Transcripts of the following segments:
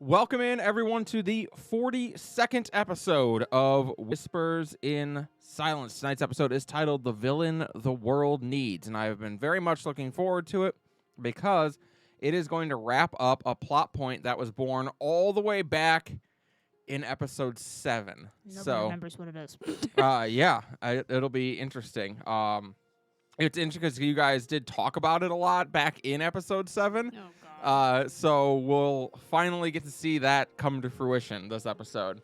Welcome in, everyone, to the 42nd episode of Whispers in Silence. Tonight's episode is titled The Villain the World Needs, and I have been very much looking forward to it because it is going to wrap up a plot point that was born all the way back in episode 7. Nobody remembers what it is. It'll be interesting. It's interesting because you guys did talk about it a lot back in episode 7. Oh, God. So we'll finally get to see that come to fruition this episode.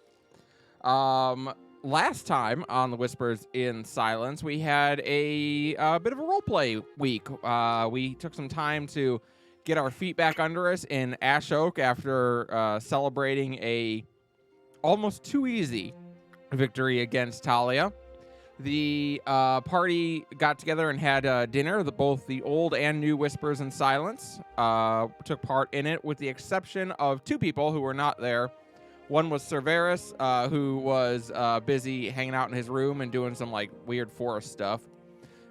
Last time on the Whispers in Silence, we had a bit of a roleplay week. We took some time to get our feet back under us in Ash Oak after celebrating a almost too easy victory against Talia. The party got together and had dinner. Both the old and new Whispers in Silence took part in it, with the exception of 2 people who were not there. One was Cerberus, who was busy hanging out in his room and doing some weird forest stuff.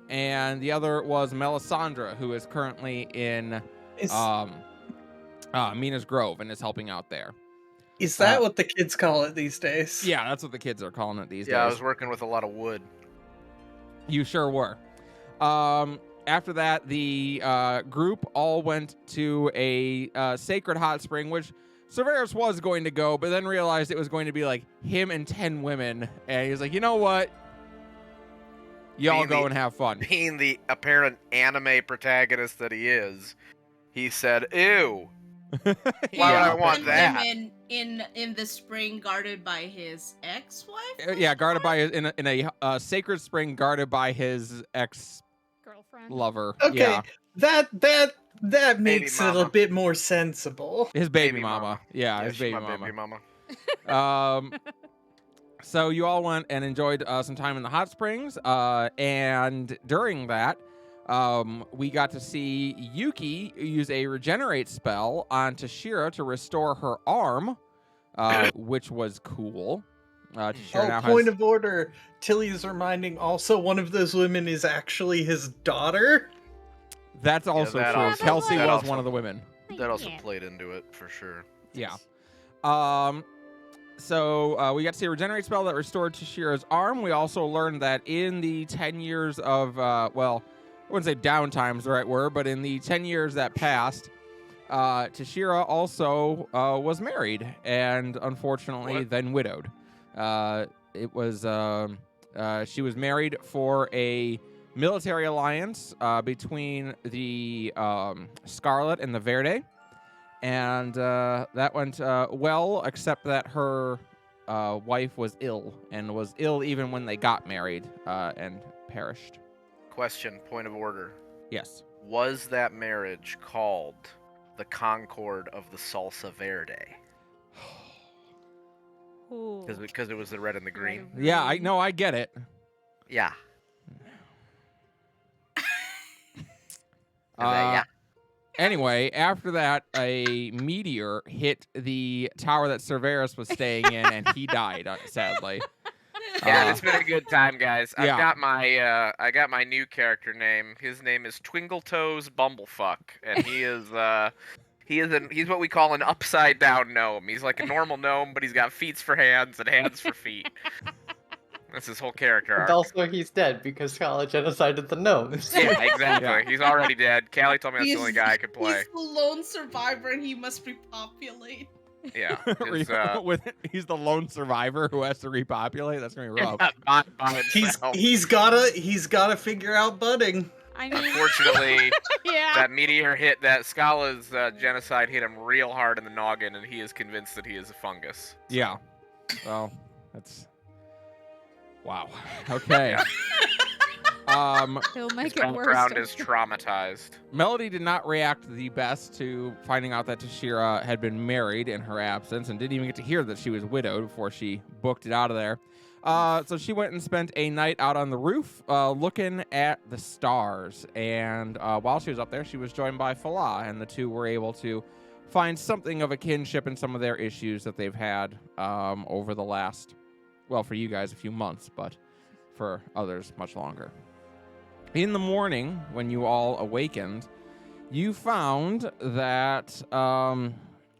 And the other was Melisandre, who is currently in Mina's Grove and is helping out there. Is that what the kids call it these days? Yeah, that's what the kids are calling it these days. Yeah, I was working with a lot of wood. You sure were. After that, the group all went to a sacred hot spring, which Cerberus was going to go, but then realized it was going to be him and 10 women. And he was like, you know what? Y'all go and have fun. Being the apparent anime protagonist that he is, he said, ew. Why would I want that? Women in the spring guarded by his ex-wife? Yeah, guarded by in a sacred spring guarded by his Girlfriend. lover. Okay, Yeah. that makes it mama. a bit more sensible. His baby Baby mama. mama. Yeah, his she's baby my mama. baby mama. So you all went and enjoyed some time in the hot springs, and during that, we got to see Yuki use a regenerate spell on Tashira to restore her arm, which was cool. Tashira now Point has... of order. Tilly is reminding also one of those women is actually his daughter. That's also that true. also- Kelsey that was also- one of the women. That also Yeah. played into it, for sure. Yeah. So we got to see a regenerate spell that restored Tashira's arm. We also learned that in the 10 years of, I wouldn't say downtime's the right word, but in the 10 years that passed, Tashira also was married and unfortunately then widowed. She was married for a military alliance between the Scarlet and the Verde. And that went well, except that her wife was ill, and was ill even when they got married, and perished. Question, point of order. Yes. Was that marriage called the Concord of the Salsa Verde? Ooh. Because it was the red and the green? Yeah, I know. I get it. Yeah. Yeah. Anyway, after that, a meteor hit the tower that Cerberus was staying in, and he died, sadly. Yeah, it's been a good time, guys. yeah. I got my new character name. His name is Twingletoes Bumblefuck, and he is he's what we call an upside down gnome. He's like a normal gnome, but he's got feet for hands and hands for feet. That's his whole character arc. And also, he's dead because Scala genocided the gnomes. Yeah, exactly. Yeah. He's already dead. Callie told me that's the only guy I could play. He's the lone survivor and he must repopulate. Yeah. It's, He's the lone survivor who has to repopulate. That's gonna be rough. by himself. He's gotta figure out budding. I mean, Unfortunately, yeah. that meteor hit, that Scala's genocide hit him real hard in the noggin, and he is convinced that he is a fungus. Yeah. Well, that's... Wow. Okay. He'll His make it worse. background is traumatized. Melody did not react the best to finding out that Tashira had been married in her absence, and didn't even get to hear that she was widowed before she booked it out of there. So she went and spent a night out on the roof looking at the stars. And while she was up there, she was joined by Falah, and the two were able to find something of a kinship in some of their issues that they've had over the last, well, for you guys, a few months, but for others, much longer. In the morning, when you all awakened, you found that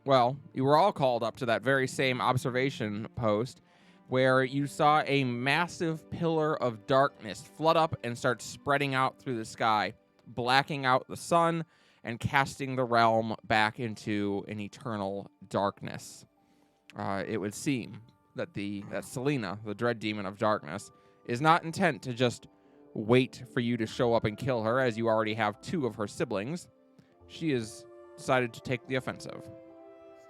Well, you were all called up to that very same observation post where you saw a massive pillar of darkness flood up and start spreading out through the sky, blacking out the sun and casting the realm back into an eternal darkness. It would seem that that Selena, the dread demon of darkness, is not intent to just wait for you to show up and kill her, as you already have 2 of her siblings. She has decided to take the offensive.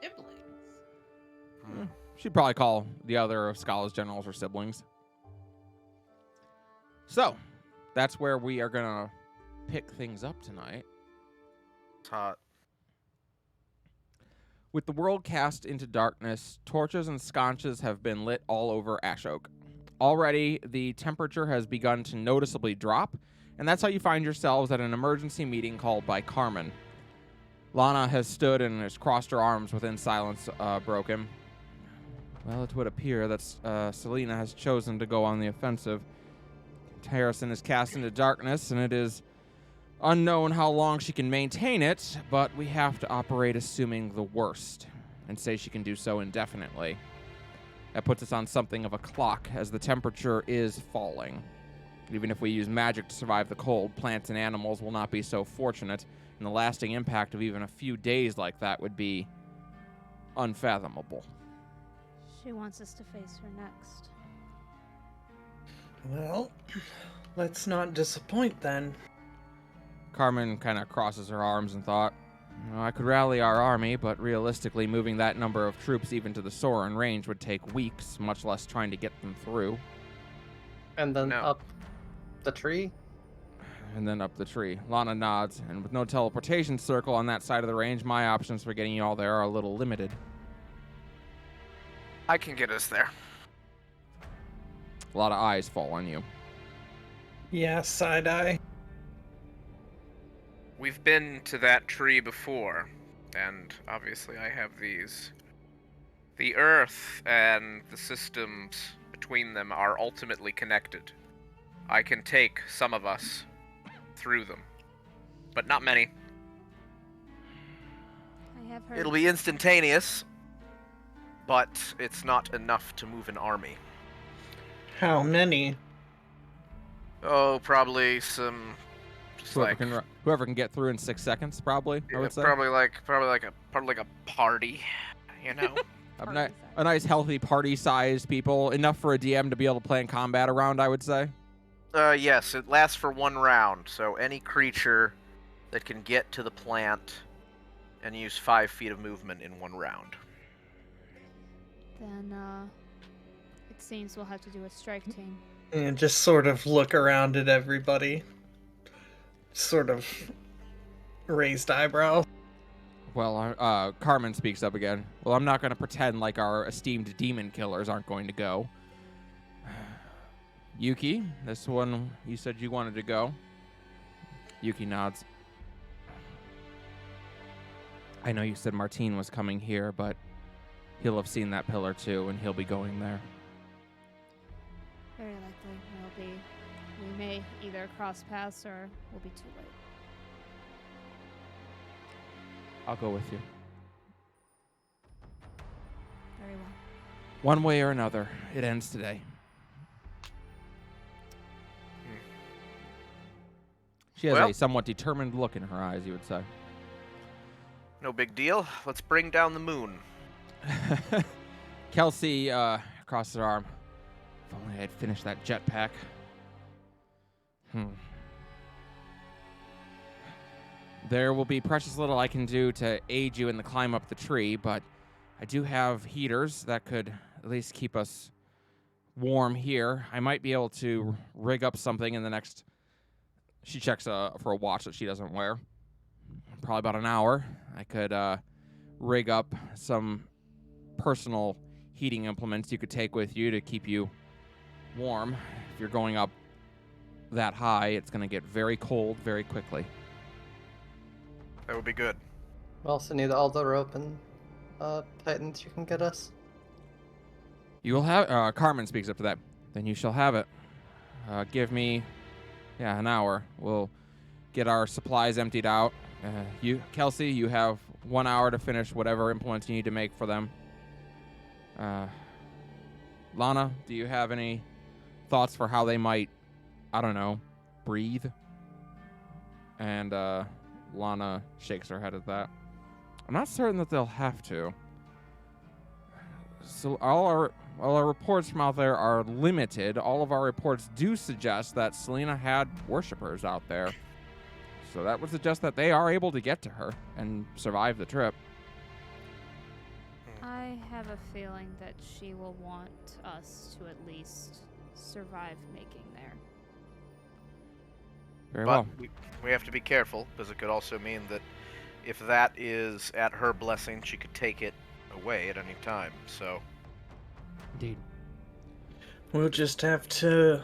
Siblings. She'd probably call the other of Scala's generals her siblings. So, that's where we are going to pick things up tonight. It's hot. With the world cast into darkness, torches and sconces have been lit all over Ashok. Already, the temperature has begun to noticeably drop, and that's how you find yourselves at an emergency meeting called by Carmen. Lana has stood and has crossed her arms within silence broken. Well, it would appear that Selena has chosen to go on the offensive. Harrison is cast into darkness, and it is unknown how long she can maintain it, but we have to operate assuming the worst, and say she can do so indefinitely. That puts us on something of a clock, as the temperature is falling. Even if we use magic to survive the cold, plants and animals will not be so fortunate, and the lasting impact of even a few days like that would be unfathomable. She wants us to face her next. Well, let's not disappoint then. Carmen kind of crosses her arms and thought, I could rally our army, but realistically, moving that number of troops even to the Soren range would take weeks, much less trying to get them through. And then No. up the tree? And then up the tree. Lana nods, and with no teleportation circle on that side of the range, my options for getting you all there are a little limited. I can get us there. A lot of eyes fall on you. Yeah, side-eye. We've been to that tree before, and obviously I have these. The Earth and the systems between them are ultimately connected. I can take some of us through them, but not many. I have heard. It'll be instantaneous, but it's not enough to move an army. How many? Oh, probably some. Just Whoever can get through in 6 seconds, probably, I would say. Probably like a party, you know. A nice, healthy party-sized people, enough for a DM to be able to play in combat around, I would say. Yes, it lasts for 1 round, so any creature that can get to the plant and use 5 feet of movement in 1 round. Then, it seems we'll have to do a strike team. And just sort of look around at everybody. Sort of raised eyebrow. Well, Carmen speaks up again. Well, I'm not going to pretend like our esteemed demon killers aren't going to go. Yuki, this one, you said you wanted to go. Yuki nods. I know you said Martine was coming here, but he'll have seen that pillar too, and he'll be going there. Very likely we may either cross paths or we'll be too late. I'll go with you. Very well. One way or another, it ends today. She has Well- a somewhat determined look in her eyes, you would say. No big deal. Let's bring down the moon. Kelsey crosses her arm. If only I had finished that jetpack. There will be precious little I can do to aid you in the climb up the tree, but I do have heaters that could at least keep us warm here. I might be able to rig up something in the next... She checks for a watch that she doesn't wear. Probably about an hour. I could rig up some personal heating implements you could take with you to keep you warm. If you're going up that high, it's going to get very cold very quickly. That would be good. We also need all the rope and titans you can get us. You will have... Carmen speaks up to that. Then you shall have it. Give me... an hour. We'll get our supplies emptied out. Kelsey, you have 1 hour to finish whatever implements you need to make for them. Lana, do you have any thoughts for how they might, I don't know, breathe? And Lana shakes her head at that. I'm not certain that they'll have to. So all our reports from out there are limited. All of our reports do suggest that Selena had worshippers out there. So that would suggest that they are able to get to her and survive the trip. I have a feeling that she will want us to at least survive making there. Very But well. we have to be careful, because it could also mean that if that is at her blessing, she could take it away at any time. So Indeed. We'll just have to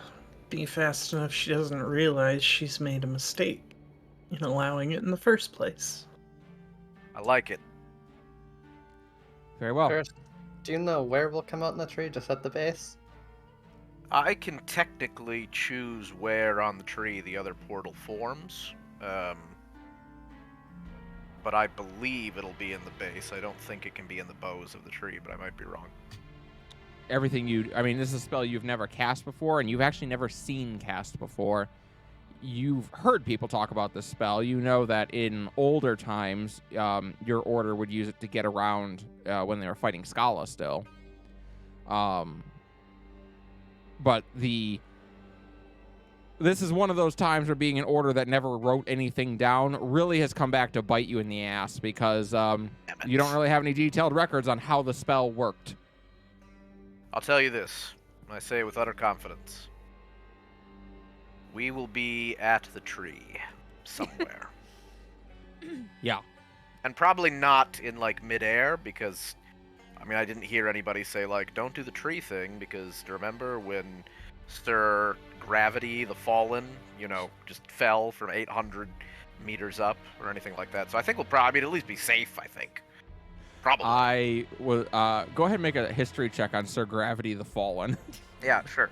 be fast enough she doesn't realize she's made a mistake in allowing it in the first place. I like it. Very well. First, do you know where we'll come out in the tree? Just at the base? I can technically choose where on the tree the other portal forms, but I believe it'll be in the base. I don't think it can be in the bows of the tree, but I might be wrong. I mean, this is a spell you've never cast before, and you've actually never seen cast before. You've heard people talk about this spell. You know that in older times, your order would use it to get around when they were fighting Scala still. But this is one of those times where being an order that never wrote anything down really has come back to bite you in the ass, because you don't really have any detailed records on how the spell worked. I'll tell you this, and I say it with utter confidence. We will be at the tree somewhere. Yeah. And probably not in, like, midair, because, I mean, I didn't hear anybody say, like, don't do the tree thing, because remember when Sir Gravity, the Fallen, just fell from 800 meters up, or anything like that. So I think we'll probably at least be safe, I think. Probably. I will go ahead and make a history check on Sir Gravity the Fallen. Yeah, sure.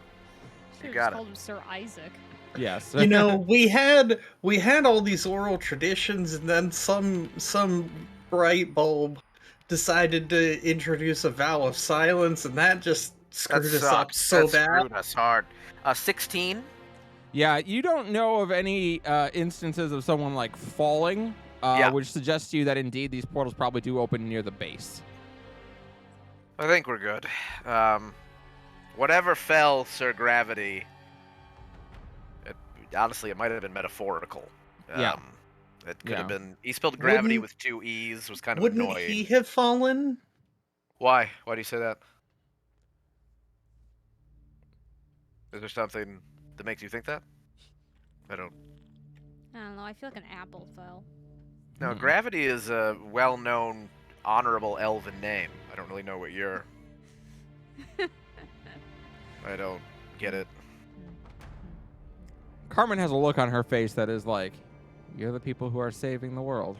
Should've got just it. called him Sir Isaac. Yes. We had all these oral traditions, and then some bright bulb decided to introduce a vow of silence, and that just screwed us up so that bad. Screwed us hard. 16. Yeah, you don't know of any instances of someone like falling, which suggests to you that indeed these portals probably do open near the base. I think we're good. Whatever fell Sir Gravity, honestly, it might have been metaphorical. Yeah. It could have been. He spelled gravity Wouldn't- with 2 E's, was kind of Wouldn't annoying. he have fallen? Why? Why do you say that? Is there something that makes you think that? I don't know. I feel like an apple fell. No, Gravity is a well-known, honorable elven name. I don't really know what you're... I don't get it. Carmen has a look on her face that is like, you're the people who are saving the world.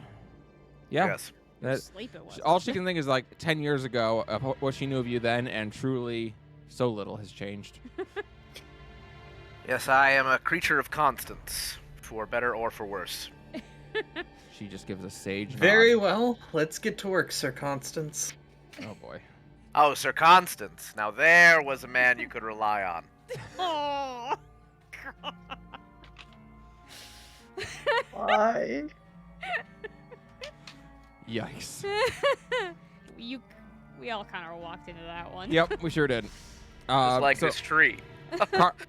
Yeah. Yes. Sleep it was. All she can think is like 10 years ago of what she knew of you then, and truly so little has changed. Yes, I am a creature of constance, for better or for worse. She just gives a sage nod. Very well. Let's get to work, Sir Constance. Oh boy. Oh, Sir Constance. Now there was a man you could rely on. Oh. Why? Yikes. We all kind of walked into that one. Yep, we sure did. Just like so this tree.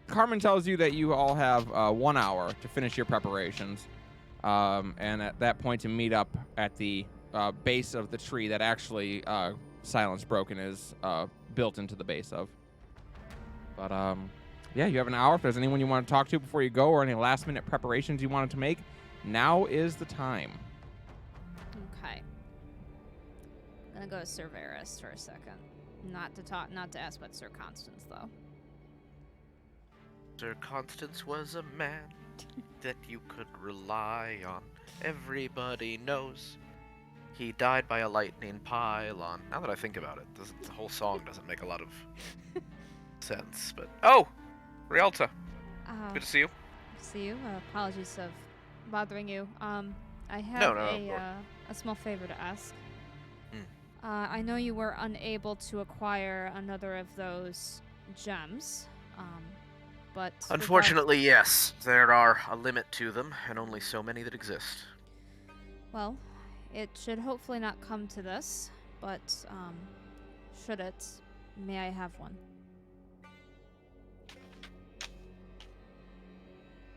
Carmen tells you that you all have 1 hour to finish your preparations, and at that point to meet up at the base of the tree that actually Silence Broken is built into the base of. But yeah, you have an hour. If there's anyone you want to talk to before you go, or any last-minute preparations you wanted to make, now is the time. Okay. I'm gonna go to Sir Varus for a second. Not to ask about Sir Constance though. Sir Constance was a man that you could rely on. Everybody knows he died by a lightning pylon. Now that I think about it, the whole song doesn't make a lot of sense. But Rialta, good to see you. See you. Apologies of bothering you. I have No, of course. a small favor to ask. Hmm. I know you were unable to acquire another of those gems, but Unfortunately, yes. There are a limit to them, and only so many that exist. well, it should hopefully not come to this, but should it, may I have one?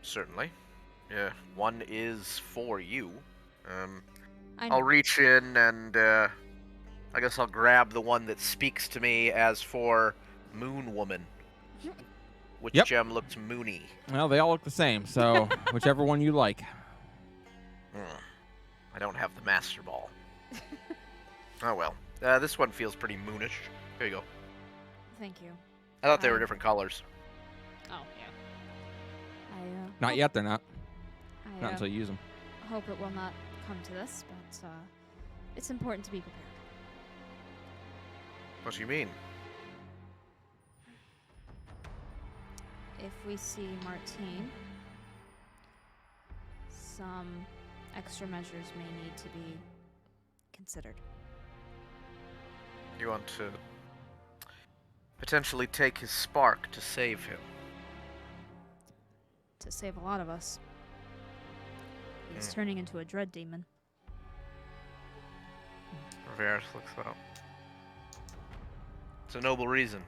Certainly. Yeah, one is for you. I I'll know. reach in and I guess I'll grab the one that speaks to me as for Moon Woman. Which Yep. gem looks moony? Well, they all look the same, so whichever one you like. I don't have the Master Ball. Oh well. This one feels pretty moonish. Here you go. Thank you. I thought they were I- different colors. Oh, yeah. Not hope- yet, they're not. I Not until you use them. hope it will not come to this, but it's important to be prepared. What do you mean? If we see Martine, some extra measures may need to be considered. You want to potentially take his spark to save him? To save a lot of us. He's Hmm. turning into a dread demon. Varus looks up. It's a noble reason.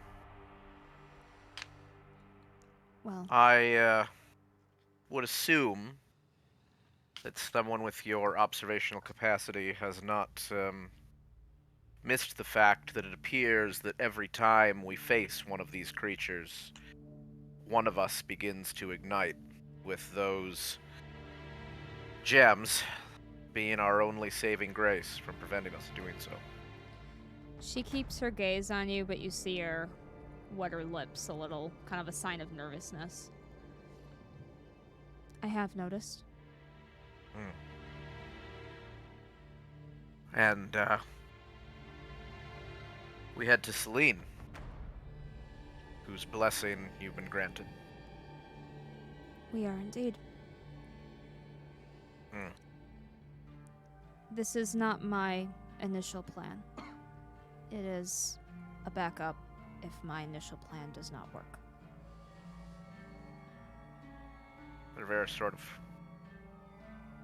Well, I would assume that someone with your observational capacity has not missed the fact that it appears that every time we face one of these creatures, one of us begins to ignite, with those gems being our only saving grace from preventing us doing so. she keeps her gaze on you, but you see her wet her lips a little, kind of a sign of nervousness. I have noticed. And we head to Celine, whose blessing you've been granted. We are indeed. Hmm. This is not my initial plan. It is a backup if my initial plan does not work. Rivera sort of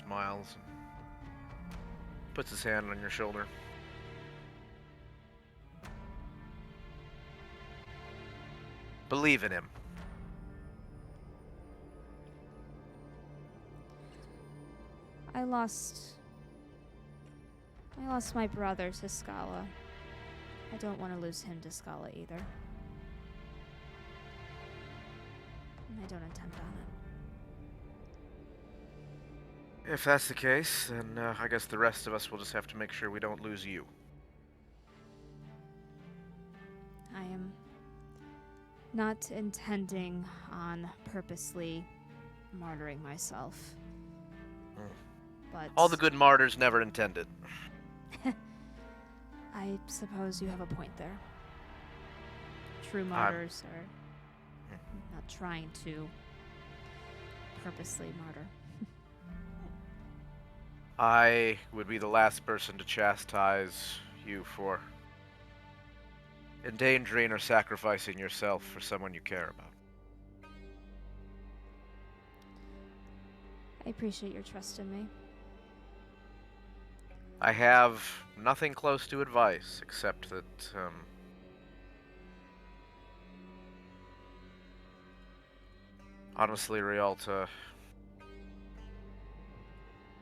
smiles and puts his hand on your shoulder. Believe in him. I lost my brother to Scala. I don't want to lose him to Scala either. And I don't intend on it. If that's the case, then I guess the rest of us will just have to make sure we don't lose you. I am not intending on purposely martyring myself. But All the good martyrs never intended. I suppose you have a point there. True martyrs are not trying to purposely martyr. I would be the last person to chastise you for endangering or sacrificing yourself for someone you care about. I appreciate your trust in me. I have nothing close to advice except that honestly, Rialta,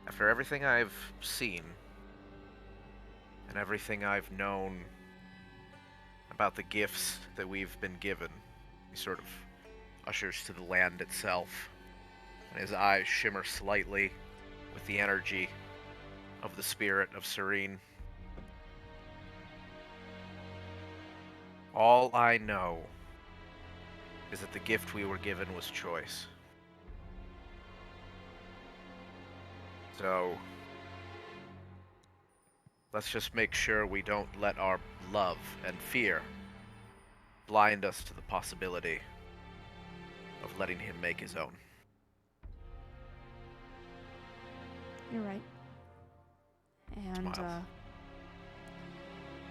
after everything I've seen and everything I've known about the gifts that we've been given, he sort of ushers to the land itself, and his eyes shimmer slightly with the energy of the spirit of Serene. All I know is that the gift we were given was choice. So, let's just make sure we don't let our love and fear blind us to the possibility of letting him make his own. You're right. And, Smiles.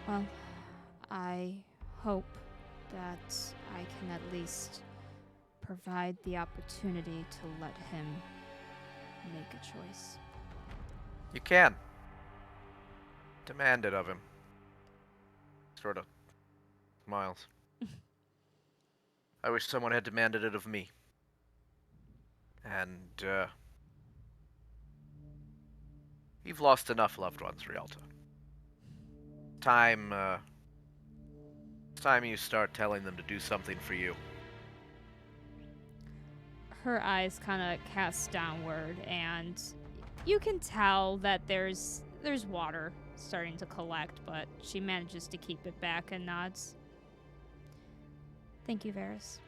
well, I hope that I can at least provide the opportunity to let him make a choice. You can. Demand it of him. Sort of smiles. I wish someone had demanded it of me. And, you've lost enough loved ones, Rialto. It's time you start telling them to do something for you. Her eyes kind of cast downward, and you can tell that there's water starting to collect, but she manages to keep it back and nods. Thank you, Varys.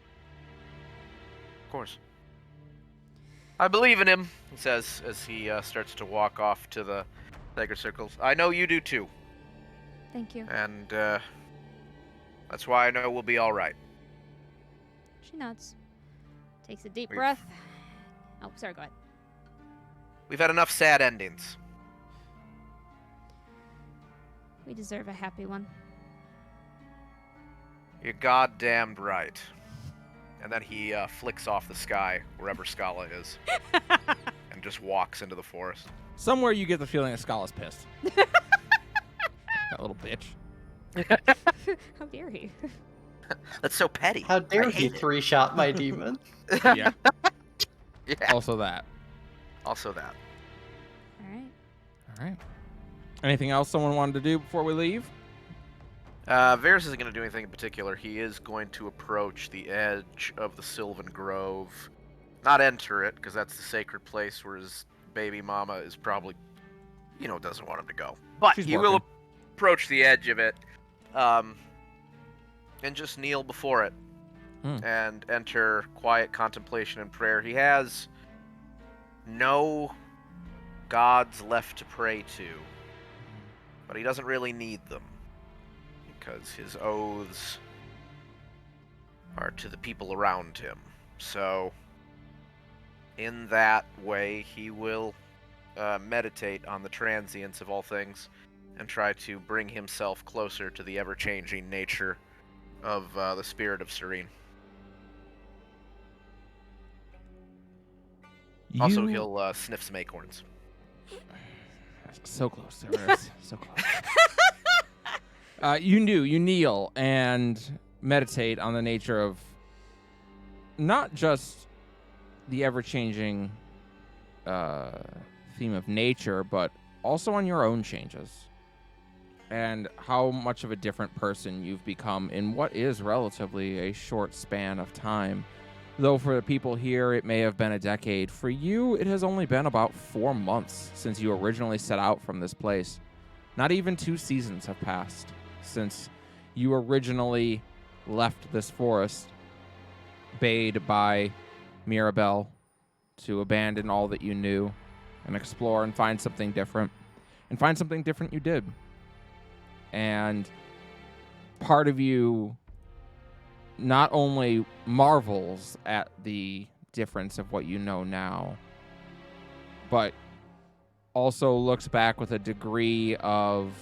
Of course. I believe in him, he says as he starts to walk off to the sacred circles. I know you do too, Thank you. and that's why I know we'll be all right. She nods. Takes a deep We've- breath. Oh, sorry, go ahead. We've had enough sad endings. We deserve a happy one. You're goddamned right. And then he flicks off the sky wherever Scala is, and just walks into the forest. Somewhere you get the feeling that Scala's pissed. That little bitch. How dare he? That's so petty. How dare I he hate it. 3-shot my demon? Yeah. Yeah. Also that. Also that. All right. All right. Anything else someone wanted to do before we leave? Varys isn't going to do anything in particular. He is going to approach the edge of the Sylvan Grove. Not enter it, because that's the sacred place where his baby mama is probably, doesn't want him to go. But She's he will working. approach the edge of it, and just kneel before it, and enter quiet contemplation and prayer. He has no gods left to pray to, but he doesn't really need them, because his oaths are to the people around him. So, in that way, he will meditate on the transience of all things and try to bring himself closer to the ever-changing nature of the spirit of Serene. Also, he'll sniff some acorns. So close, Severus. So close. You kneel and meditate on the nature of not just the ever-changing theme of nature, but also on your own changes and how much of a different person you've become in what is relatively a short span of time. Though for the people here, it may have been a decade. For you, it has only been about 4 months since you originally set out from this place. Not even 2 seasons have passed since you originally left this forest, bade by Mirabelle to abandon all that you knew and explore and find something different. And find something different you did. And part of you not only marvels at the difference of what you know now, but also looks back with a degree of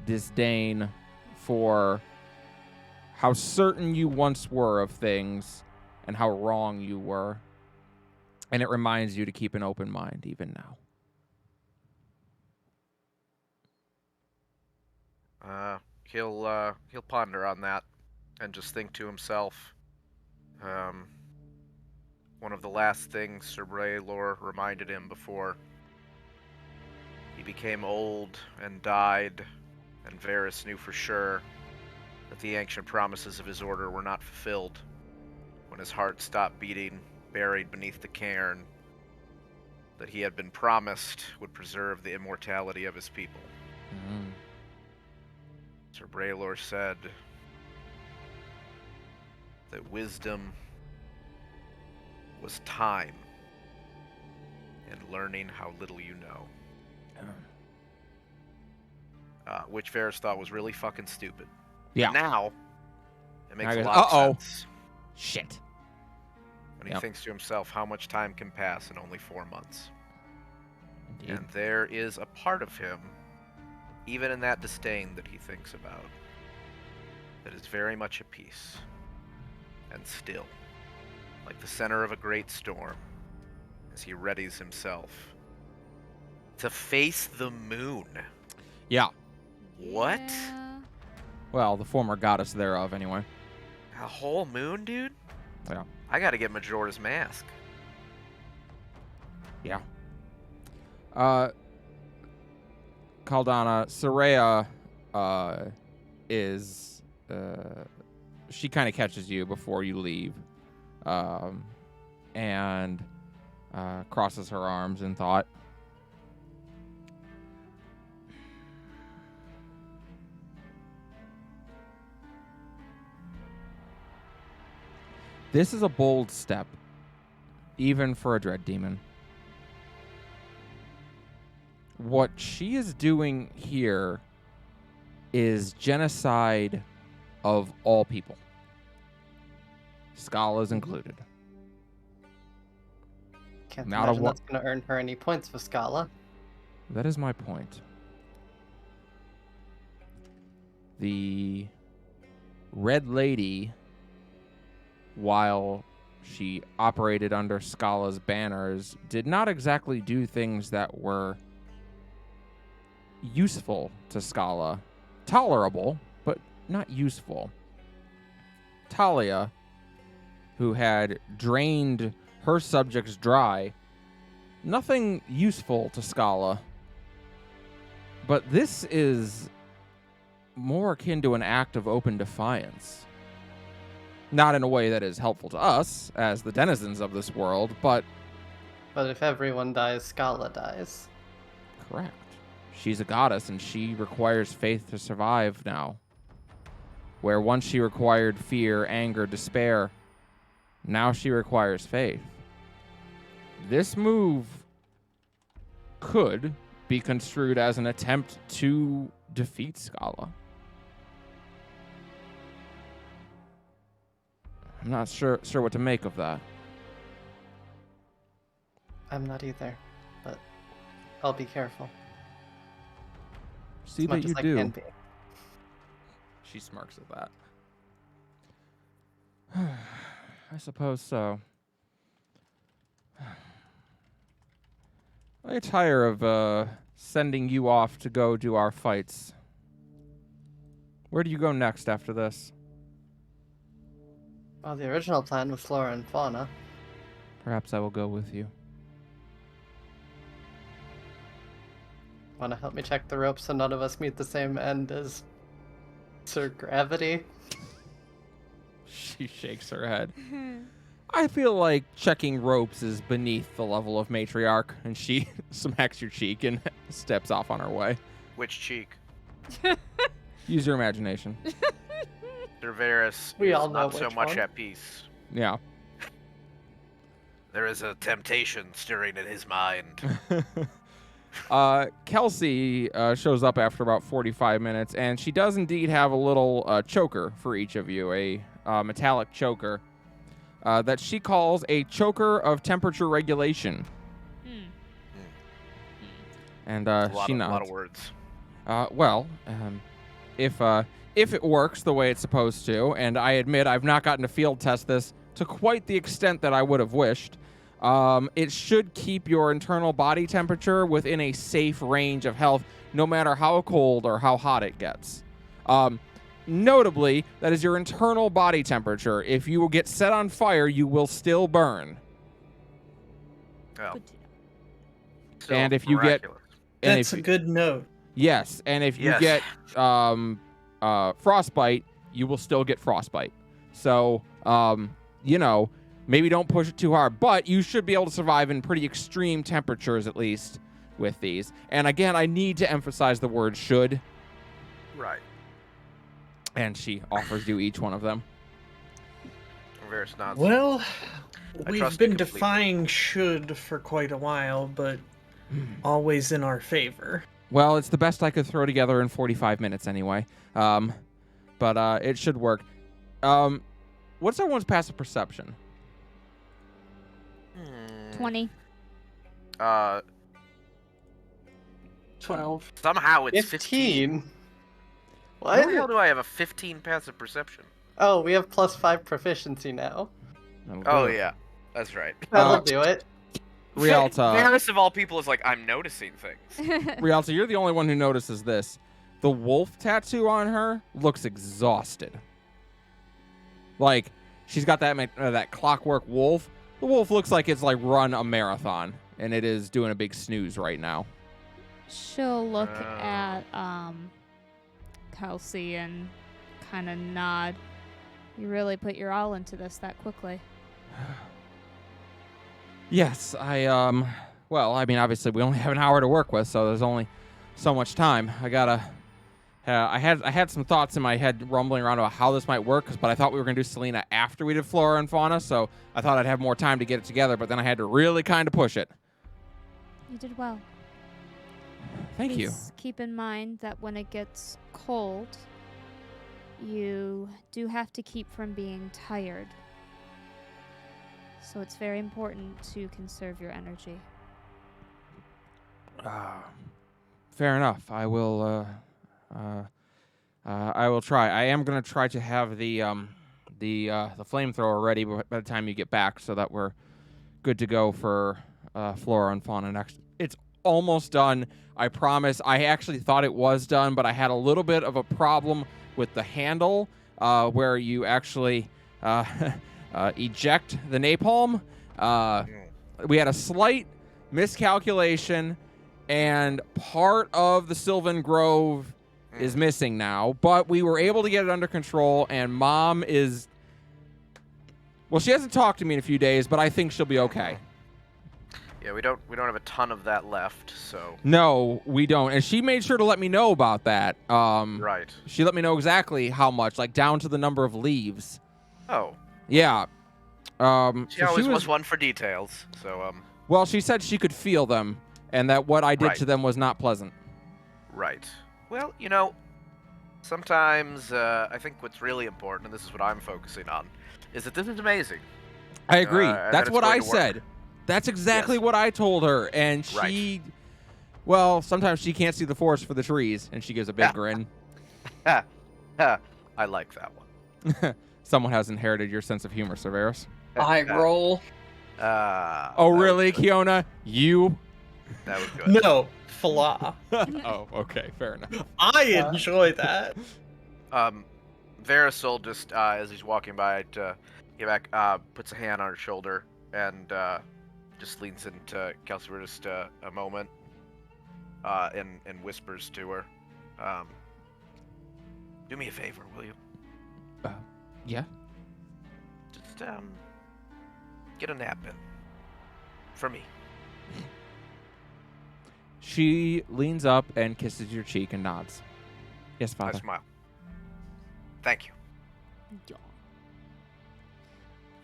disdain for how certain you once were of things and how wrong you were. And it reminds you to keep an open mind even now. He'll ponder on that and just think to himself, one of the last things Sir Braylor reminded him before he became old and died, and Varys knew for sure that the ancient promises of his order were not fulfilled when his heart stopped beating, buried beneath the cairn that he had been promised would preserve the immortality of his people. Sir Braylor said that wisdom was time and learning how little you know. Which Varys thought was really fucking stupid. Yeah. But now, it makes I a guess- lot uh-oh. of sense Shit. when he Yep. thinks to himself how much time can pass in only 4 months. Indeed. And there is a part of him, even in that disdain that he thinks about, that is very much at peace and still, like the center of a great storm, as he readies himself to face the moon. Yeah. What? Yeah. Well, the former goddess thereof, anyway. A whole moon, dude? Yeah. I gotta get Majora's Mask. Yeah. Caldana, Soraya, is, she kind of catches you before you leave, and, crosses her arms in thought. This is a bold step, even for a dread demon. What she is doing here is genocide of all people, Scala's included. Can't Not a imagine wa- that's going to earn her any points for Scala. That is my point. The Red Lady, while she operated under Scala's banners, did not exactly do things that were useful to Scala. Tolerable, but not useful. Talia, who had drained her subjects dry, nothing useful to Scala. But this is more akin to an act of open defiance. Not in a way that is helpful to us, as the denizens of this world, but... But if everyone dies, Scala dies. Correct. She's a goddess, and she requires faith to survive now. Where once she required fear, anger, despair, now she requires faith. This move could be construed as an attempt to defeat Scala. I'm not sure what to make of that. I'm not either, but I'll be careful. See as that much you as I do. can be. She smirks at that. I suppose so. I tire of sending you off to go do our fights. Where do you go next after this? Well, the original plan was flora and fauna. Perhaps I will go with you. Want to help me check the ropes so none of us meet the same end as Sir Gravity? She shakes her head. I feel like checking ropes is beneath the level of matriarch, and she smacks your cheek and steps off on her way. Which cheek? Use your imagination. Cerberus We is all know not so which much one. at peace. Yeah. There is a temptation stirring in his mind. Kelsey shows up after about 45 minutes, and she does indeed have a little choker for each of you, a metallic choker that she calls a choker of temperature regulation. And she nods. A lot of words. If it works the way it's supposed to, and I admit I've not gotten to field test this to quite the extent that I would have wished, it should keep your internal body temperature within a safe range of health, no matter how cold or how hot it gets. Notably, that is your internal body temperature. If you will get set on fire, you will still burn. Oh. Good to know. Still And if you get- miraculous. And That's if a good note. Yes, and if you Yes. get frostbite, you will still get frostbite. So, maybe don't push it too hard, but you should be able to survive in pretty extreme temperatures at least with these. And again, I need to emphasize the word should, Right. and she offers you each one of them. Cerberus nods. Well, I we've trust been you completely. defying should for quite a while, but always in our favor. Well, it's the best I could throw together in 45 minutes anyway. But it should work. What's everyone's passive perception? 20. 12. Somehow it's 15. How the hell What? do I have a 15 passive perception? Oh, we have +5 proficiency now. That'll Oh do it. yeah, that's right. That'll do it. Rialta, Varys of all people is like, I'm noticing things. Rialta, you're the only one who notices this. The wolf tattoo on her looks exhausted. Like, she's got that clockwork wolf. The wolf looks like it's like run a marathon, and it is doing a big snooze right now. She'll look Oh. at Kelsey and kind of nod. You really put your all into this that quickly. Yes, well, I mean, obviously we only have an hour to work with, so there's only so much time. I had some thoughts in my head rumbling around about how this might work, but I thought we were going to do Selena after we did Flora and Fauna, so I thought I'd have more time to get it together, but then I had to really kind of push it. You did well. Thank you. Please keep in mind that when it gets cold, you do have to keep from being tired. So it's very important to conserve your energy. Fair enough. I will try. I am going to try to have the flamethrower ready by the time you get back, so that we're good to go for Flora and Fauna next. It's almost done. I promise. I actually thought it was done, but I had a little bit of a problem with the handle where you actually eject the napalm. We had a slight miscalculation, and part of the Sylvan Grove is missing now, but we were able to get it under control, and Mom is... Well, she hasn't talked to me in a few days, but I think she'll be okay. Yeah, we don't have a ton of that left, so. No, we don't. And she made sure to let me know about that. Right. She let me know exactly how much, like down to the number of leaves. Oh. Yeah. She always was one for details, so Well, she said she could feel them, and that what I did Right. to them was not pleasant. Right. Well, sometimes I think what's really important, and this is what I'm focusing on, is that this is amazing. I agree. and that That's it's what going I to work. said. That's exactly Yes. what I told her, and she... Right. Well, sometimes she can't see the forest for the trees, and she gives a big Yeah. grin. Ha, ha, I like that one. Someone has inherited your sense of humor, Severus. I roll. Oh, that was really, good. Kiona? You? That was good. No, flaw. Oh, okay, fair enough. I enjoy that. Verisol just, as he's walking by to get back, puts a hand on her shoulder and just leans into Kelsey for just a moment and whispers to her, do me a favor, will you? Yeah? Just, get a nap in. For me. She leans up and kisses your cheek and nods. Yes, I Father. smile. Thank you. Yeah.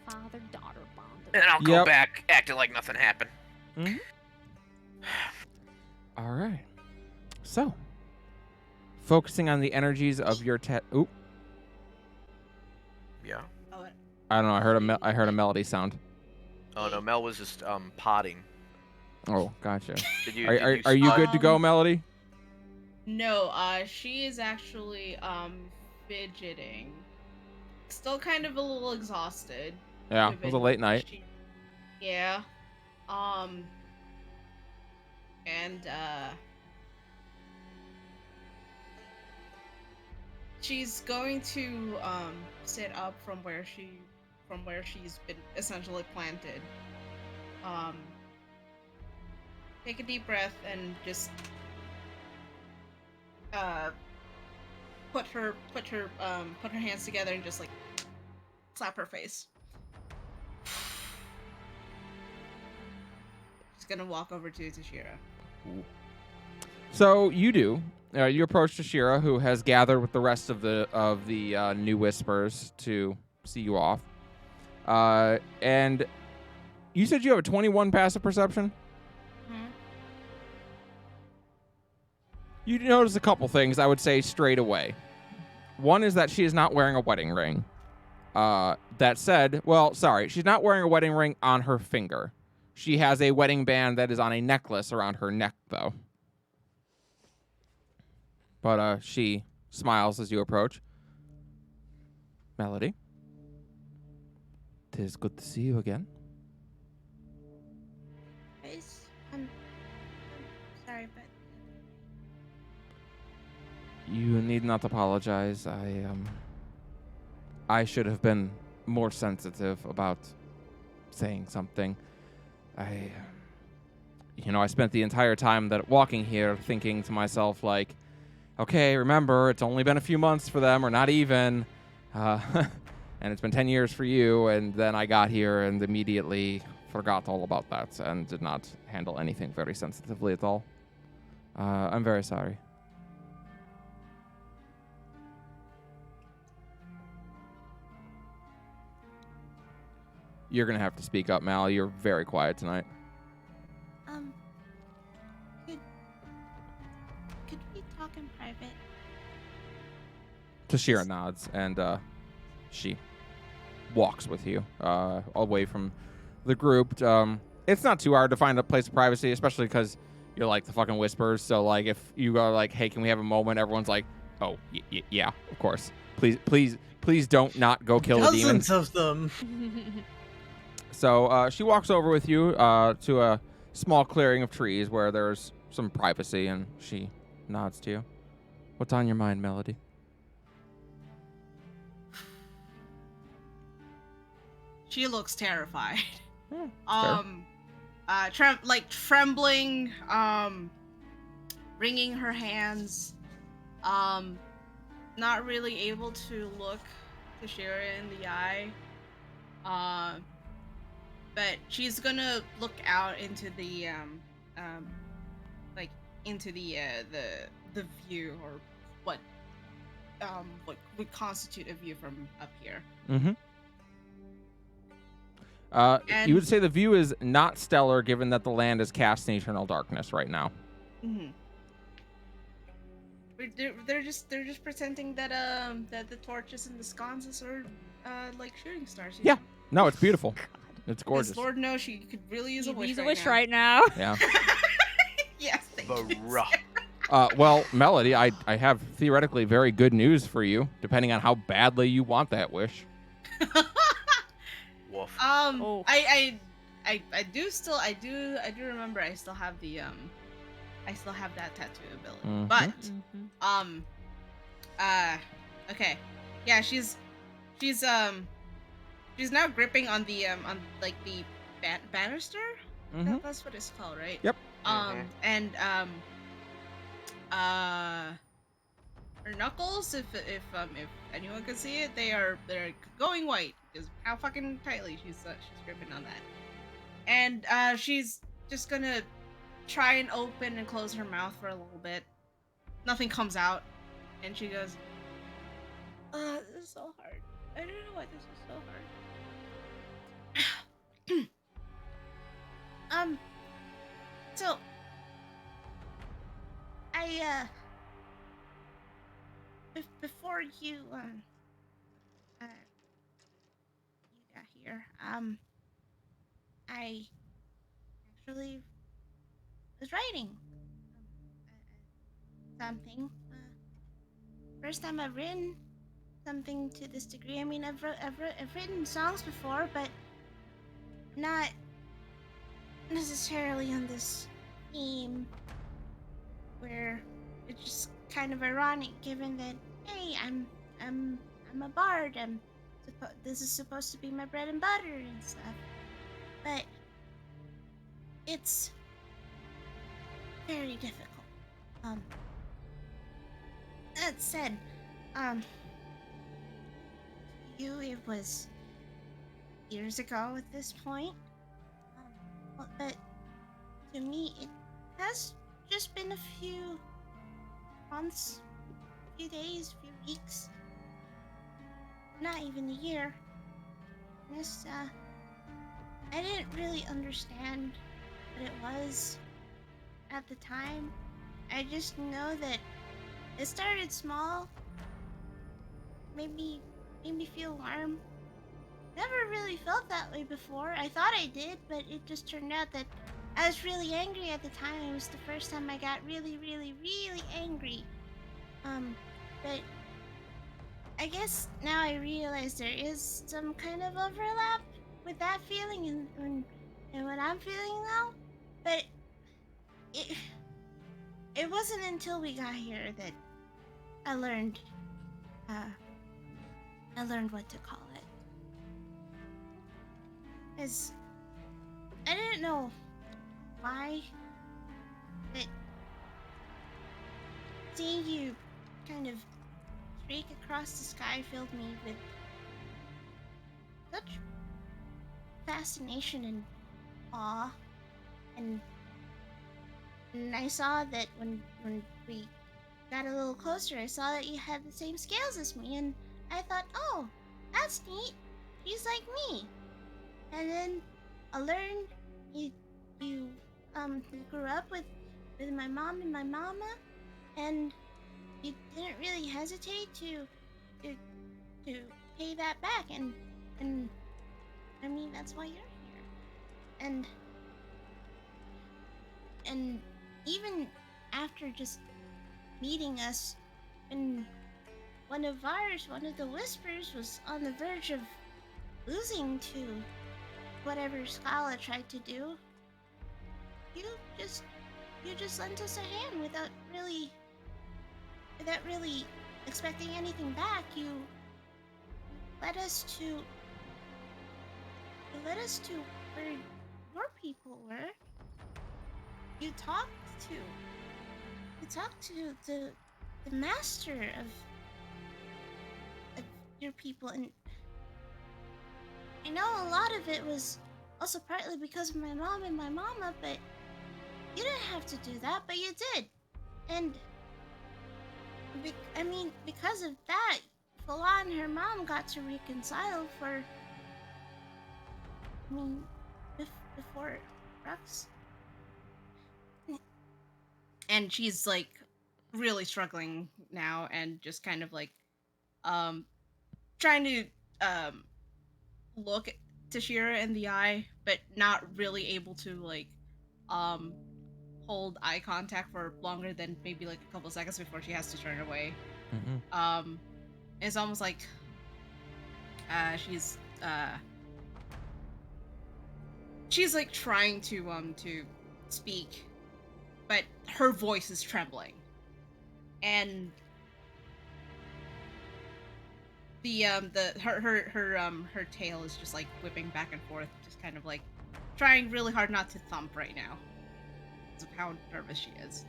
Father-daughter bonded. And I'll go Yep. back acting like nothing happened. All right. So, focusing on the energies of your Oop. Yeah. I don't know. I heard a melody sound. Oh no, Mel was just potting. Oh, gotcha. Did you, Are you good to go, Melody? No, she is actually fidgeting. Still kind of a little exhausted. Yeah, Could've it was a been- late night. Yeah. And she's going to sit up from where she's been essentially planted. Take a deep breath and just put her hands together and just like slap her face. She's gonna walk over to Tashira. So you do. You approach Tashira, who has gathered with the rest of the new Whispers to see you off. And you said you have a 21 passive perception? Hmm? You notice a couple things, I would say, straight away. One is that she is not wearing a wedding ring. That said, she's not wearing a wedding ring on her finger. She has a wedding band that is on a necklace around her neck, though. but she smiles as you approach. Melody, 'tis good to see you again. Guys, I'm sorry, but You need not apologize. I should have been more sensitive about saying something. I spent the entire time that walking here thinking to myself, like, okay, remember, it's only been a few months for them, or not even, and it's been 10 years for you, and then I got here and immediately forgot all about that and did not handle anything very sensitively at all. I'm very sorry. You're going to have to speak up, Mal. You're very quiet tonight. could we talk in private? Tashira nods, and she walks with you away from the group. It's not too hard to find a place of privacy, especially because you're like the fucking Whispers. So, like, if you go like, hey, can we have a moment? Everyone's like, oh, yeah, of course. Please don't not go kill the demon. Dozens of them. So she walks over with you to a small clearing of trees where there's some privacy, and she nods to you. What's on your mind, Melody? She looks terrified. Fair. Trembling, wringing her hands, not really able to look Tashira in the eye. But she's gonna look out into the into the view, or what would constitute a view from up here. Mm-hmm. And- You would say the view is not stellar, given that the land is cast in eternal darkness right now. Mm-hmm. They're just pretending that that the torches and the sconces are like shooting stars. Yeah. No, it's beautiful. It's gorgeous. Because Lord knows she could really use a wish. Use a right wish now. right now. Yeah. Yes, thank you. Well, Melody, I have theoretically very good news for you, depending on how badly you want that wish. Woof. Oh. I do remember I still have the that tattoo ability. Mhm. But Mhm. okay. Yeah, she's now gripping on the on like the banister. Mm-hmm. That's what it's called, right? Yep. And her knuckles, if anyone can see it, they're going white because how fucking tightly she's gripping on that. And she's just gonna try and open and close her mouth for a little bit. Nothing comes out, and she goes, "This is so hard. I don't know why this is so hard." So I before you got here, I actually was writing something. First time I've written something to this degree. I mean, I've written songs before, but not necessarily on this theme, where it's just kind of ironic, given that, hey, I'm a bard. This is supposed to be my bread and butter and stuff, but it's very difficult. That said, it was years ago at this point. But to me, it has just been a few months, few days, few weeks, not even a year. This, I didn't really understand what it was at the time. I just know that it started small, made me feel warm. Never really felt that way before. I thought I did, but it just turned out that I was really angry at the time. It was the first time I got really, really, really angry. But I guess now I realize there is some kind of overlap with that feeling and what I'm feeling now. But it wasn't until we got here that I learned what to call it. 'Cause I didn't know why, but seeing you kind of streak across the sky filled me with such fascination and awe. And I saw that when we got a little closer, I saw that you had the same scales as me, and I thought, oh, that's neat. She's like me. And then I learned you grew up with my mom and my mama, and you didn't really hesitate to pay that back, and I mean that's why you're here. And even after just meeting us, and one of the Whispers was on the verge of losing to whatever Scala tried to do, you just lent us a hand without really expecting anything back. You led us to where your people were. You talked to the master of your people, and I know a lot of it was also partly because of my mom and my mama, but you didn't have to do that, but you did. And because of that, Fala and her mom got to reconcile before Rux. And she's like really struggling now, and just kind of like trying to look Tashira in the eye, but not really able to like hold eye contact for longer than maybe like a couple seconds before she has to turn away. It's almost like she's like trying to speak, but her voice is trembling, and her tail is just like whipping back and forth, just kind of like trying really hard not to thump right now because of how nervous she is.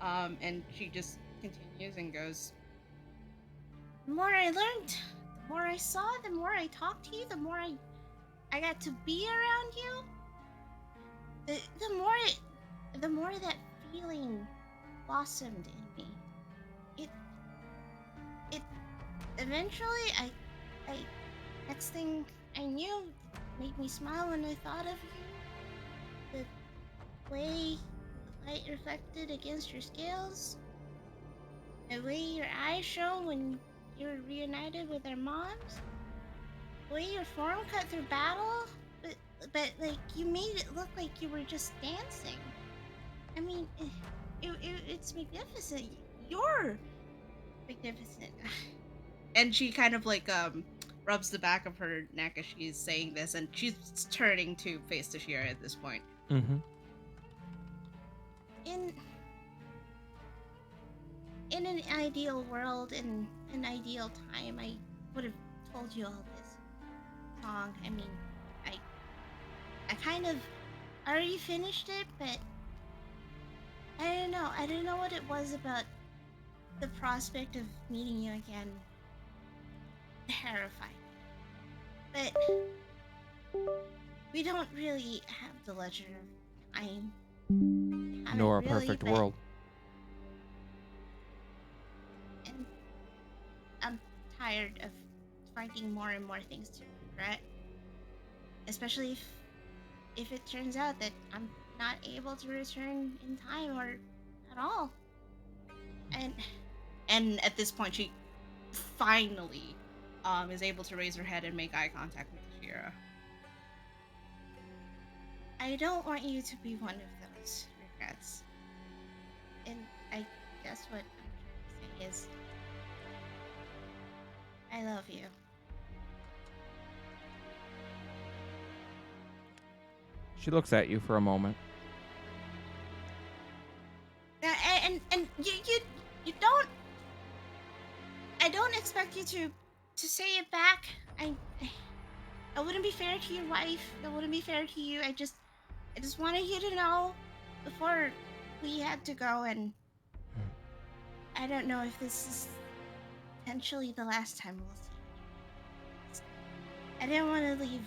And she just continues and goes, The more I learned, the more I saw, the more I talked to you, the more I got to be around you, the more that feeling blossomed in me. It eventually, I next thing I knew, it made me smile when I thought of you. The way the light reflected against your scales, the way your eyes shone when you were reunited with our moms, the way your form cut through battle, but like you made it look like you were just dancing. I mean, it's magnificent. You're magnificent. and she kind of like rubs the back of her neck as she's saying this, and she's turning to face Tashira at this point. In an ideal world, in an ideal time, I would have told you all this song. I mean, I kind of already finished it, but I don't know. I don't know what it was about the prospect of meeting you again. Terrified. But we don't really have the luxury of time. Nor a perfect world. And I'm tired of finding more and more things to regret. Especially if it turns out that I'm not able to return in time or at all. And at this point, she finally is able to raise her head and make eye contact with Tashira. I don't want you to be one of those regrets. And I guess what I'm trying to say is. I love you. She looks at you for a moment. And you don't. I don't expect you to say it back. I wouldn't be fair to your wife. That wouldn't be fair to you. I just wanted you to know before we had to go, and I don't know if this is potentially the last time we'll see each other. I didn't want to leave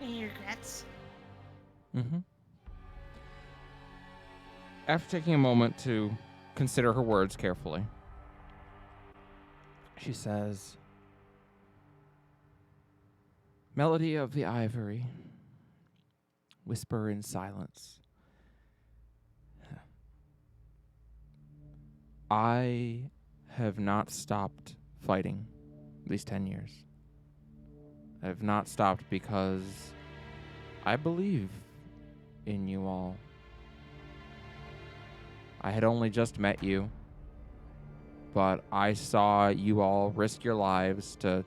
any regrets. Mm-hmm. After taking a moment to consider her words carefully, she says, "Melody of the Ivory, whisper in silence. I have not stopped fighting these 10 years. I have not stopped because I believe in you all. I had only just met you, but I saw you all risk your lives to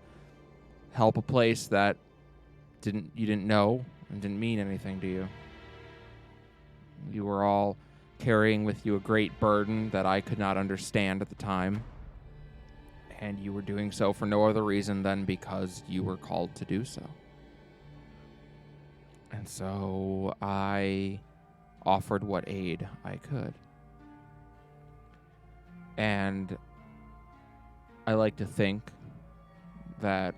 help a place that you didn't know and didn't mean anything to you. You were all carrying with you a great burden that I could not understand at the time, and you were doing so for no other reason than because you were called to do so. And so I offered what aid I could. And I like to think that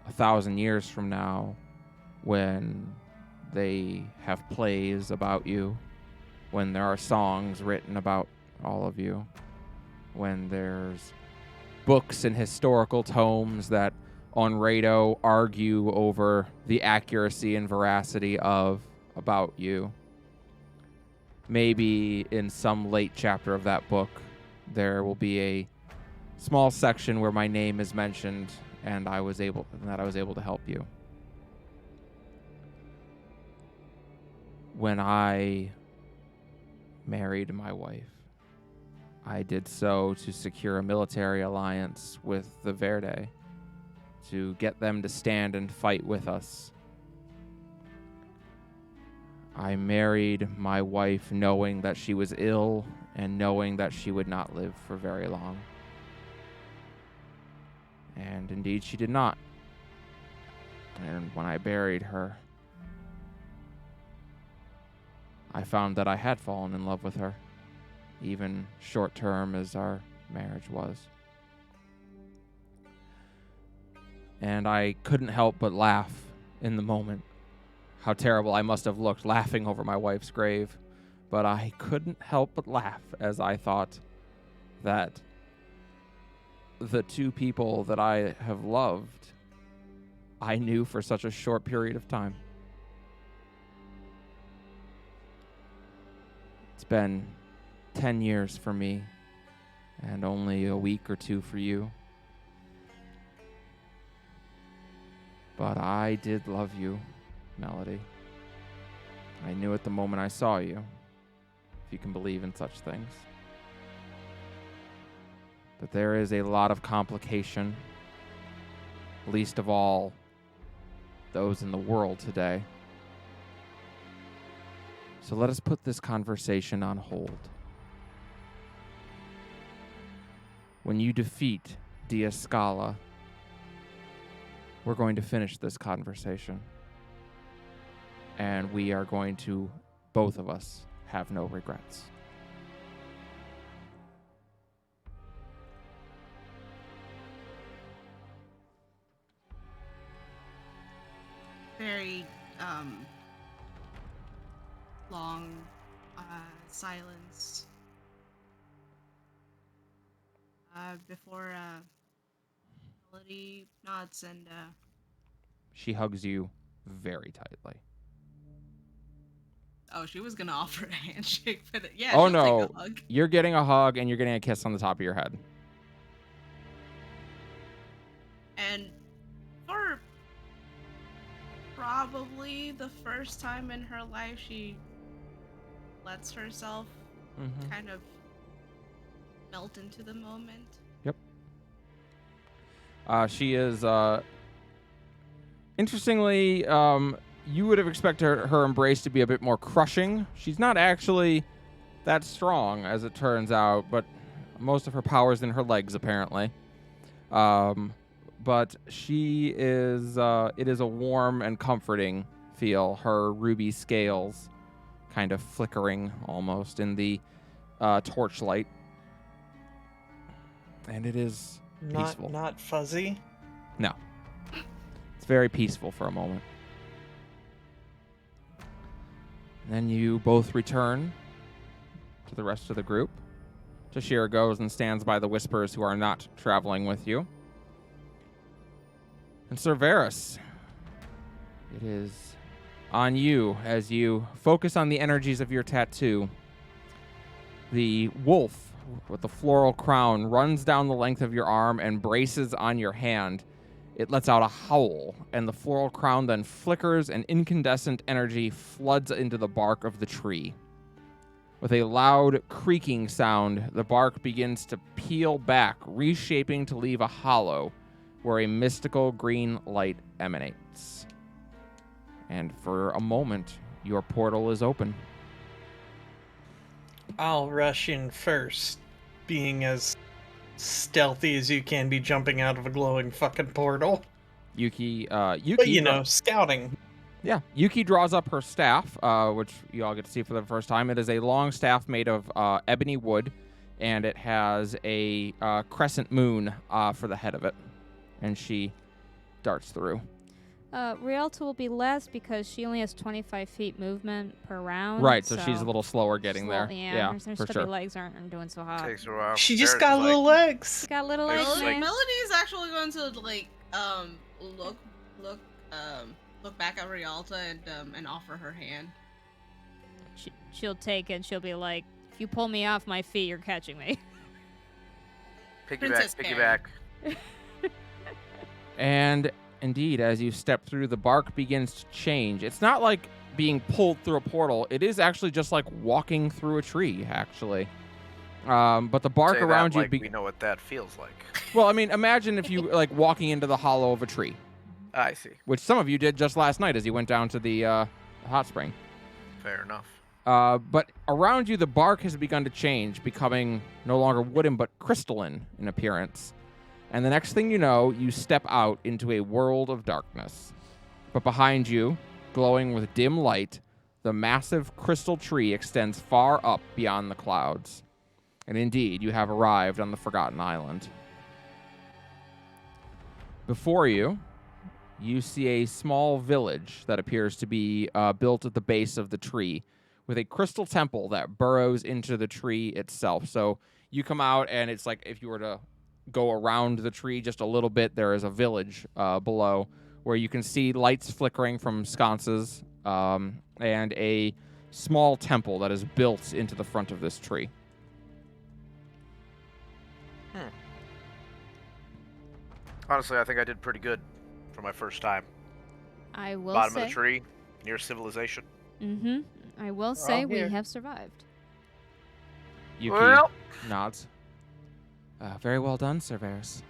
1,000 years from now, when they have plays about you, when there are songs written about all of you, when there's books and historical tomes that on Rado argue over the accuracy and veracity of about you, maybe in some late chapter of that book, there will be a small section where my name is mentioned and that I was able to help you. When I married my wife, I did so to secure a military alliance with the Verde, to get them to stand and fight with us. I married my wife knowing that she was ill and knowing that she would not live for very long. And indeed, she did not. And when I buried her, I found that I had fallen in love with her, even short-term as our marriage was. And I couldn't help but laugh in the moment. How terrible I must have looked laughing over my wife's grave. But I couldn't help but laugh as I thought that the two people that I have loved, I knew for such a short period of time. It's been 10 years for me, and only a week or two for you. But I did love you, Melody. I knew at the moment I saw you, if you can believe in such things. But there is a lot of complication, least of all those in the world today. So let us put this conversation on hold. When you defeat Diascala, we're going to finish this conversation. And we are going to, both of us, have no regrets. Very long silence before Melody nods and She hugs you very tightly. oh, she was gonna offer a handshake, but yeah, Oh she'll no, take a hug. you're getting a hug and you're getting a kiss on the top of your head. And for probably the first time in her life, she lets herself kind of melt into the moment. She is, interestingly, you would have expected her embrace to be a bit more crushing. She's not actually that strong, as it turns out, but most of her power's in her legs, apparently. But she is, it is a warm and comforting feel. Her ruby scales kind of flickering almost in the torchlight. And it is peaceful. Not fuzzy. No. It's very peaceful for a moment. And then you both return to the rest of the group. Tashira goes and stands by the Whispers who are not traveling with you. And Sir Varus, it is on you as you focus on the energies of your tattoo. The wolf with the floral crown runs down the length of your arm and braces on your hand. It lets out a howl, and the floral crown then flickers and incandescent energy floods into the bark of the tree. With a loud creaking sound, the bark begins to peel back, reshaping to leave a hollow where a mystical green light emanates. And for a moment, your portal is open. I'll rush in first, being as stealthy as you can be jumping out of a glowing fucking portal. Yuki, But scouting. Yeah, Yuki draws up her staff, which you all get to see for the first time. It is a long staff made of ebony wood, and it has a crescent moon for the head of it. And she darts through. Rialta will be less because she only has 25 feet movement per round. Right, so she's a little slower getting Slow- there. Yeah, her for stubby sure. legs aren't doing so hot. Takes a while. She just Barrett's got like, little legs. She's got little There's legs, like- man. Melody is actually going to look back at Rialta and offer her hand. She'll take it and she'll be like, if you pull me off my feet, you're catching me. Princess Piggyback. And indeed, as you step through, the bark begins to change. It's not like being pulled through a portal. It is actually just like walking through a tree, actually. But the bark Say around that you... like we know what that feels like. Well, I mean, imagine if you like walking into the hollow of a tree, I see. which some of you did just last night as you went down to the hot spring. Fair enough. But around you, the bark has begun to change, becoming no longer wooden but crystalline in appearance. And the next thing you know, you step out into a world of darkness. But behind you, glowing with dim light, the massive crystal tree extends far up beyond the clouds. And indeed, you have arrived on the Forgotten Island. Before you, you see a small village that appears to be built at the base of the tree, with a crystal temple that burrows into the tree itself. So you come out, and it's like if you were to go around the tree just a little bit, there is a village below where you can see lights flickering from sconces and a small temple that is built into the front of this tree. Honestly, I think I did pretty good for my first time. I will Bottom say. of the tree, near civilization. Mm-hmm. I will say we here. have survived. Yuki Well, nods. Very well done, Sir Varus.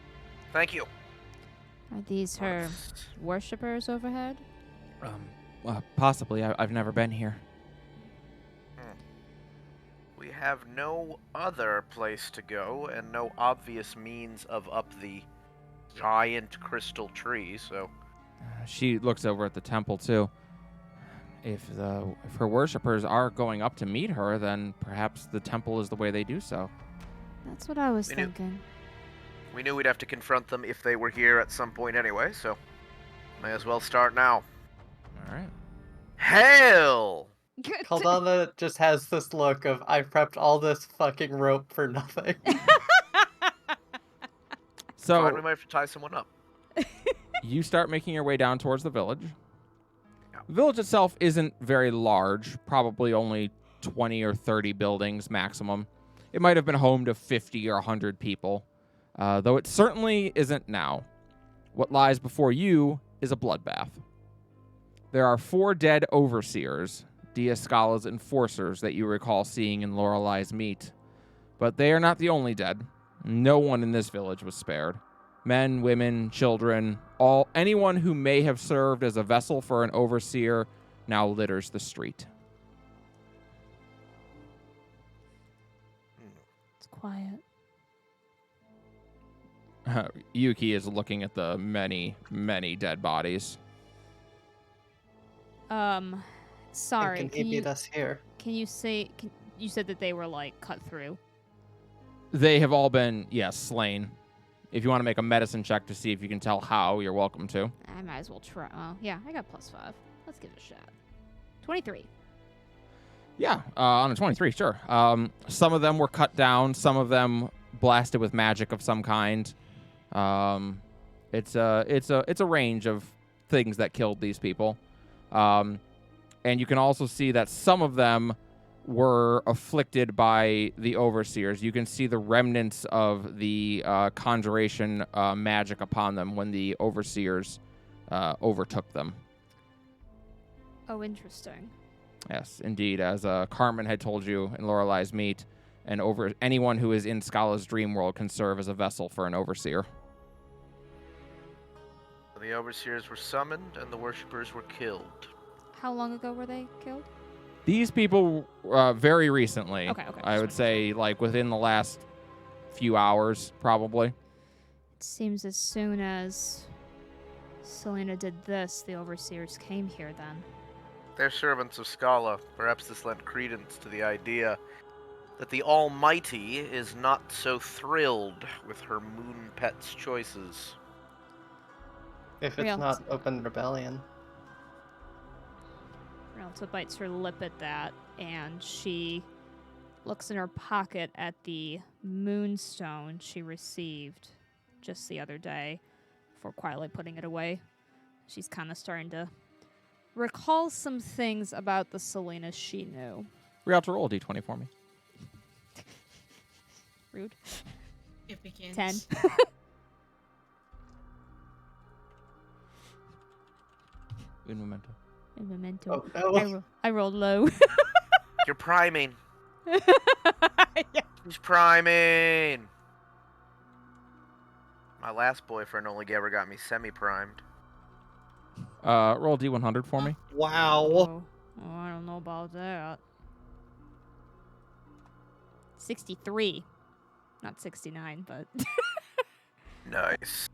thank you. Are these her worshippers overhead? Possibly. I've never been here. We have no other place to go and no obvious means of up the giant crystal tree, so She looks over at the temple too. If her worshippers are going up to meet her, then perhaps the temple is the way they do so. That's what I was We knew- thinking. we knew we'd have to confront them if they were here at some point anyway, so may as well start now. All right. Hell! Caldana just has this look of, I prepped all this fucking rope for nothing. So Fine, we might have to tie someone up. you start making your way down towards the village. The village itself isn't very large, probably only 20 or 30 buildings maximum. It might have been home to 50 or 100 people, though it certainly isn't now. What lies before you is a bloodbath. There are 4 dead overseers, Diascala's enforcers that you recall seeing in Lorelei's meet. But they are not the only dead. No one in this village was spared. Men, women, children, anyone who may have served as a vessel for an overseer now litters the street. It's quiet. Yuki is looking at the many, many dead bodies. Sorry. And can he beat us here? Can you say? You said that they were like cut through. They have all been, yes, slain. If you want to make a medicine check to see if you can tell how, you're welcome to. I might as well try. Well, yeah, I got +5. Let's give it a shot. 23. Yeah, on a 23, sure. Some of them were cut down. Some of them blasted with magic of some kind. It's a range of things that killed these people. And you can also see that some of them were afflicted by the overseers. You can see the remnants of the conjuration magic upon them when the overseers overtook them. Oh, interesting. Yes, indeed. As Carmen had told you in Lorelai's Meet, anyone who is in Scala's dream world can serve as a vessel for an overseer. The overseers were summoned and the worshippers were killed. How long ago were they killed? These people, very recently. Okay. I would say, like, within the last few hours, probably. It seems as soon as Selena did this, the overseers came here then. They're servants of Scala. Perhaps this lent credence to the idea that the Almighty is not so thrilled with her moon pet's choices. If it's Real. not open rebellion. Realta bites her lip at that, and she looks in her pocket at the moonstone she received just the other day before quietly putting it away. She's kind of starting to recall some things about the Selena she knew. Rialto, roll a d20 for me. Rude. It begins. 10. Un momento. In memento. Oh, no. I rolled low. You're priming. Yeah. She's priming. My last boyfriend only ever got me semi-primed. Roll a d100 for me. Wow. Oh, I don't know about that. 63. Not 69, but... Nice.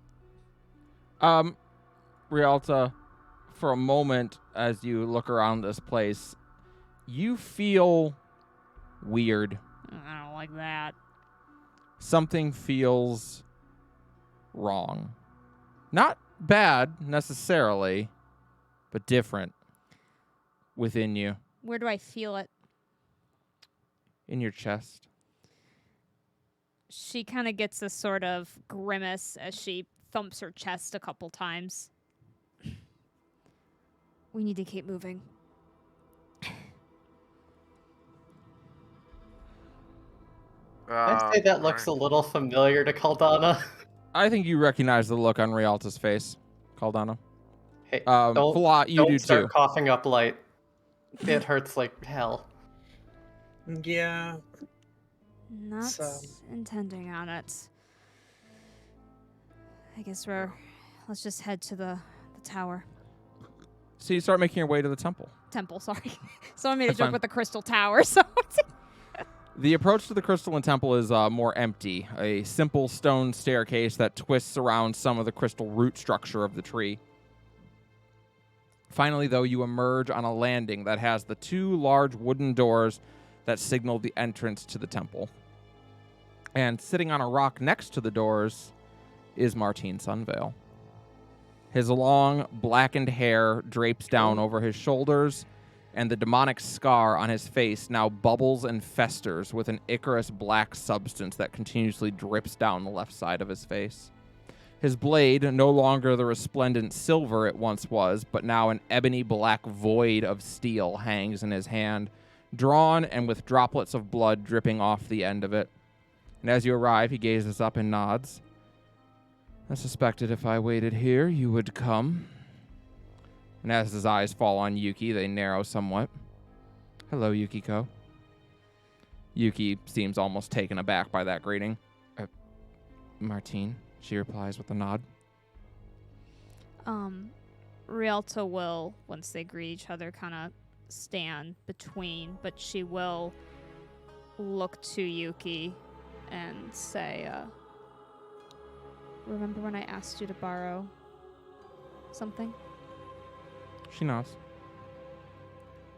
Rialta, for a moment, as you look around this place, you feel weird. I don't like that. Something feels wrong. Not bad, necessarily, but different within you, Where do I feel it? in your chest. She kind of gets a sort of grimace as she thumps her chest a couple times. We need to keep moving. I'd say that looks a little familiar to Caldana. I think you recognize the look on Rialta's face, Caldana. Hey, Fla, you don't do start too. coughing up light. It hurts like hell. Yeah. Not So- intending on it. I guess let's just head to the tower. So you start making your way to the temple. Temple, sorry. Someone made a That's joke fine. with the crystal tower, so... The approach to the crystalline temple is more empty. A simple stone staircase that twists around some of the crystal root structure of the tree. Finally, though, you emerge on a landing that has the two large wooden doors that signal the entrance to the temple. And sitting on a rock next to the doors is Martine Sunvale. His long, blackened hair drapes down over his shoulders, and the demonic scar on his face now bubbles and festers with an Icarus black substance that continuously drips down the left side of his face. His blade, no longer the resplendent silver it once was, but now an ebony black void of steel, hangs in his hand, drawn and with droplets of blood dripping off the end of it. And as you arrive, he gazes up and nods. I suspected if I waited here, you would come. And as his eyes fall on Yuki, they narrow somewhat. Hello, Yukiko. Yuki seems almost taken aback by that greeting. Martine, she replies with a nod. Rialto will, once they greet each other, kind of stand between, but she will look to Yuki and say, remember when I asked you to borrow something? She nods.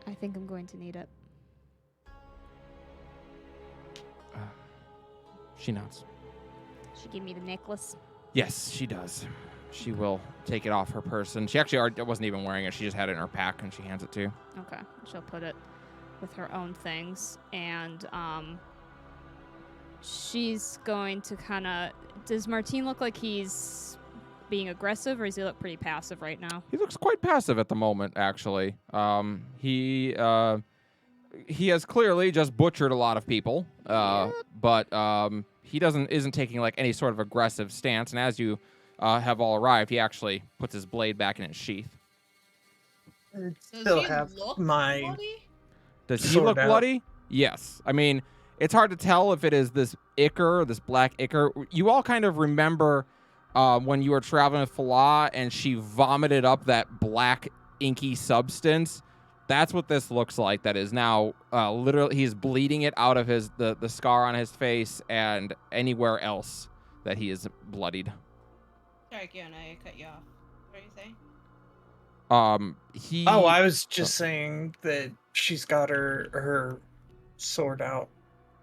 I think I'm going to need it. She nods. She gave me the necklace. Yes, she does. She will take it off her person. She actually wasn't even wearing it. She just had it in her pack, and she hands it to you. Okay. She'll put it with her own things. And she's going to kind of... Does Martine look like he's being aggressive, or does he look pretty passive right now? He looks quite passive at the moment, actually. He has clearly just butchered a lot of people, but he isn't taking like any sort of aggressive stance. And as you have all arrived, he actually puts his blade back in its sheath. I Does still he have look my bloody? Does he Sword look out. bloody? Yes. I mean, it's hard to tell if it is this ichor, this black ichor. You all kind of remember when you were traveling with Falah and she vomited up that black inky substance. That's what this looks like. That is now literally, he's bleeding it out of the scar on his face and anywhere else that he is bloodied. Sorry, Kiona, I cut you off. What are you saying? Oh, I was just saying that she's got her sword out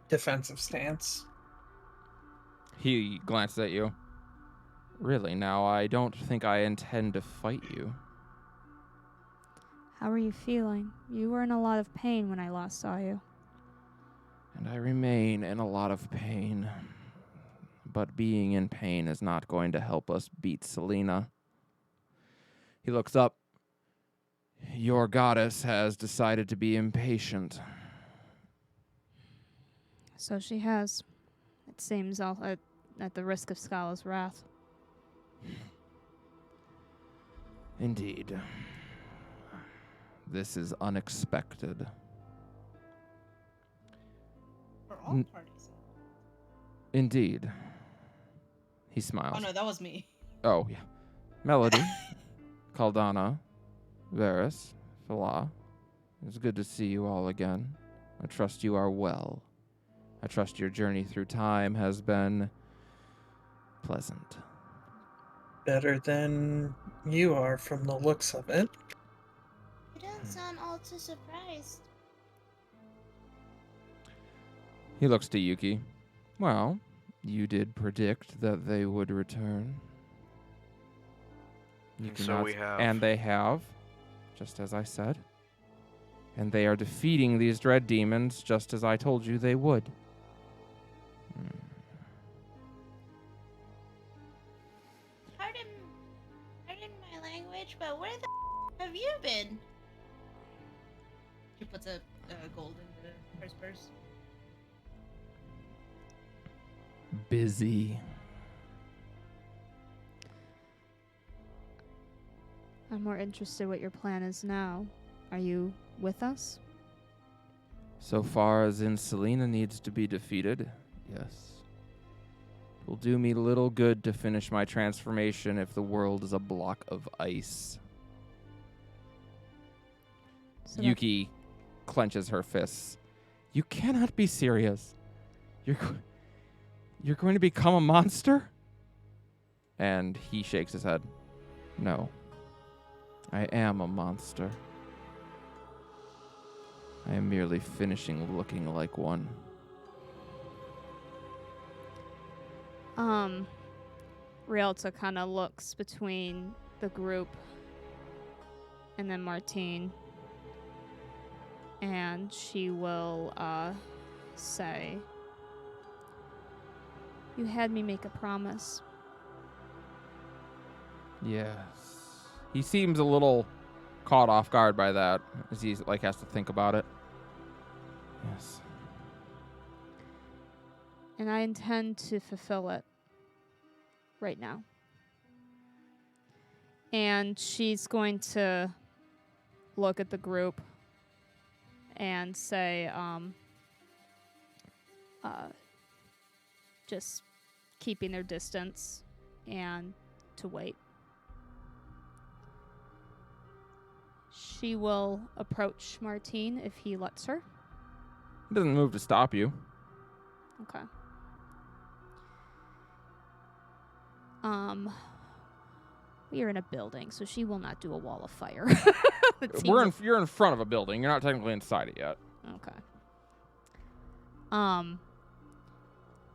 defensive stance. He glances at you. Really? Now, I don't think I intend to fight you. How are you feeling? You were in a lot of pain when I last saw you. And I remain in a lot of pain. But being in pain is not going to help us beat Selena. He looks up. Your goddess has decided to be impatient. So she has. It seems all at the risk of Scala's wrath. Indeed. This is unexpected. For all parties. Indeed. He smiles. Oh no, that was me. Oh, yeah. Melody, Caldana, Varys, Falah. It's good to see you all again. I trust you are well. I trust your journey through time has been pleasant. Better than you are from the looks of it. You don't sound all too surprised. He looks to Yuki. Well, you did predict that they would return. Yuki So nods. we have. And they have, just as I said. And they are defeating these dread demons just as I told you they would. Pardon my language, but where the have you been? She puts a gold into her purse. Busy. I'm more interested what your plan is now. Are you with us? So far as in Selena needs to be defeated, yes. It will do me little good to finish my transformation if the world is a block of ice. So Yuki clenches her fists. You cannot be serious. You're going to become a monster? And he shakes his head. No. I am a monster. I am merely finishing looking like one. Rialto kind of looks between the group and then Martine. And she will say, you had me make a promise. Yes. He seems a little caught off guard by that, as he has to think about it. Yes. And I intend to fulfill it right now. And she's going to look at the group and say, just keeping their distance and to wait. She will approach Martine if he lets her. He doesn't move to stop you. Okay. We are in a building, so she will not do a wall of fire. You're in front of a building. You're not technically inside it yet. Okay.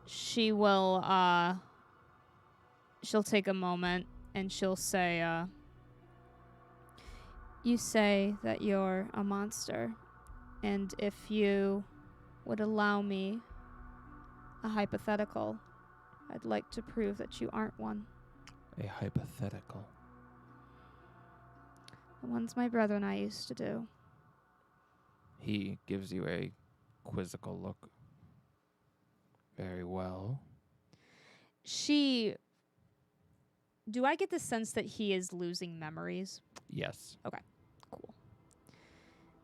She will, she'll take a moment and she'll say, you say that you're a monster, and if you would allow me a hypothetical, I'd like to prove that you aren't one. A hypothetical. The ones my brother and I used to do. He gives you a quizzical look. Very well. Do I get the sense that he is losing memories? Yes. Cool.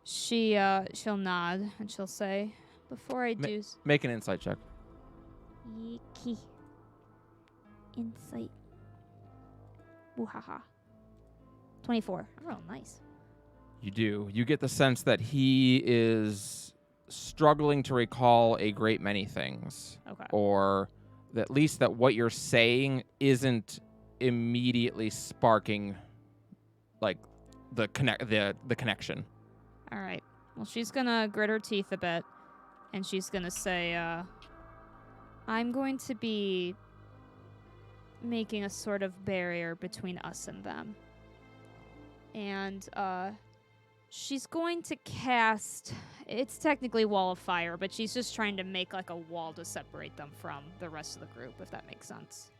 She'll nod and she'll say, before I do... Make an insight check. Yiki. Insight. Woohaha. 24. Oh, nice. You do. You get the sense that he is struggling to recall a great many things. Okay. Or at least that what you're saying isn't immediately sparking like the connection. All right. Well, she's gonna grit her teeth a bit, and she's gonna say, I'm going to be making a sort of barrier between us and them. And, she's going to cast, it's technically Wall of Fire, but she's just trying to make like a wall to separate them from the rest of the group, if that makes sense.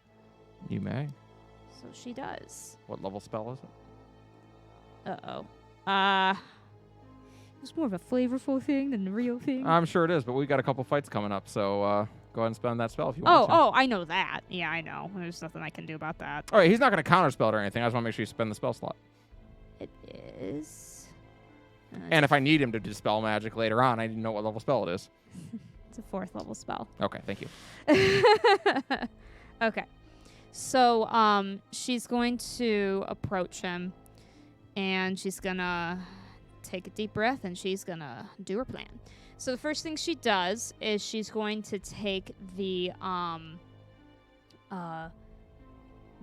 You may. So she does. What level spell is it? Uh-oh. It was more of a flavorful thing than the real thing. I'm sure it is, but we got a couple fights coming up, so go ahead and spend that spell if you want to. Oh, I know that. Yeah, I know. There's nothing I can do about that. All right, he's not going to counterspell it or anything. I just want to make sure you spend the spell slot. It is. And if I need him to dispel magic later on, I need to know what level spell it is. It's a 4th level spell. Okay, thank you. Okay. So, she's going to approach him, and she's gonna take a deep breath, and she's gonna do her plan. So the first thing she does is she's going to take the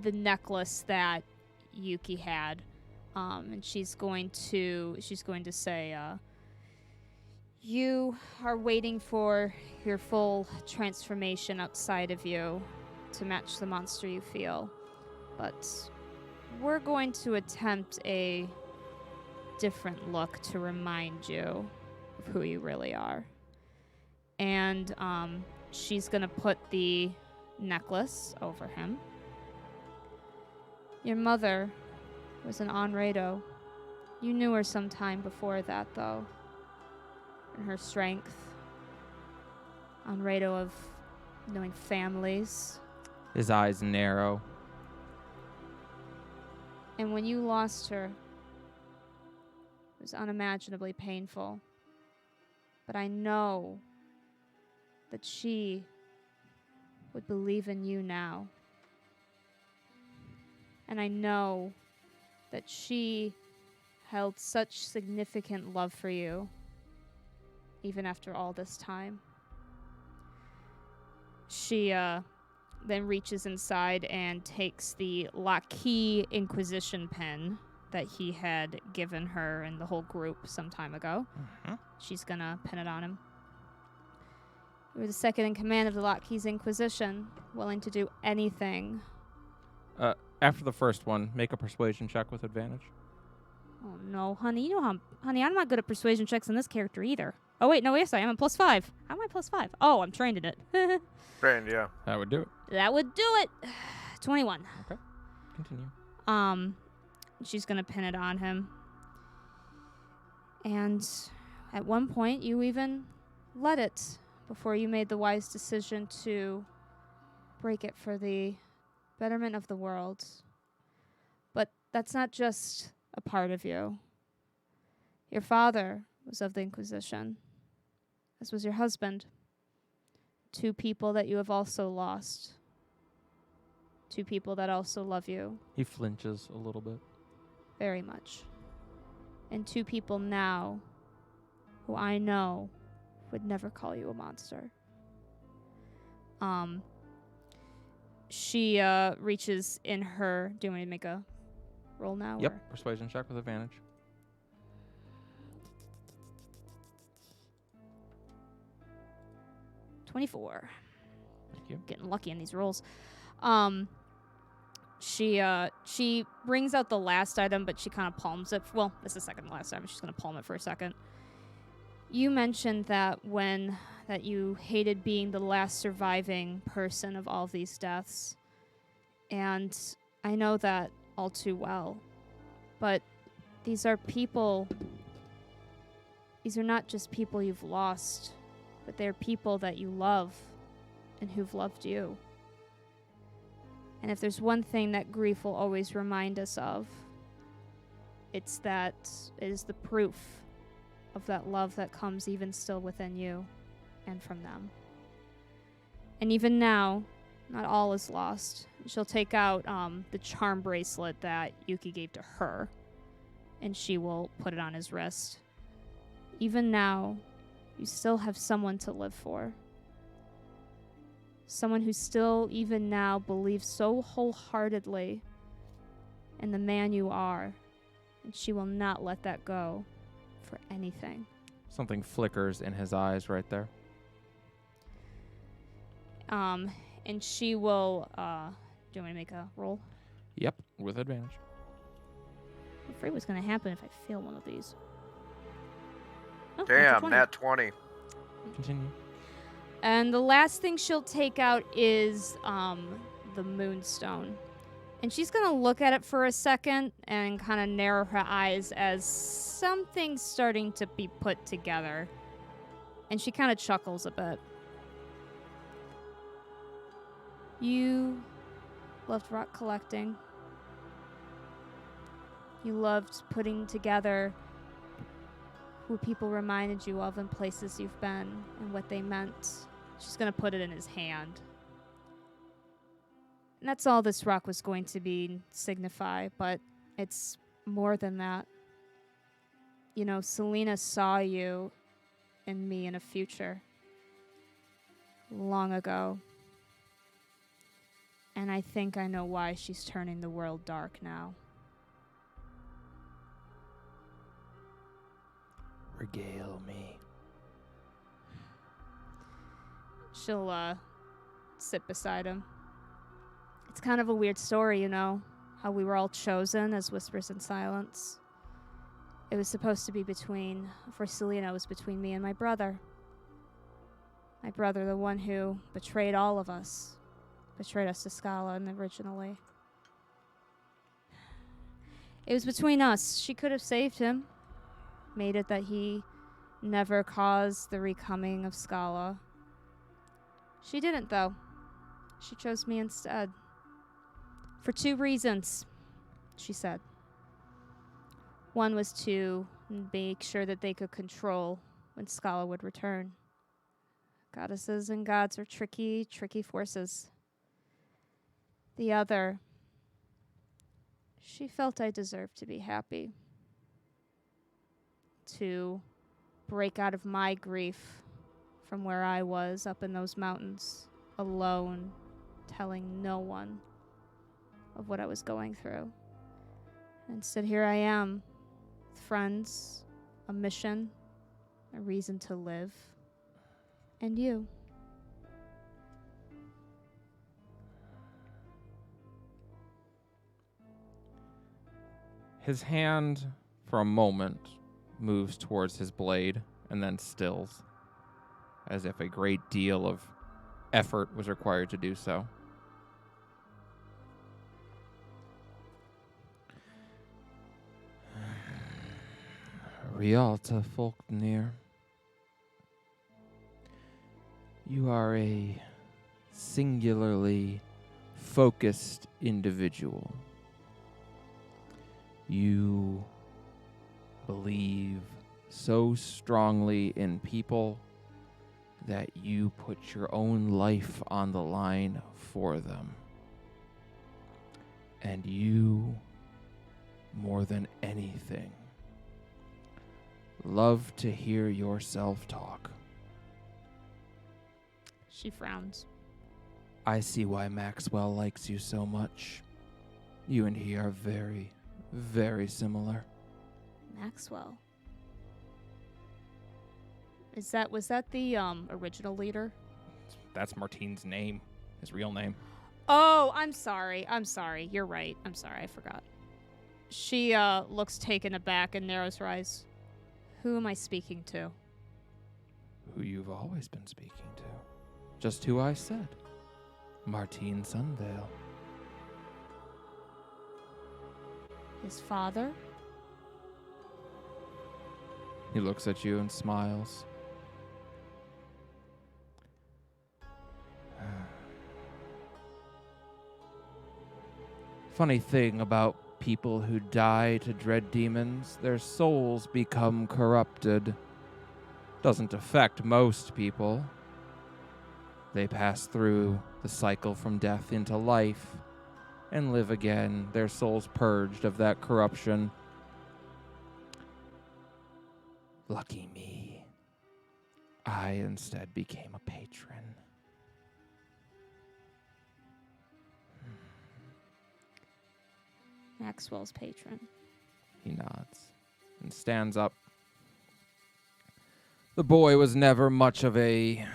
necklace that Yuki had, and she's going to say, you are waiting for your full transformation outside of you to match the monster you feel, but we're going to attempt a different look to remind you of who you really are. And she's gonna put the necklace over him. Your mother was an Onrado. You knew her some time before that, though. And her strength. Onrado of knowing families. His eyes narrow. And when you lost her, it was unimaginably painful. But I know that she would believe in you now. And I know that she held such significant love for you, even after all this time. She then reaches inside and takes the Lockheed Inquisition pen that he had given her and the whole group some time ago. Mm-hmm. She's gonna pin it on him. You were the second in command of the Lockheed's Inquisition, willing to do anything. After the first one, make a persuasion check with advantage. Oh no, honey, you know how, honey, I'm not good at persuasion checks on this character either. Oh wait, no, yes, I am a +5. How am I +5? Oh, I'm trained in it. Brand, yeah. That would do it. That would do it. 21. Okay. Continue. She's gonna pin it on him. And at one point, you even let it before you made the wise decision to break it for the betterment of the world. But that's not just a part of you. Your father was of the Inquisition, as was your husband. 2 people that you have also lost. 2 people that also love you He flinches a little bit. very much. And 2 people now who I know would never call you a monster. She reaches in her. Do you want me to make a roll now? Yep. or- Persuasion check with advantage. 24. Thank you. Getting lucky in these rolls. She brings out the last item, but she kind of palms it. Well, it's the second to last item. She's gonna palm it for a second. You mentioned that that you hated being the last surviving person of all of these deaths, and I know that all too well. But these are people. These are not just people you've lost, but they're people that you love and who've loved you. And if there's one thing that grief will always remind us of, it's that it is the proof of that love that comes even still within you and from them. And even now, not all is lost. She'll take out the charm bracelet that Yuki gave to her, and she will put it on his wrist. Even now, you still have someone to live for. Someone who still, even now, believes so wholeheartedly in the man you are, and she will not let that go for anything. Something flickers in his eyes right there. And she will, do you want to make a roll? Yep, with advantage. I'm afraid what's going to happen if I fail one of these. Oh, natural Damn, 20. nat 20. Continue. And the last thing she'll take out is the moonstone. And she's going to look at it for a second and kind of narrow her eyes as something's starting to be put together. And she kind of chuckles a bit. You loved rock collecting. You loved putting together who people reminded you of and places you've been and what they meant. She's going to put it in his hand. And that's all this rock was going to signify, but it's more than that. You know, Selena saw you and me in a future long ago. And I think I know why she's turning the world dark now. Regale me. She'll sit beside him. It's kind of a weird story, you know, how we were all chosen as Whispers in Silence. It was supposed to be for Selena, it was between me and my brother. My brother, the one who betrayed all of us. Betrayed us to Scala originally. It was between us. She could have saved him. Made it that he never caused the recoming of Scala. She didn't, though. She chose me instead. For 2 reasons, she said. One was to make sure that they could control when Scala would return. Goddesses and gods are tricky, tricky forces. The other, she felt I deserved to be happy. To break out of my grief from where I was up in those mountains, alone, telling no one of what I was going through. Instead, here I am, with friends, a mission, a reason to live, and you. His hand, for a moment, moves towards his blade and then stills, as if a great deal of effort was required to do so. Rialta Folknir, you are a singularly focused individual. You believe so strongly in people that you put your own life on the line for them. And you, more than anything, love to hear yourself talk. She frowns. I see why Maxwell likes you so much. You and he are very, very similar. Maxwell. Was that the original leader? That's Martine's name, his real name. Oh, I'm sorry. You're right. I'm sorry. I forgot. She looks taken aback and narrows her eyes. Who am I speaking to? Who you've always been speaking to. Just who I said. Martine Sunvale. His father? He looks at you and smiles. Funny thing about people who die to dread demons, their souls become corrupted. Doesn't affect most people. They pass through the cycle from death into life and live again, their souls purged of that corruption. Lucky me. I instead became a patron. Maxwell's patron. He nods and stands up. The boy was never much of a,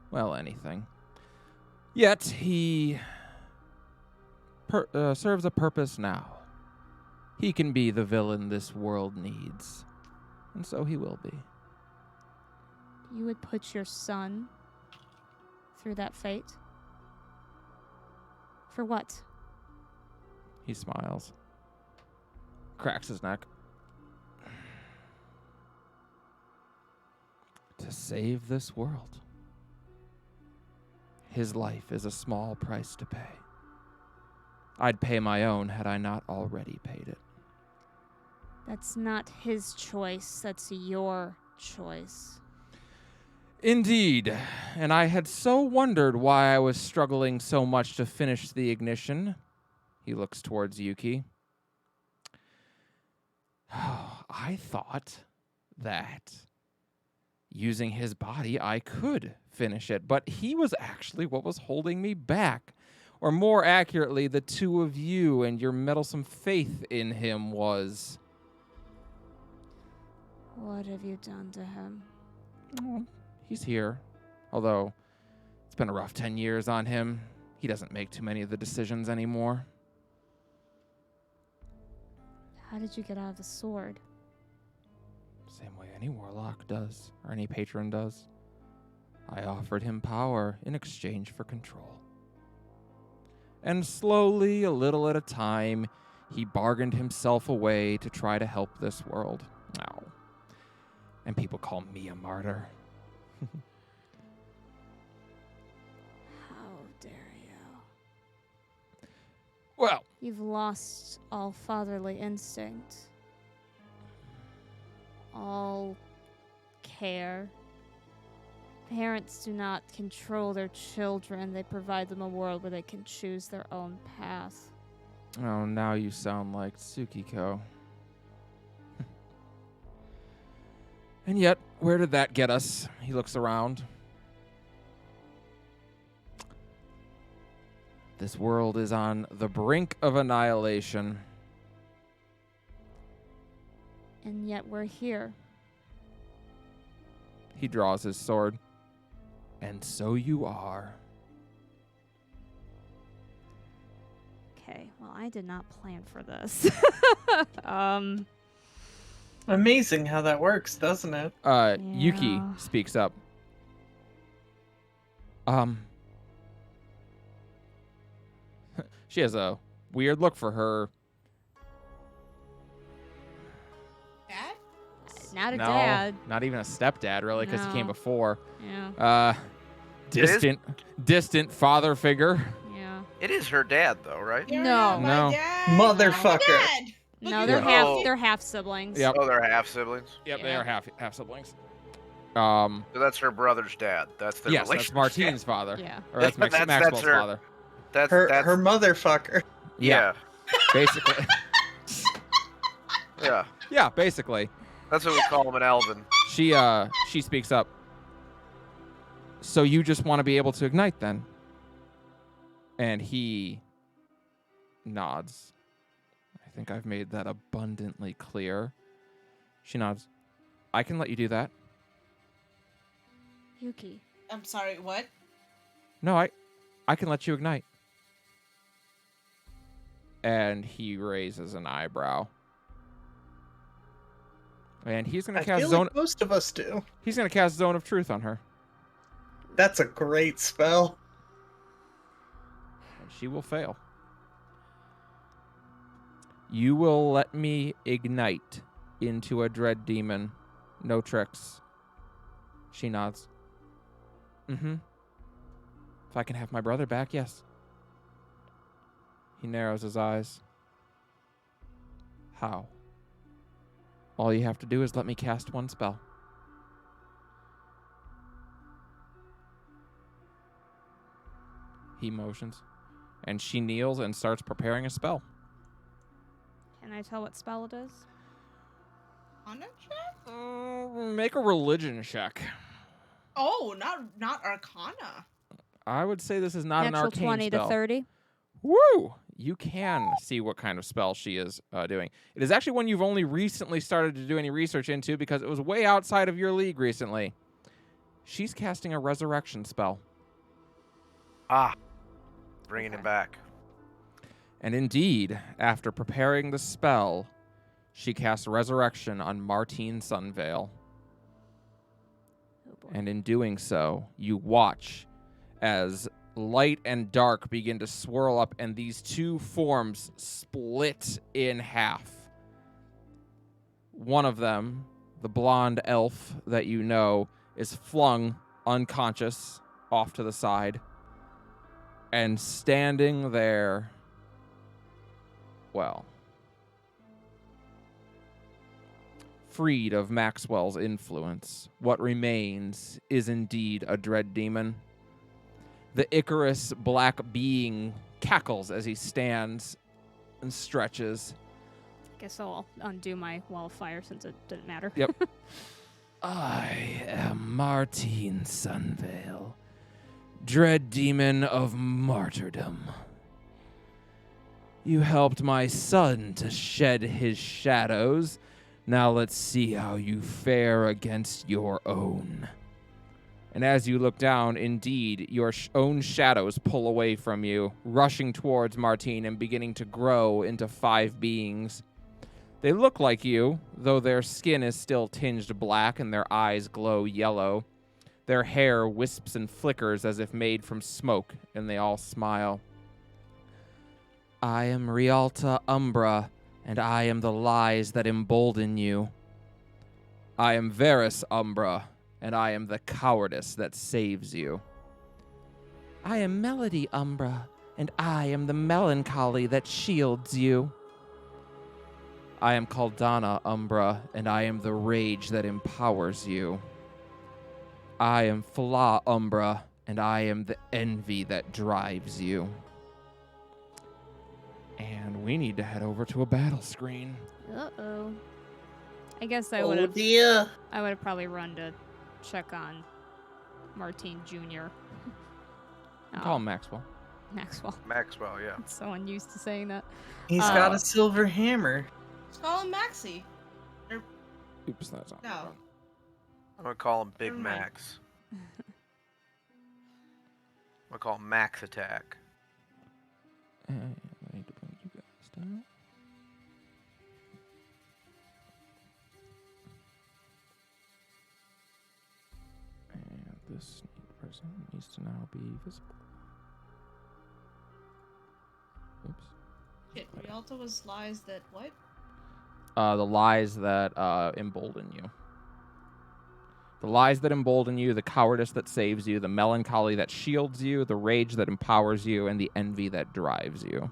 well, anything. Yet he serves a purpose now. He can be the villain this world needs, and so he will be. You would put your son through that fate? For what? He smiles, cracks his neck. To save this world. His life is a small price to pay. I'd pay my own had I not already paid it. That's not his choice, that's your choice. Indeed, and I had so wondered why I was struggling so much to finish the ignition. He looks towards Yuki. I thought that using his body I could finish it, but he was actually what was holding me back. Or more accurately, the two of you and your meddlesome faith in him was. What have you done to him? Oh, he's here. Although, it's been a rough 10 years on him. He doesn't make too many of the decisions anymore. How did you get out of the sword? Same way any warlock does, or any patron does. I offered him power in exchange for control. And slowly, a little at a time, he bargained himself away to try to help this world. Oh. And people call me a martyr. How dare you? Well, You've lost all fatherly instinct. All care. Parents do not control their children. They provide them a world where they can choose their own path. oh, now you sound like Tsukiko. And yet, where did that get us? He looks around. This world is on the brink of annihilation. And yet we're here. He draws his sword. And so you are. Okay, well, I did not plan for this. Amazing how that works, doesn't it? Yuki Yeah. speaks up. She has a weird look for her. Dad? Not a No, dad. not even a stepdad, really, because he came No. before. Yeah, Distant father figure. yeah. It is her dad, though, right? You're No. not my No. dad. Motherfucker. Dad. Look No, at they're your half. Oh. They're half siblings. Yep. Oh, they're half siblings. Yep, they Yeah. are half siblings. So that's her brother's dad. That's the yes, that's relationship. Martine's father. Yeah. Or that's That's Maxwell's her- father. That's Her yeah. motherfucker. Yeah, basically. Yeah. Yeah, basically. That's what we call him in Elven. She speaks up. So you just want to be able to ignite then? And he nods. I think I've made that abundantly clear. She nods. I can let you do that. Yuki. I'm sorry, what? No, I can let you ignite. And he raises an eyebrow. And he's gonna I cast feel zone. like most of us do. He's gonna cast Zone of Truth on her. That's a great spell. And she will fail. You will let me ignite into a dread demon. No tricks. She nods. Mm-hmm. If I can have my brother back, yes. He narrows his eyes. How? All you have to do is let me cast one spell. He motions. And she kneels and starts preparing a spell. Can I tell what spell it is? On a check? Make a religion check. Oh, not Arcana. I would say this is not Natural an arcane 20 spell. to 30. Woo! You can see what kind of spell she is doing. It is actually one you've only recently started to do any research into because it was way outside of your league recently. She's casting a resurrection spell. Ah. Bringing Okay. him back. And indeed, after preparing the spell, she casts resurrection on Martine Sunvale. Oh boy. And in doing so, you watch as light and dark begin to swirl up and these two forms split in half. One of them, the blonde elf that you know, is flung unconscious off to the side. And standing there, well, freed of Maxwell's influence, what remains is indeed a dread demon. The Icarus black being cackles as he stands and stretches. Guess I'll undo my wall of fire since it didn't matter. Yep. I am Martine Sunvale, dread demon of martyrdom. You helped my son to shed his shadows. Now let's see how you fare against your own. And as you look down, indeed, your own shadows pull away from you, rushing towards Martine and beginning to grow into 5 beings. They look like you, though their skin is still tinged black and their eyes glow yellow. Their hair wisps and flickers as if made from smoke, and they all smile. I am Rialta Umbra, and I am the lies that embolden you. I am Varus Umbra, and I am the cowardice that saves you. I am Melody Umbra, and I am the melancholy that shields you. I am Caldana Umbra, and I am the rage that empowers you. I am Fla Umbra, and I am the envy that drives you. And we need to head over to a battle screen. Uh-oh. I guess I would Oh have dear. probably run to check on Martine Jr. Call him Maxwell. Maxwell. Maxwell, yeah. I'm so unused to saying that. He's got a silver hammer. Let's call him Maxie. Oops, that's not. No. I'm gonna call him Big Never mind. Max. I'm gonna call him Max Attack. And I need to bring you guys down. And this person needs to now be visible. Oops. Shit, Rialta was lies that what? The lies that embolden you. The lies that embolden you, the cowardice that saves you, the melancholy that shields you, the rage that empowers you, and the envy that drives you.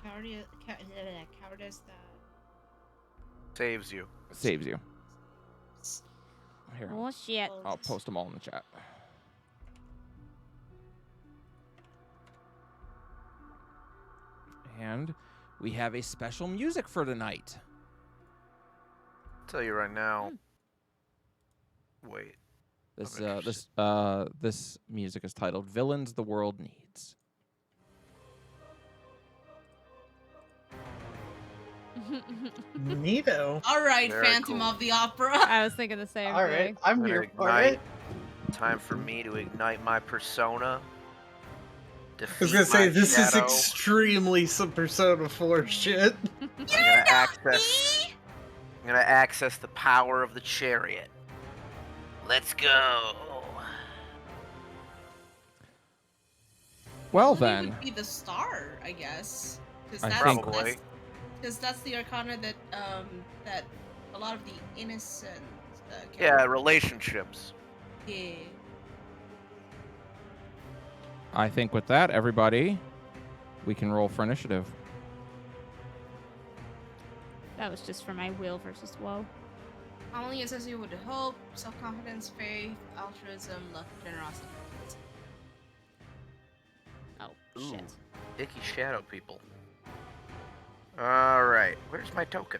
Cowardice that. Saves you. Saves you. Here, Oh shit. I'll post them all in the chat. And we have a special music for tonight. Tell you right now. Wait. This music is titled "Villains the World Needs." Neato. All right, Very Phantom cool. of the Opera. I was thinking the same All thing. right, I'm Gonna here for ignite. it. Time for me to ignite my persona. I was gonna say, this is shadow. extremely some Persona 4 shit. I'm gonna access the power of the chariot. Let's go. Well Lily then, would be the star, I guess. Because I that's, think- Probably. that's the arcana that that a lot of the innocent. Yeah, relationships. Yeah. I think with that, everybody, we can roll for initiative. That was just for my will versus woe. Only associated with hope, self-confidence, faith, altruism, luck, generosity. Oh Ooh. shit. Icky shadow people. Alright, where's my token?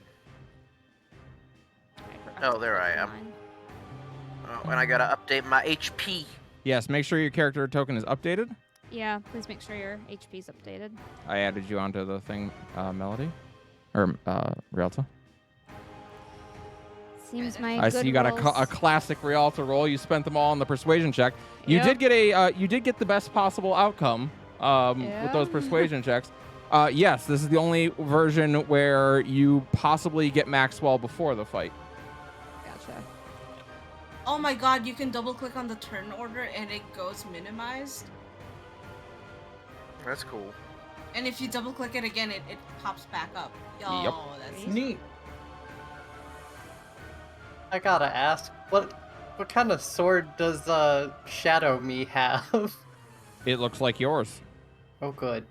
I forgot Oh, to there put I am. mine. Oh, and I gotta update my HP. Yes, make sure your character token is updated. Yeah, please make sure your HP's updated. I added you onto the thing, Melody, or Rialto. Seems my I good see you got a rolls- classic Rialto roll. You spent them all on the persuasion check. You Yep. did get you did get the best possible outcome with those Yeah. persuasion checks. Yes, this is the only version where you possibly get Maxwell before the fight. Gotcha. Oh my god, you can double click on the turn order and it goes minimized. That's cool. And if you double click it again, it pops back up. Yo, Yep. that's Neat. I gotta ask, what kind of sword does Shadow Me have? It looks like yours. Oh, good.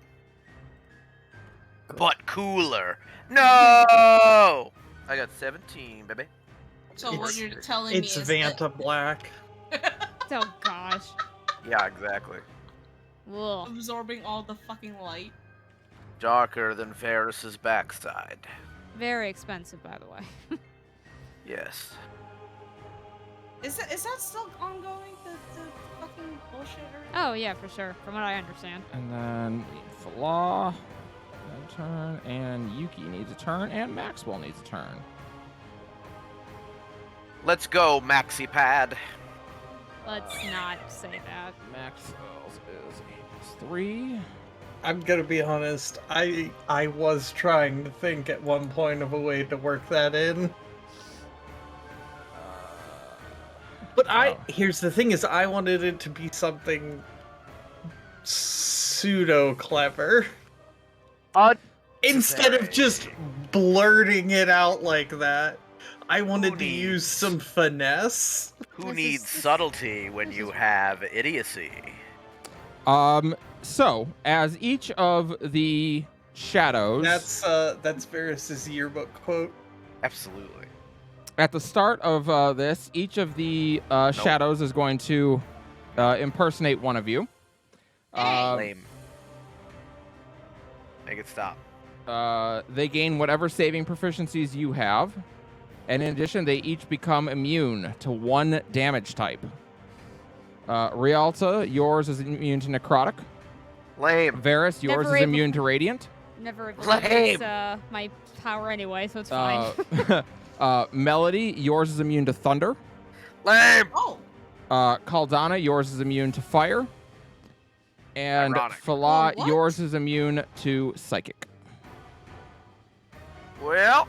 But cooler. No! I got 17, baby. So what It's- you're telling me It's is Vanta Black. Oh gosh. Yeah, exactly. that Ugh. absorbing all the fucking light. Darker than Varus's backside. Very expensive, by the way. Yes. Is that still ongoing? The fucking bullshit? Oh yeah, for sure. From what I understand. And then Flaw, a turn, and Yuki needs a turn, and Maxwell needs a turn. Let's go, Maxi Pad. Let's not say that. Maxwell's is a +3. I'm gonna be honest, I was trying to think at one point of a way to work that in. But here's the thing is I wanted it to be something pseudo clever. Instead of just blurting it out like that. I wanted to use some finesse. Who needs subtlety when you have idiocy? So as each of the shadows That's Varus's yearbook quote. Absolutely. at the start of this, each of the shadows is going to impersonate one of you. Lame. Make it stop. They gain whatever saving proficiencies you have, and in addition, they each become immune to one damage type. Rialta, yours is immune to necrotic. Lame. Varus, yours Never is able- immune to radiant. Never Lame. avoids my power anyway, so it's fine. Melody, yours is immune to thunder. Lame. Oh, Caldana, yours is immune to fire. And Ironic. Fala, What? yours is immune to psychic. Well,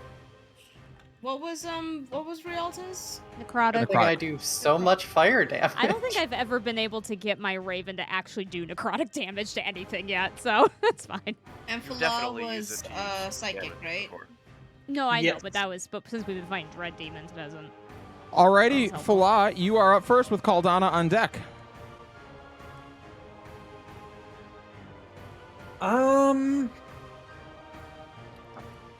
what was Rialta's? Necrotic. I think I do so much fire damage. I don't think I've ever been able to get my Raven to actually do necrotic damage to anything yet, so that's fine. And Fala definitely use was it to use psychic, damage right? before. No, I know, Yes. but since we've been fighting dread demons, it doesn't. Alrighty, That's helpful. Fala, you are up first with Caldana on deck.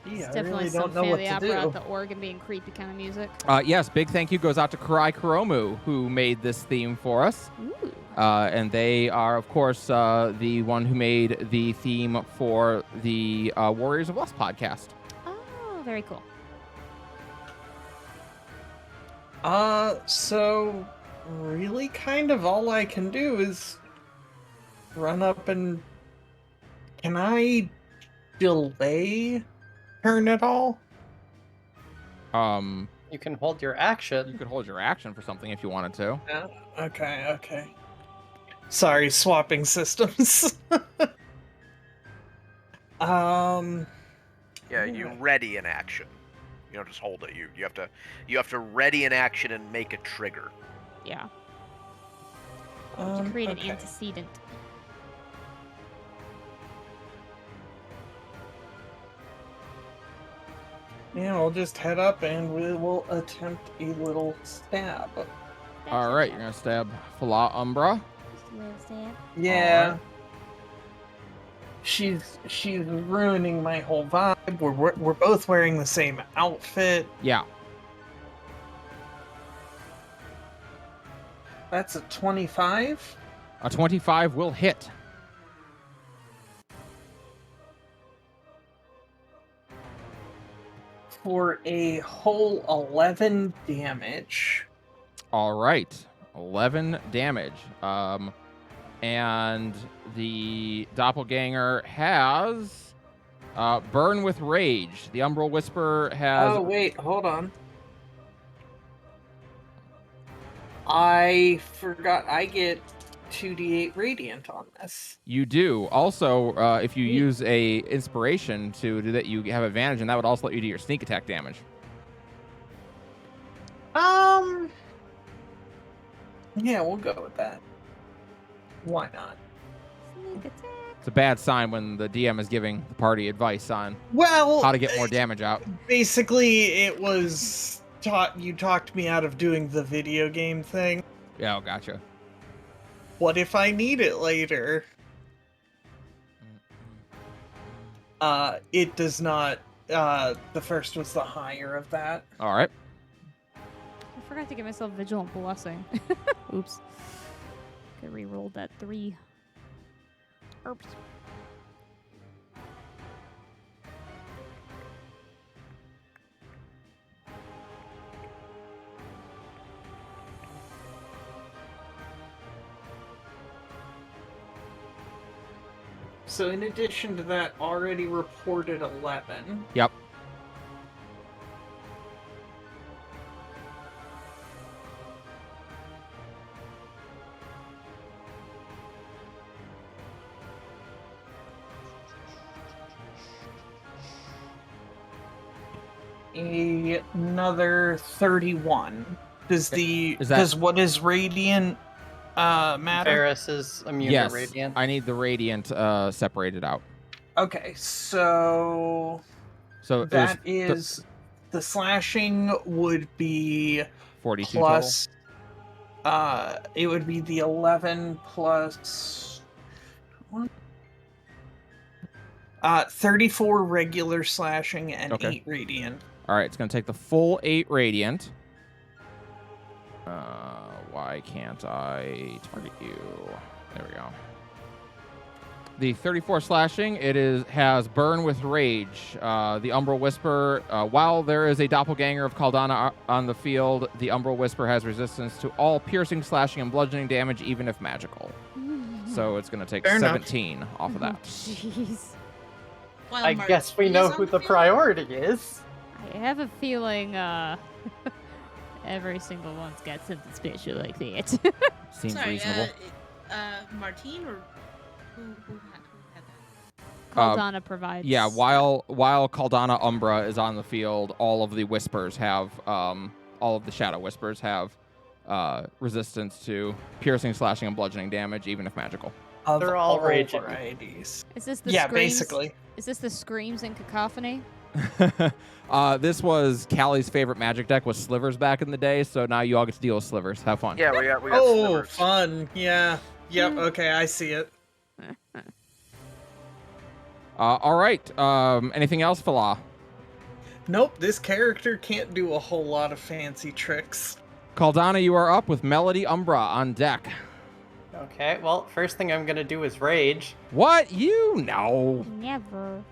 Gee, It's I definitely really some don't know fan what of the to opera, do. the organ being creepy kind of music. Yes, big thank you goes out to Karai Kuromu, who made this theme for us. Ooh. And they are, of course, the one who made the theme for the Warriors of Lust podcast. Oh, very cool. So really kind of all I can do is run up and can I delay turn at all? You can hold your You action. could hold your action for something if you wanted to. Yeah. Okay. Sorry, swapping systems. Yeah, you Alright. ready in action. You don't just hold it. You have to ready in action and make a trigger. Yeah. To create an okay. antecedent. Yeah, we'll just head up and we will attempt a little stab. All right, you're gonna stab Fala Umbra. Just a little stab. Yeah. Alright. She's ruining my whole vibe. We're both wearing the same outfit. Yeah. That's a 25. A 25 will hit. For a whole 11 damage. All right, 11 damage. And the doppelganger has burn with rage. The Umbral Whisperer has. Oh wait, hold on. I forgot I get 2d8 radiant on this. You do. Also, if you Neat. use a inspiration to do that, you have advantage, and that would also let you do your sneak attack damage. Yeah, we'll go with that. Why not? Sneak attack. It's a bad sign when the DM is giving the party advice on Well, how to get more damage out. basically, it was you talked me out of doing the video game thing. Yeah, oh, gotcha. What if I need it later? It does not. The first was the higher of that. All right. I forgot to give myself Vigilant Blessing. Oops. Could re-roll that 3. Oops. So in addition to that already reported 11. Yep. Another 31. Does the Is that- does what is radiant matter? Varus is immune Yes. to radiant. I need the radiant separated out. Okay, so So it was that is the slashing would be 42 plus it would be the 11 plus 34 regular slashing and Okay. 8 radiant. total. All right, it's going to take the full 8 radiant. Why can't I target you? There we go. The 34 slashing, has burn with rage. The Umbral Whisper, while there is a doppelganger of Caldana on the field, the Umbral Whisper has resistance to all piercing, slashing, and bludgeoning damage, even if magical. So it's going to take Fair enough. 17 off of that. Jeez. While I guess we Martine know is on who the field? priority is. I have a feeling every single one gets something special like that. Seems Sorry, reasonable. Martine or who had that? Caldana provides. Yeah, while Caldana Umbra is on the field, all of the Whispers have, all of the Shadow Whispers have resistance to piercing, slashing, and bludgeoning damage, even if magical. Of They're all raging. varieties. Is this the Yeah, screams? basically. Is this the screams in Cacophony? This was Callie's favorite magic deck was Slivers back in the day, so now you all get to deal with Slivers. Have fun. Yeah, we got Oh, slivers. fun. Yeah. Yep, okay, I see it. All right. Anything else, Fala? Nope, this character can't do a whole lot of fancy tricks. Caldana, you are up with Melody Umbra on deck. Okay, well, first thing I'm gonna do is rage. What? You know. Never.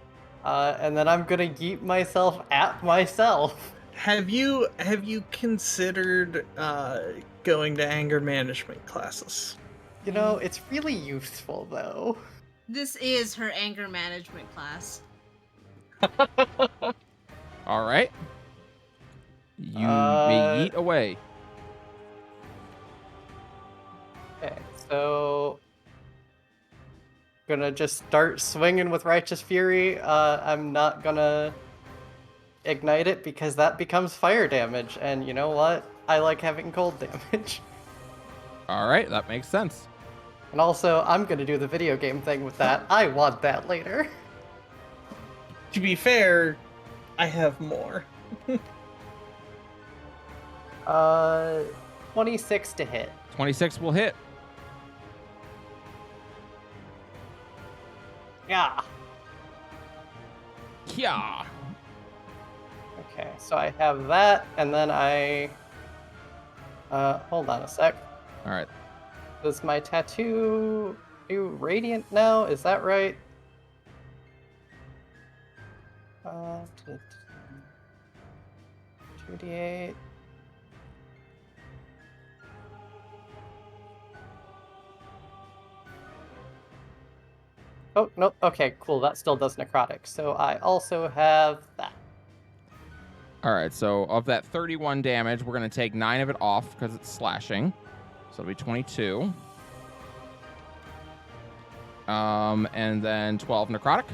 And then I'm gonna yeet myself at myself. Have you considered going to anger management classes? You know, it's really useful though. This is her anger management class. All right. You may yeet away. Okay, so gonna just start swinging with Righteous Fury. I'm not gonna ignite it because that becomes fire damage, and you know what? I like having cold damage. All right, that makes sense. And also, I'm gonna do the video game thing with that. I want that later. To be fair, I have more. 26 to hit. 26 will hit. Yeah. Yeah. Okay, so I have that, and then I... hold on a sec. All right. Does my tattoo do radiant now? Is that right? 2d8. Oh, nope. Okay, cool. That still does necrotic. So I also have that. All right, so of that 31 damage, we're going to take 9 of it off because it's slashing. So it'll be 22. And then 12 necrotic.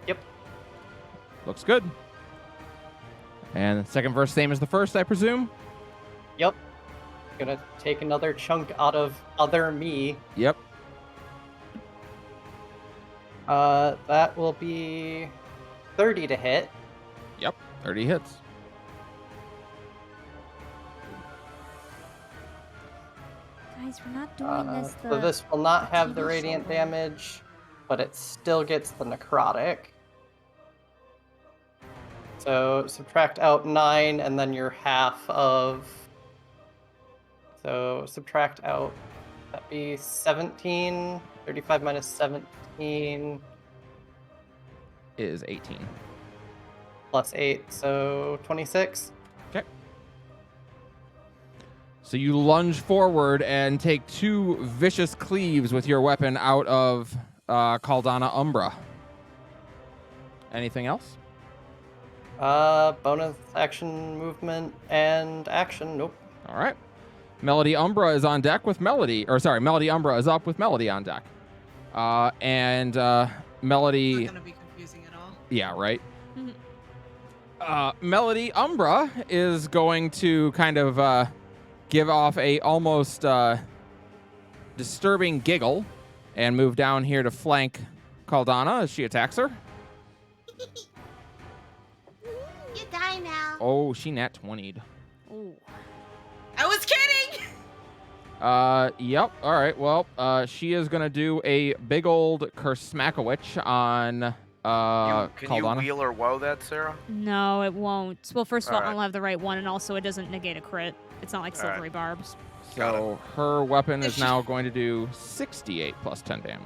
Yep. Looks good. And the second verse, same as the first, I presume? Yep. Gonna take another chunk out of other me. Yep. That will be 30 to hit. Yep. 30 hits. Guys, we're not doing this. So this will not have the TV radiant show. damage, but it still gets the necrotic. So subtract out 9, and then your half of... So subtract out, that'd be 17. 35 minus 17 Is 18. plus 8, so 26. Okay. So you lunge forward and take 2 vicious cleaves with your weapon out of Caldana Umbra. Anything else? Bonus action, movement, and action. Nope. All right. Melody Umbra is on deck with Melody. Melody Umbra is up with Melody on deck. And Melody... Not gonna be confusing at all. Yeah, right? Melody Umbra is going to kind of give off a almost disturbing giggle and move down here to flank Caldana as she attacks her. You die now. Oh, she nat 20'd. Ooh. I was kidding! Yep. All right. Well, she is going to do a big old Kersmakowicz on Can you Caldana. wheel or woe that, Sarah? No, it won't. Well, first of all, I Alright. don't have the right one, and also it doesn't negate a crit. It's not like Alright. silvery barbs. So her weapon is now going to do 68 plus 10 damage.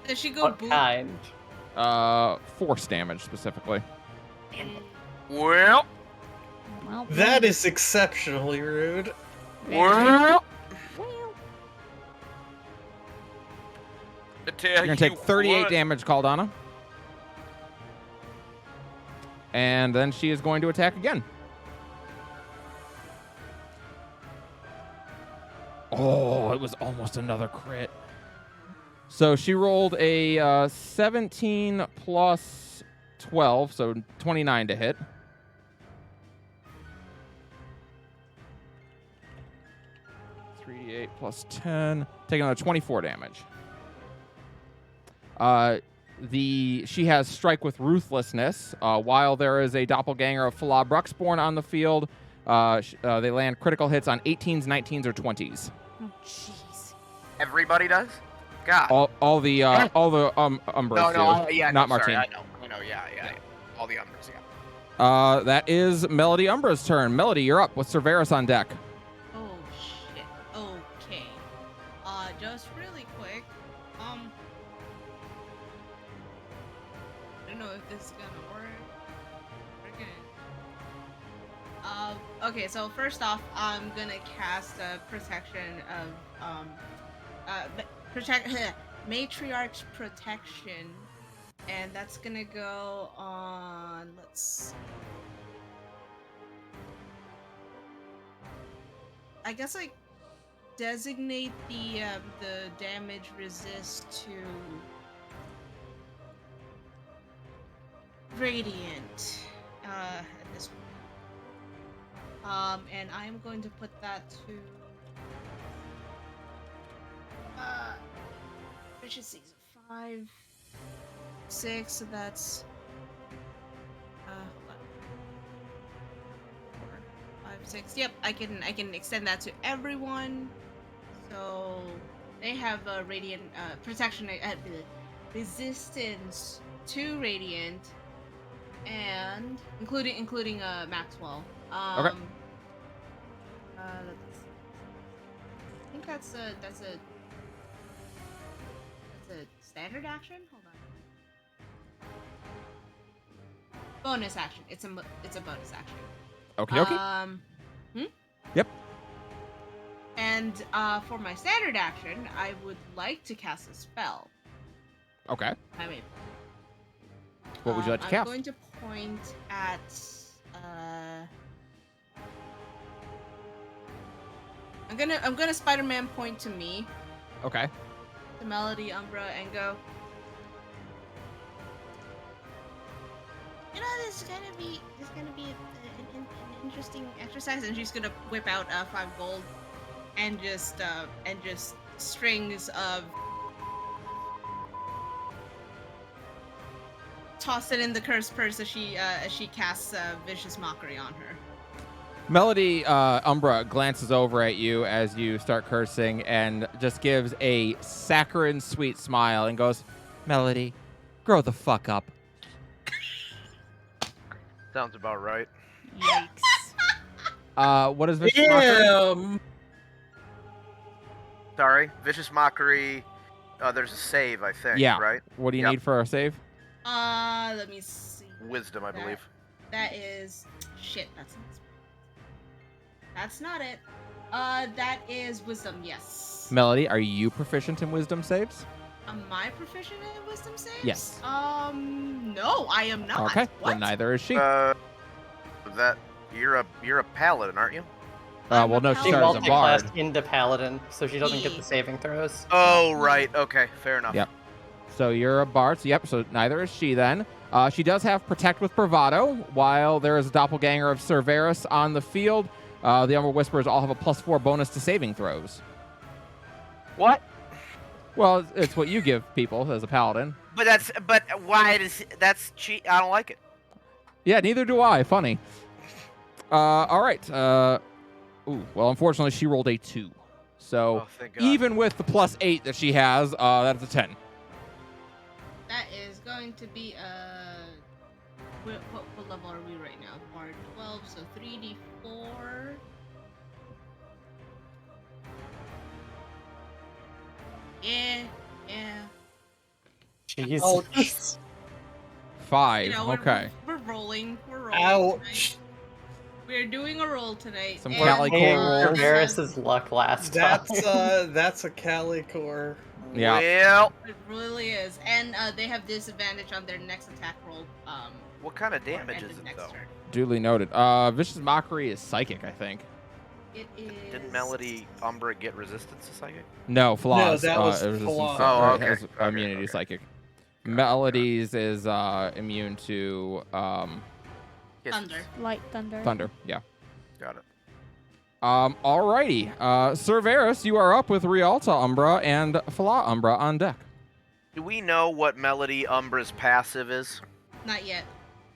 Does she go What boop? kind? Force damage specifically. Well, Well, That is exceptionally rude. well. well, I tell You're gonna take you 38 what. damage, Caldana. And then she is going to attack again. Oh, it was almost another crit. So she rolled a 17 plus 12, so 29 to hit. .38 plus 10, taking another 24 damage. She has Strike with Ruthlessness. While there is a doppelganger of Falah Bruxborn on the field, they land critical hits on 18s, 19s, or 20s. oh jeez. Everybody does? God. All the Umbras no, do, yeah, not no, sorry, Martine. I know, yeah. All the Umbers, yeah. That is Melody Umbra's turn. Melody, you're up with Cerberus on deck. Oh shit. Okay. Just really quick. I don't know if this is gonna work. Okay, so first off, I'm gonna cast a protection of Matriarch's Protection, and that's gonna go on. Let's. I guess like designate the damage resist to Radiant at this point. And I'm going to put that to efficiency 5, 6, so that's hold on. 4, 5, 6. Yep, I can extend that to everyone. So they have a radiant protection resistance to radiant, and including Maxwell. Okay. I think that's a standard action. Hold on. Bonus action. It's a bonus action. Okay. Yep. And for my standard action, I would like to cast a spell. Okay. I mean, What would you like to I'm cast? going to point at I'm gonna Spider-Man point to me, Okay. to Melody, Umbra, and go. You know, this is gonna be an Interesting exercise, and she's gonna whip out 5 gold, and just strings of. Toss it in the cursed purse as she casts Vicious Mockery on her. Melody Umbra glances over at you as you start cursing and just gives a saccharine sweet smile and goes, Melody, grow the fuck up. Sounds about right. Yikes. What is Vicious Mockery? Damn. Sorry, Vicious Mockery. There's a save, I think. Yeah. Right. What do you Yep. need for a save? Let me see. Wisdom, I believe. That is shit. That's not it. That is wisdom. Yes. Melody, are you proficient in wisdom saves? Am I proficient in wisdom saves? Yes. No, I am not. Okay, What? then neither is she. That you're a paladin, aren't you? I'm well, a no, she She started as a bard. multiclassed into Paladin, so she doesn't get Yeah. the saving throws. Oh, right. Okay, fair enough. Yep. So you're a bard. So, yep, so neither is she then. She does have Protect with Bravado. While there is a doppelganger of Cerberus on the field, the Umbra Whisperers all have a +4 bonus to saving throws. What? Well, it's what you give people as a paladin. But why does that's cheat? I don't like it. Yeah, neither do I. Funny. All right. Well, unfortunately, she rolled a 2. So Oh, thank God. even with the +8 that she has, that's a 10. That is going to be what level are we right now? Bard 12, so 3d4. Yeah. Jeez. Ouch. 5. You know, we're- Okay. We're rolling. We're rolling. Ouch. Tonight. We're doing a roll tonight. Some and, Calico Hey, rolls. Cerberus's luck last time. That's a Calicore. Yeah. Well, It really is, and they have disadvantage on their next attack roll. what kind of or damage end is of it next though? turn. Duly noted. Vicious Mockery is psychic, I think. It is. Didn't Melody Umbra get resistance to psychic? No, flaws. that was it resistance flaws. to- Oh, or it okay. has Okay, immunity okay. to psychic. Got it, Melody's is immune to Yes. Thunder. Light thunder. thunder. Yeah. Got it. Alrighty. Cerberus, you are up with Rialta Umbra and Fala Umbra on deck. Do we know what Melody Umbra's passive is? Not yet.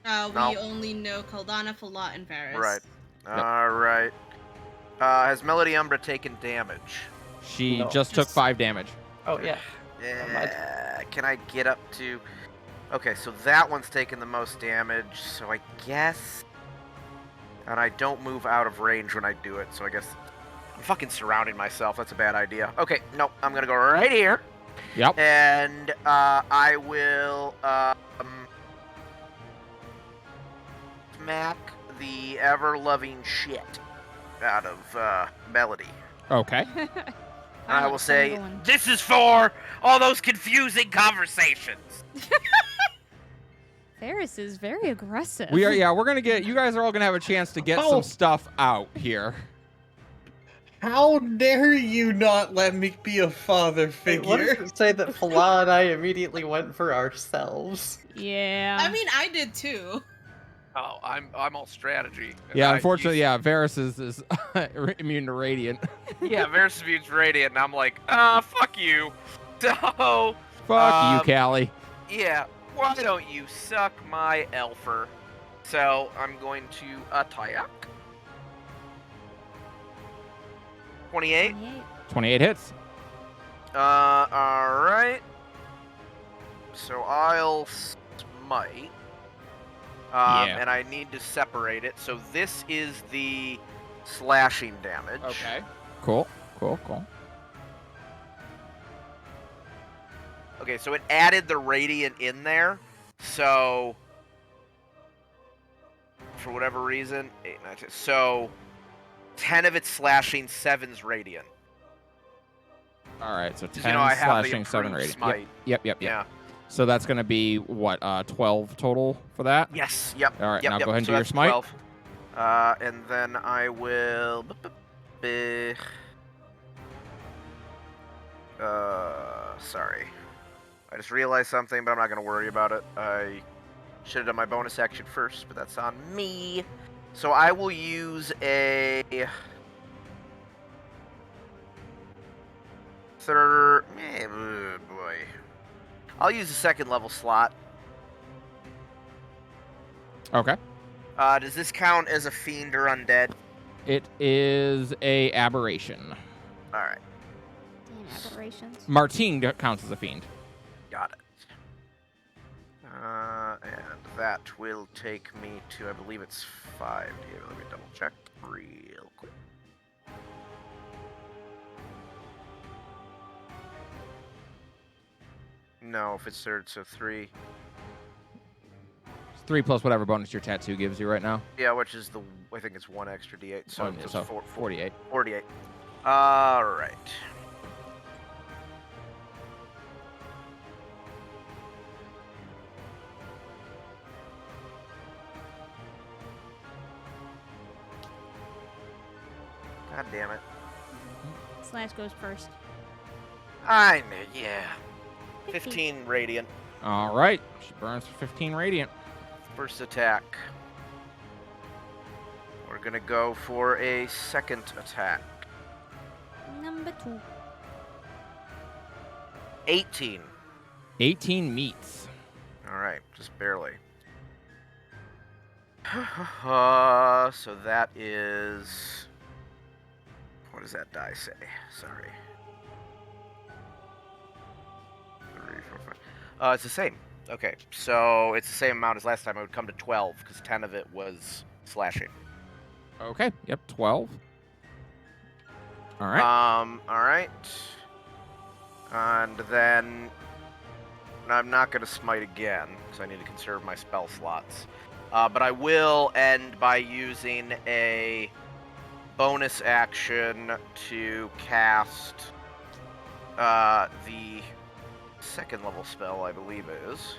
No. We only know Caldana, Falat, and Varys. Right. All right. Has Melody Umbra taken damage? She No. just took Just- 5 damage. Oh yeah. Yeah. Can I get up to? Okay, so that one's taking the most damage, so I guess... And I don't move out of range when I do it, so I guess... I'm fucking surrounding myself, that's a bad idea. Okay, nope, I'm gonna go right here. Yep. And I will smack the ever-loving shit out of Melody. Okay. And I will say, Tingling. this is for all those confusing conversations. Ferris is very aggressive. We are. Yeah, we're gonna get. You guys are all gonna have a chance to get Oh. some stuff out here. How dare you not let me be a father Wait, what does figure? it say that Fala and I immediately went for ourselves? Yeah. I mean, I did too. Oh, I'm all strategy. Yeah, unfortunately, yeah, Varys is immune to radiant. Yeah, Varys views radiant, and I'm like, fuck you. So, Fuck you, Callie. yeah, why don't you suck my elfer? So, I'm going to attack. 28. 28. 28 hits. Alright. So I'll smite. Yeah. And I need to separate it. So this is the slashing damage. Cool. Cool. Cool. Okay, so it added the radiant in there. So for whatever reason, 8, 9, 10. So 10 of it's slashing, 7's radiant. All right. So 'Cause, 10 I have the slashing, 7 improved radiant. smite. Yep. Yeah. So that's gonna be what? 12 total for that. Yes. Yep. All right. Yep, now yep. go ahead and So do your that's smite. 12. And then I will. Sorry. I just realized something, but I'm not gonna worry about it. I should have done my bonus action first, but that's on me. So I will use a third. Oh boy. I'll use a second level slot. Okay. Does this count as a fiend or undead? It is a aberration. All right, Damn aberrations. Martine counts as a fiend. got it. And that will take me to, I believe it's 5 here. Let me double check real quick. No, if it's third, so 3. It's 3 plus whatever bonus your tattoo gives you right now. Yeah, which is I think it's 1 extra d8, so Oh, it's so 48. 48. All right. God damn it. Slash goes first. I knew, yeah. 15 radiant. All right. She burns for 15 radiant. First attack. We're gonna go for a second attack. Number 2. 18. 18 meets. All right, just barely. So that is. What does that die say? Sorry. 3, 4, 5. It's the same. Okay, so it's the same amount as last time. It would come to 12 because 10 of it was slashing. Okay. Yep. 12. All right. All right. And then I'm not going to smite again because I need to conserve my spell slots. But I will end by using a bonus action to cast the second level spell, I believe it is.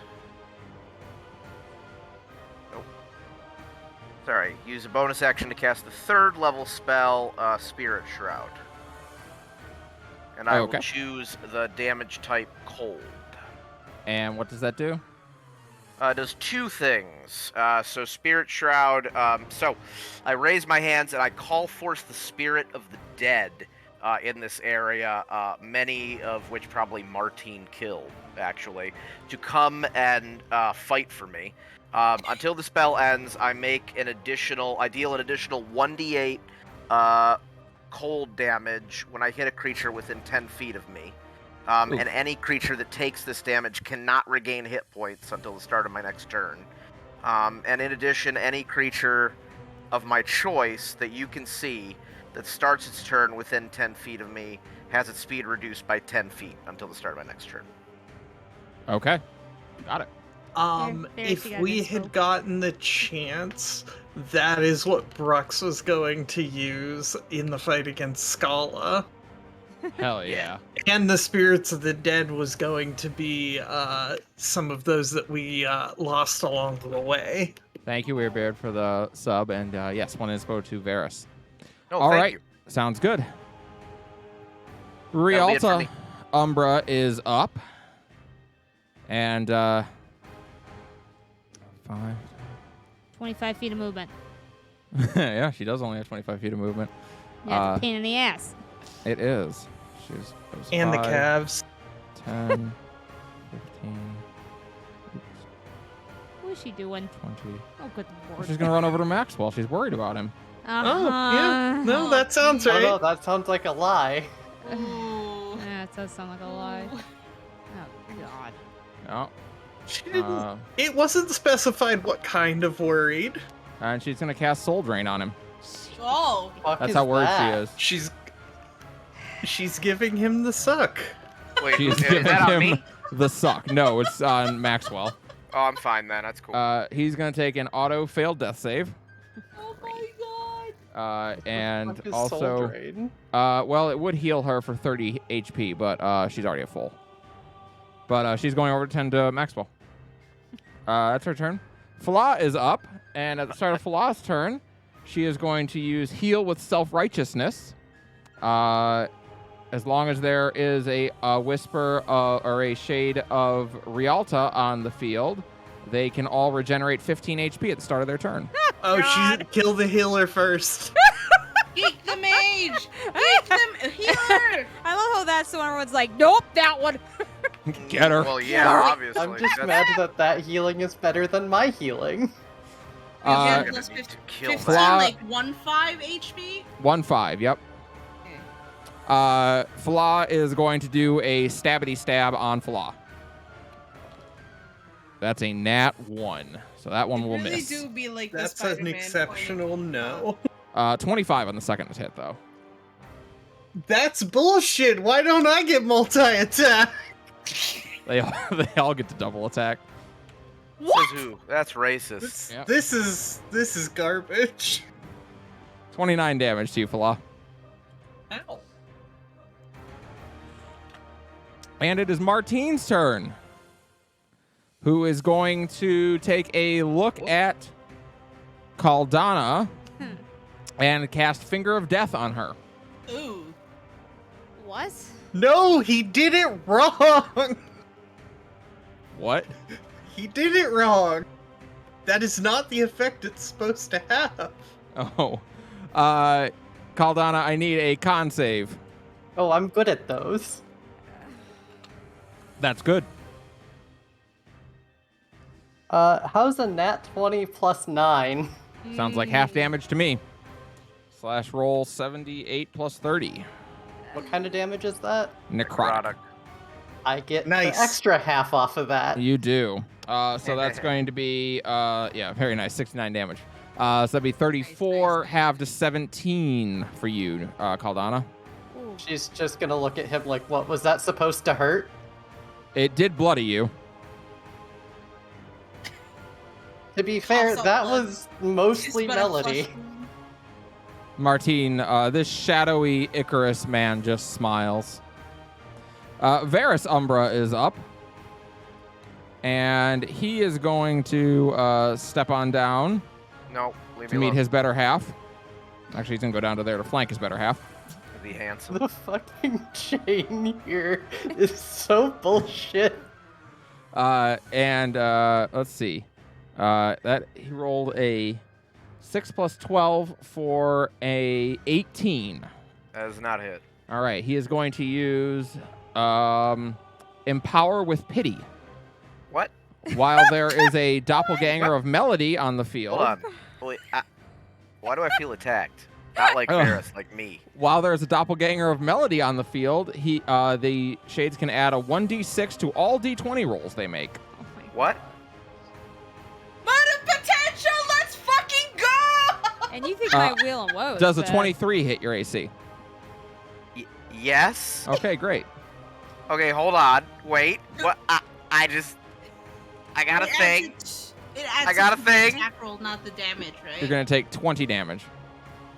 Nope. Sorry, use a bonus action to cast the third level spell, Spirit Shroud. And I Okay. will choose the damage type cold. And what does that do? It does 2 things. So Spirit Shroud. So I raise my hands and I call forth the spirit of the dead in this area, many of which probably Martine killed, actually, to come and fight for me. Until the spell ends, I deal an additional 1d8 cold damage when I hit a creature within 10 feet of me. Oof. And any creature that takes this damage cannot regain hit points until the start of my next turn. And in addition, any creature of my choice that you can see that starts its turn within 10 feet of me has its speed reduced by 10 feet until the start of my next turn. Okay. Got it. There If she got we inspo. had gotten the chance, that is what Brux was going to use in the fight against Scala. Hell yeah. And the Spirits of the Dead was going to be some of those that we lost along the way. Thank you, Weirbeard, for the sub. And yes, one inspo to Varus. No, All thank right. you. Sounds good. be it for Rialta me. Umbra is up. And 5. 25 feet of movement. Yeah, she does only have 25 feet of movement. Yeah, it's a pain in the ass. It is. She's goes And the 5, calves. 10, 15, What is she doing? 20. Oh, good lord. She's going to run over to Maxwell. She's worried about him. Oh, yeah. No, Uh-huh. that sounds Oh right. no, that sounds like a lie. Ooh. Yeah, it does sound like a lie. Ooh. Oh, God. Oh. She didn't, Uh, it wasn't specified what kind of worried. and she's going to cast Soul Drain on him. Oh. Fuck That's is how worried that? she is. She's giving him the suck. Wait, She's is giving that on him me? the suck. No, it's on Maxwell. Oh, I'm fine then. That's cool. He's going to take an auto failed death save. Oh my god. And Fuck is Soul also, Drain? well, it would heal her for 30 HP, but she's already at full. But she's going over to 10 to Maxwell. That's her turn. Fala is up, and at the start of Fala's turn, she is going to use Heal with Self-Righteousness. As long as there is a whisper or a shade of Rialta on the field, they can all regenerate 15 HP at the start of their turn. Oh, God. she kill the healer first. Geek the mage. Geek them healer. I love how that's the one where it's like, nope, that one. Get her. Well, yeah, obviously. I'm just That's- mad that healing is better than my healing. Uh, You're Plus gonna need to 15, kill 15 Fla- like 1-5 HP. 1-5, yep. Okay. Fala is going to do a stabbity stab on Fala. That's a nat 1. So that one will really miss. do be like the That's an Spider-Man exceptional no. 25 on the second hit, though. That's bullshit. Why don't I get multi-attack? They all get to double attack. Says who? That's racist. This, Yep. this is garbage. 29 damage to you, Fala. Ow. And it is Martine's turn, who is going to take a look at Caldana and cast Finger of Death on her. Ooh. What? No, he did it wrong. What? He did it wrong. That is not the effect it's supposed to have. Oh. Caldana, I need a con save. Oh, I'm good at those. That's good. How's a nat 20 plus 9? Sounds like half damage to me. / roll 78 plus 30. What kind of damage is that? Necrotic. I get Nice. the extra half off of that. You do. So that's going to be, yeah, very nice. 69 damage. So that'd be 34, Nice. half to 17 for you, Caldana. Ooh. She's just gonna look at him like, what was that supposed to hurt? It did bloody you. To be fair, Also that blood. was mostly It's but a Melody. flesh wound. Martine, this shadowy Icarus man just smiles. Varus Umbra is up. And he is going to step on down No, leave to me meet alone. his better half. Actually, he's going to go down to there to flank his better half. Be handsome. The fucking chain here is so bullshit. And let's see. That he rolled a 6 plus 12 for a 18. That is not hit. All right, he is going to use Empower with Pity. What? While there is a doppelganger of Melody on the field. Hold on. Wait, why do I feel attacked? Not like Oh. Varys, like me. While there's a doppelganger of Melody on the field, the Shades can add a 1d6 to all d20 rolls they make. Oh my What? Murder potential. Let's fucking go. And you think my wheel and woe? Does a 23 hit your AC? Yes. Okay, great. Okay, hold on. Wait. What? I got a thing. It adds I got a to the thing. attack roll, not the damage, right? You're gonna take 20 damage.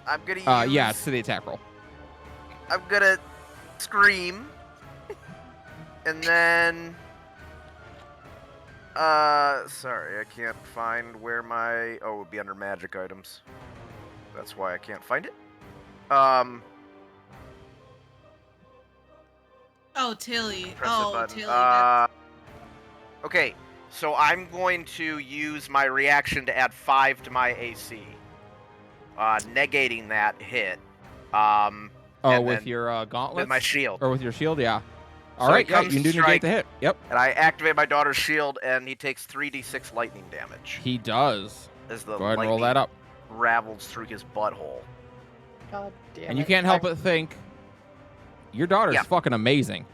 I'm gonna use. Yeah, it's to the attack roll. I'm gonna scream, and then. Sorry, I can't find where my. Oh, it would be under magic items. That's why I can't find it. Oh, Tilly. Press the Oh, button. Tilly. That's... Okay, so I'm going to use my reaction to add 5 to my AC, negating that hit. Oh, and with then your gauntlets? with my shield. Or with your shield, yeah. All So right, he yeah, comes you to do negate strike. the hit. Yep, And I activate my daughter's shield, and he takes 3d6 lightning damage he does. as the Go ahead and roll lightning that up. ravels through his butthole. God damn And you it. can't help but think, your daughter's Yeah. fucking amazing.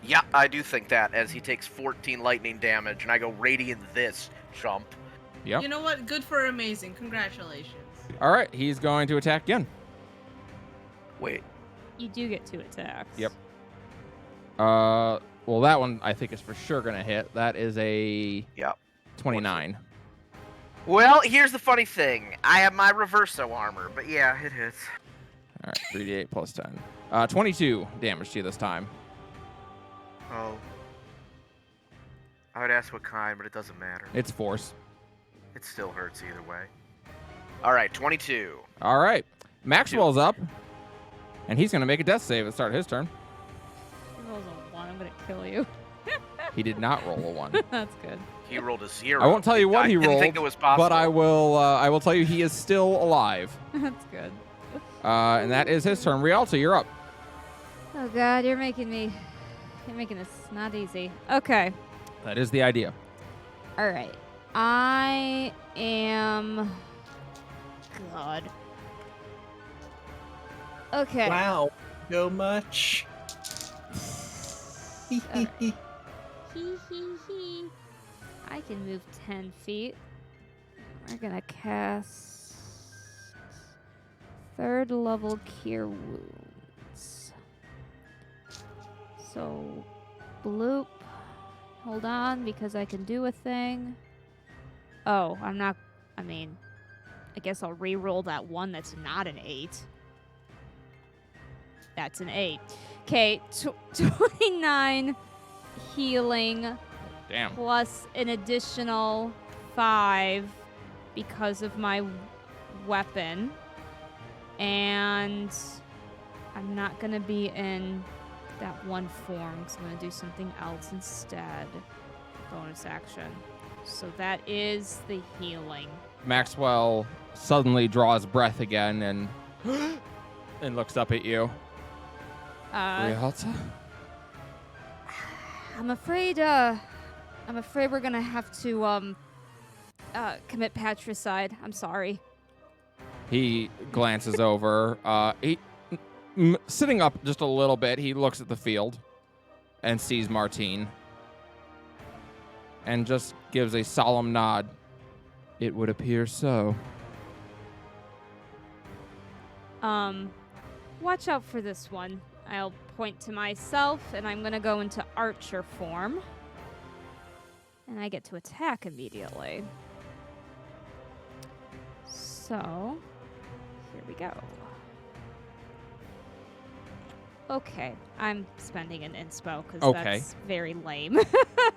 Yeah, I do think that, as he takes 14 lightning damage, and I go radiant this, chump. Yep. You know what? Good for amazing. Congratulations. All right, he's going to attack again. Wait. You do get 2 attacks. Yep. Well, that one I think is for sure gonna hit. That is a Yep. 29. Well, here's the funny thing. I have my reverso armor, but yeah, it hits. All right, 3d8 plus 10. 22 damage to you this time. Oh. I would ask what kind, but it doesn't matter. It's force. It still hurts either way. All right, 22. All right, Maxwell's up, and he's gonna make a death save at the start of his turn. He rolls a 1, I'm gonna kill you. He did not roll a 1. That's good. He rolled a 0. I won't tell you what he I didn't rolled, think it was possible. but I will tell you he is still alive. That's good. And that is his turn. Rialto, you're up. Oh god, you're making this not easy. Okay. That is the idea. All right. I am. God. Okay. Wow, so much. Alright. Hee hee hee. I can move 10 feet. We're gonna cast 3rd level Cure Wounds. So, bloop. Hold on, because I can do a thing. Oh, I'm not. I mean, I guess I'll re-roll that one that's not an 8. That's an 8. Okay, 29 healing Damn. plus an additional 5 because of my weapon. And I'm not going to be in that one form because I'm going to do something else instead. Bonus action. So that is the healing. Maxwell suddenly draws breath again and and looks up at you. Rialto? I'm afraid we're gonna have to commit patricide. I'm sorry. He glances over. Sitting up just a little bit, he looks at the field and sees Martine and just gives a solemn nod. It would appear so. Watch out for this one. I'll point to myself, and I'm gonna go into archer form. And I get to attack immediately. So, here we go. Okay, I'm spending an inspo because Okay. that's very lame.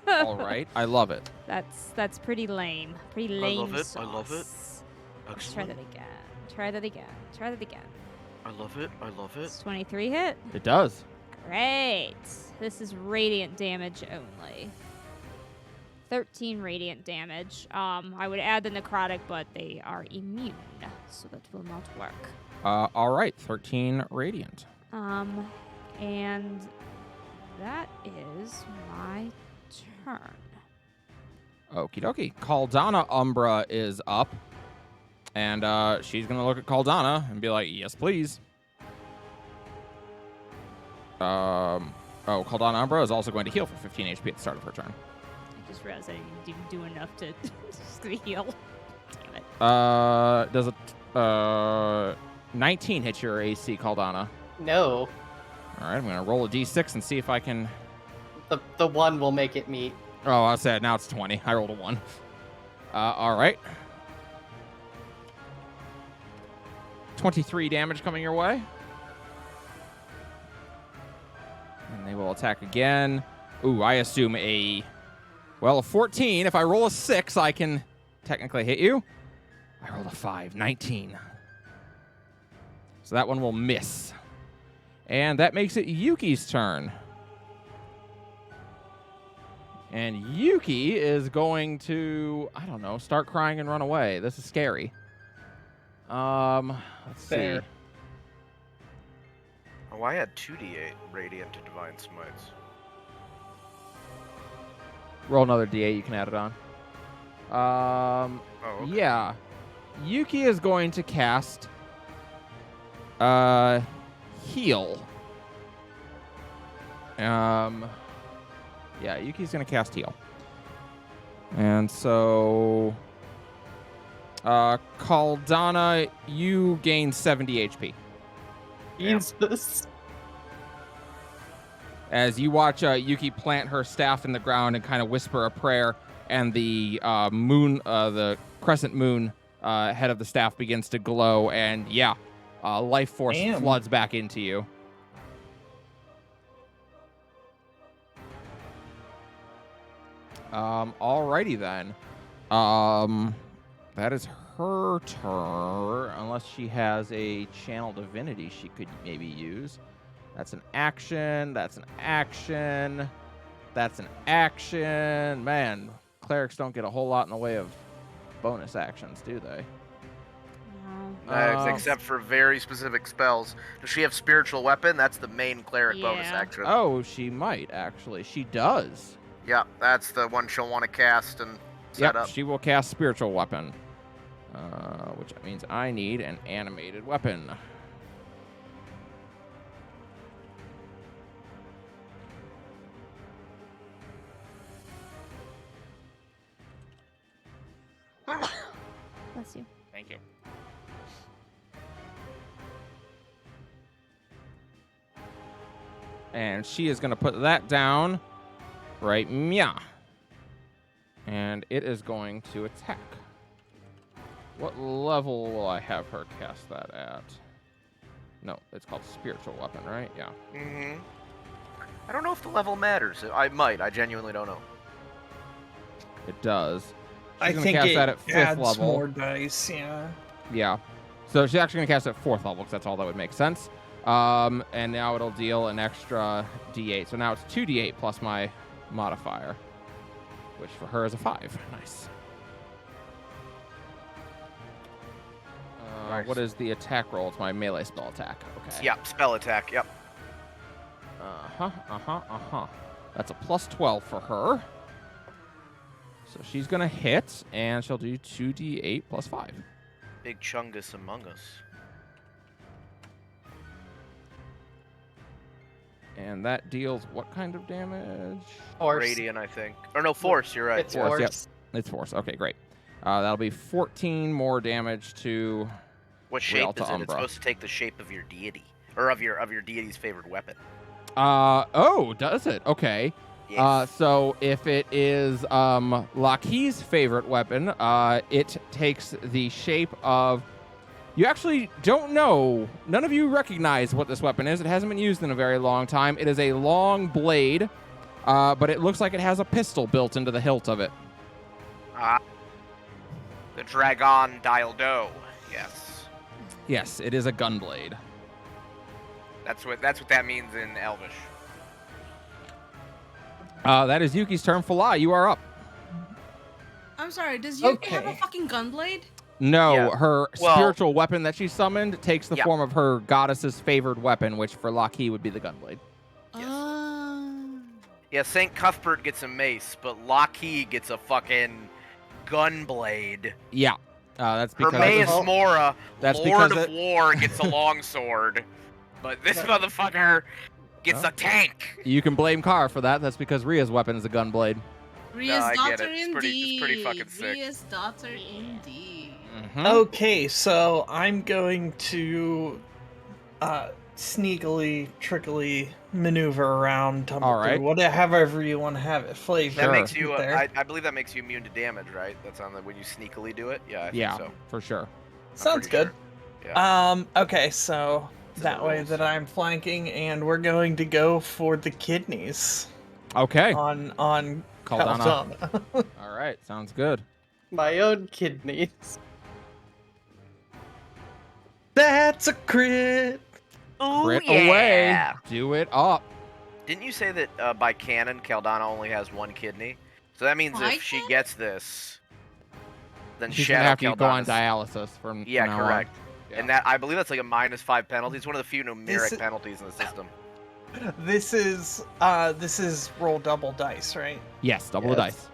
All right, I love it. That's pretty lame. Pretty I lame love it, sauce. I love it. Let's try that again. Try that again. Try that again. I love it. I love it. It's 23 hit. It does. Great. This is radiant damage only. 13 radiant damage. I would add the necrotic, but they are immune, so that will not work. All right, 13 radiant. And that is my turn. Okie dokie. Caldana Umbra is up. And she's going to look at Caldana and be like, yes, please. Caldana Umbra is also going to heal for 15 HP at the start of her turn. I just realized I didn't do enough to just heal. Damn it. Does a 19 hit your AC, Caldana? No. All right, I'm going to roll a d6 and see if I can... The 1 will make it meet. Oh, I said now it's 20. I rolled a 1. All right. 23 damage coming your way. And they will attack again. Ooh, I assume a 14. If I roll a 6, I can technically hit you. I rolled a 5, 19. So that one will miss. And that makes it Yuki's turn. And Yuki is going to, I don't know, start crying and run away. This is scary. Let's Fair. see. Oh, I had 2d8 radiant to divine smites. Roll another d8. You can add it on. Oh, okay. Yeah. Yuki is going to cast heal. Yeah, Yuki's going to cast heal. And so Caldana, you gain 70 HP. Jesus. As you watch Yuki plant her staff in the ground and kind of whisper a prayer, and the the crescent moon head of the staff begins to glow, and life force Damn. floods back into you. Alrighty then. That is her turn, unless she has a channel divinity she could maybe use. That's an action. That's an action. That's an action. Man, clerics don't get a whole lot in the way of bonus actions, do they? No. Except for very specific spells. Does she have spiritual weapon? That's the main cleric bonus Yeah. action. Oh, she might, actually. She does. Yeah, that's the one she'll want to cast and set Yep, up. she will cast Spiritual Weapon. Which means I need an animated weapon. Bless you. Thank you. And she is going to put that down right meow. And it is going to attack. What level will I have her cast that at? No, it's called Spiritual Weapon, right? Yeah. Mm-hmm. I don't know if the level matters. I might. I genuinely don't know. It does. I She's gonna think cast it that at 5th adds level. more dice, yeah. Yeah. So she's actually going to cast it at 4th level because that's all that would make sense. And now it'll deal an extra d8. So now it's 2d8 plus my modifier, which for her is a 5. Nice. Nice. What is the attack roll? It's my melee spell attack. Okay. Yep, spell attack. Yep. That's a plus 12 for her. So she's going to hit, and she'll do 2d8 plus 5. Big Chungus among us. And that deals what kind of damage? Force. Radiant, I think. Or no, force. You're right. It's Force, force. yep. It's force. Okay, great. That'll be 14 more damage to... What shape Rialto is it? It's Umbra. supposed to take the shape of your deity, or of your deity's favorite weapon. Does it? Okay. Yes. So if it is Laki's favorite weapon, it takes the shape of... You actually don't know. None of you recognize what this weapon is. It hasn't been used in a very long time. It is a long blade, but it looks like it has a pistol built into the hilt of it. The Dragon Dialdo. Yes. Yes, it is a gun blade. That's what that means in Elvish. That is Yuki's turn. Fala, you are up. I'm sorry, does Yuki have a Okay. fucking gunblade? No, Yeah. her Well- spiritual weapon that she summoned takes the Yeah. form of her goddess's favored weapon, which for Laki would be the gunblade. Yes. Yeah, St. Cuthbert gets a mace, but Lockheed gets a fucking gun blade. Yeah. That's because Hermaeus Well, Mora, that's Lord because of War, gets a longsword, but this motherfucker gets No. a tank. you can blame Kara for that. That's because Rhea's weapon is a gunblade. Ria's I get daughter it. It's indeed. pretty fucking sick. Ria's daughter indeed. Mhm. Okay, so I'm going to sneakily, trickily maneuver around Tumble All right. Through, however you want to have it flavor. That Sure. makes you. there. I believe that makes you immune to damage, right? That's on the when you sneakily do it. Yeah, I Yeah, think so. for sure. Sounds pretty good. sure. Yeah. Okay, so It's in that the way rules. that I'm flanking, and we're going to go for the kidneys Okay. on Caldana. Caldana. All right. Sounds good. My own kidneys. That's a crit. Crit away. Do it up. Didn't you say that by canon, Caldana only has one kidney? So that means By if she canon? gets this, then She's Shadow gonna have to go on Caldana's- dialysis from Yeah, now correct. On. And that I believe that's like a -5 penalty. It's one of the few numeric This is- penalties in the system. This is roll double dice, right? Yes, double the Yes. dice.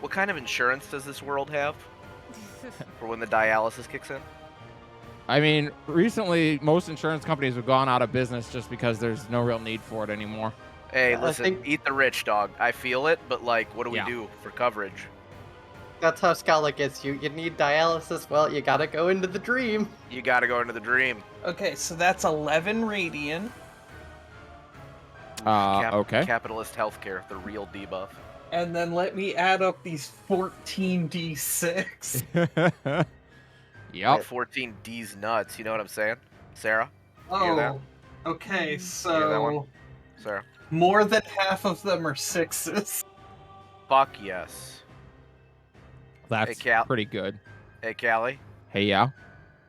What kind of insurance does this world have for when the dialysis kicks in? I mean, recently most insurance companies have gone out of business just because there's no real need for it anymore. Hey, I listen, think- eat the rich, dog. I feel it, but like, what do we Yeah. do for coverage? That's how Scala gets you. You need dialysis. Well, you gotta go into the dream. You gotta go into the dream. Okay, so that's 11 radiant, Okay. Capitalist healthcare, the real debuff. and then let me add up these 14d6. Yep. 14 D's nuts. You know what I'm saying, Sarah? hear that? Oh, okay, that so one? Sarah? more than half of them are sixes. Fuck yes. That's Cal. pretty good. Hey, Callie. Hey, yeah.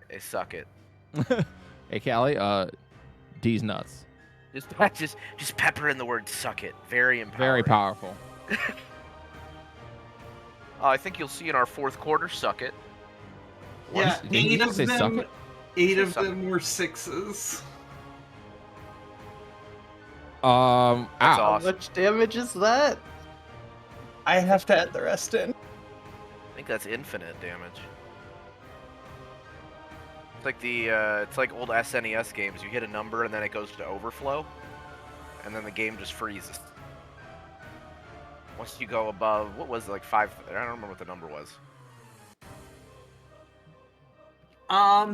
Hey, suck it. Hey, Callie. D's nuts. Just pepper in the word "suck it." Very empowering. Very powerful. I think you'll see in our fourth quarter. Suck it. Yeah, Did he 8 just of say suck them. it? 8 of Suck it. them were sixes. That's Ow. How awesome. much damage is that? I have to add the rest in. I think that's infinite damage. It's like it's like old SNES games. You hit a number and then it goes to overflow, and then the game just freezes. Once you go above, what was it, like 5? I don't remember what the number was.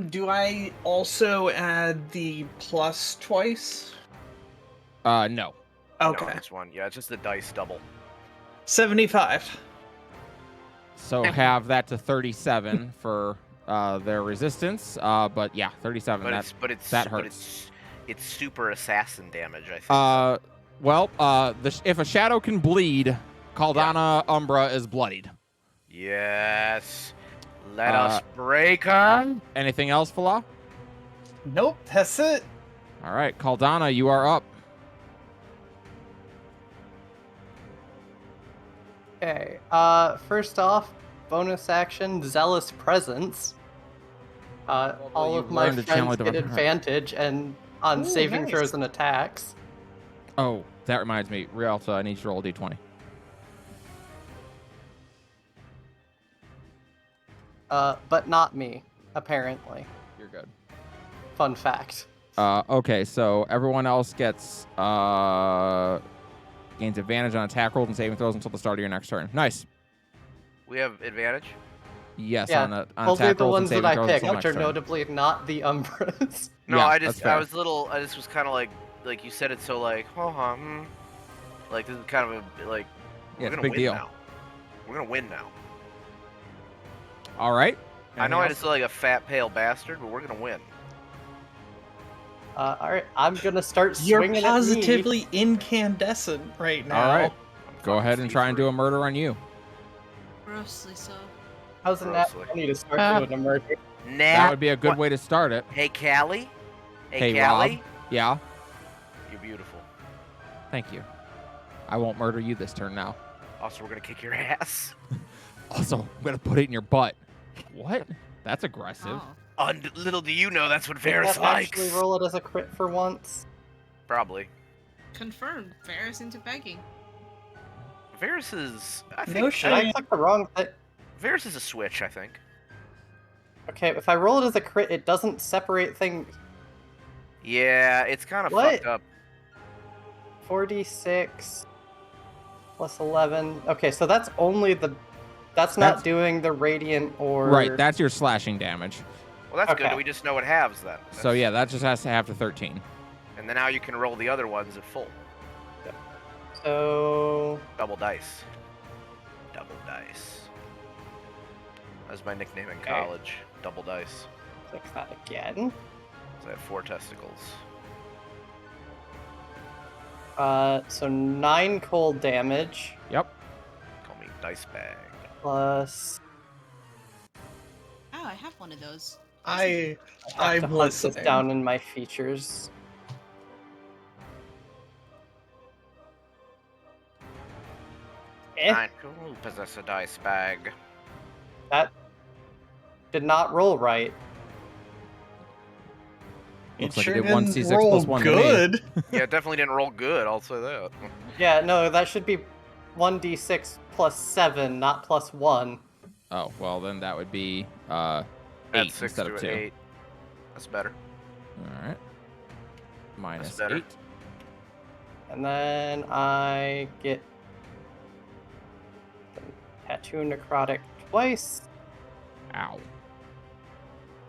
Do I also add the plus twice? No. No, Okay. this one. Yeah, it's just the dice double. 75. So have that to 37 for their resistance. But yeah, 37. But That it's that but hurts. it's super assassin damage. I think. well, if a shadow can bleed, Caldana Umbra is bloodied. Yes. Let us break her. Anything else, Fala? Nope, that's it. All right, Caldana, you are up. Okay. First off, bonus action, Zealous Presence. All you of my learned to channel friends it get over- advantage and on Ooh, saving nice. throws and attacks. Oh, that reminds me. Rialta, I need you to roll a d20. But not me, apparently. You're good. Fun fact. Okay, so everyone else gets gains advantage on attack rolls and saving throws until the start of your next turn. Nice. We have advantage. Yes, Yeah, on Only attack the rolls and ones that saving I throws picked, until which are next turn. notably not the Umbras. No, Yeah, I that's just fair. I just was kind of like you said it so like like this is kind of a like Yeah, we're it's a gonna big win deal. now. We're gonna win now. All right. I know I Anything just look like a fat pale bastard, but we're gonna win. Alright, I'm gonna start You're swinging positively incandescent right now. All right. I'm Go ahead and try and do see-through. a murder on you. Grossly so. at me. How's a nat Grossly. 20 to start doing a murder? That would be a good what- way to start it. Hey, Callie. Hey, Callie. Rob. Yeah. You're beautiful. Thank you. I won't murder you this turn now. Also, we're gonna kick your ass. Also, I'm gonna put it in your butt. What? That's aggressive. Oh. Little do you know that's what Did Varys that likes. actually roll it as a crit for once? Probably. Confirmed. Varys into begging. Varys is. I No think. shit. I took the wrong thing. Varys is a switch. I think. Okay, if I roll it as a crit, it doesn't separate things. Yeah, it's kind of What? fucked up. 4d6 plus 11. Okay, so that's only the. That's That's- not doing the radiant or. Right, that's your slashing damage. Well, that's good. Okay. We just know it halves then. So yeah, that just has to have to 13. And then now you can roll the other ones at full. So. Double dice. Double dice. That was my nickname in Okay. college. Double dice. Click that again. So I have 4 testicles. So 9 cold damage Yep. Call me Dice Bag. plus. Oh, I have one of those. I I have to I'm hunt this listening. down in my features. Eh, 9. Ooh, possess a dice bag. that did not roll right. Looks like sure it did 1c6 didn't roll plus 1 to me. good. Yeah, it definitely didn't roll good, I'll say that. Yeah, no, that should be 1d6 plus 7, not plus 1. Oh, well then that would be 8 Add 6 instead to of an 2. 8. That's better. All right. Minus better. 8. And then I get the tattoo necrotic twice. Ow.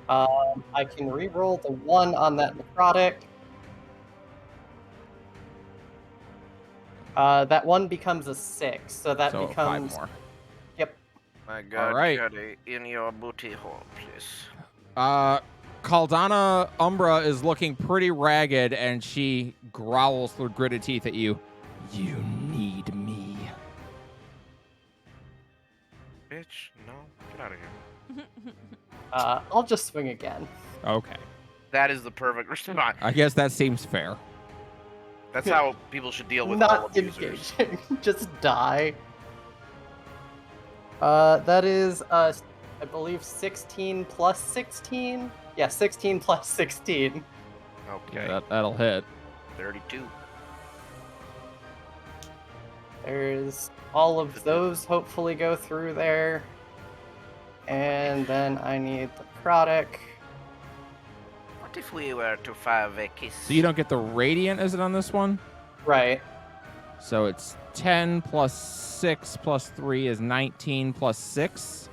I can re-roll the 1 on that necrotic. That 1 becomes a 6, so that So becomes 5 more. My God, right. Cuddy, in your booty hole, please. Caldana Umbra is looking pretty ragged, and she growls through gritted teeth at you. You need me. Bitch, no. Get out of here. I'll just swing again. Okay. That is the perfect response. I guess that seems fair. That's how people should deal with all Not abusers. engaging, just die. That is, I believe 16 plus 16? Yeah, 16 plus 16. Okay, Yeah, that'll hit. 32. There's all of those hopefully go through there. And then I need the necrotic. What if we were to fire a kiss? So you don't get the radiant, is it on this one? Right. So it's 10 plus 6 plus 3 is 19 plus 6.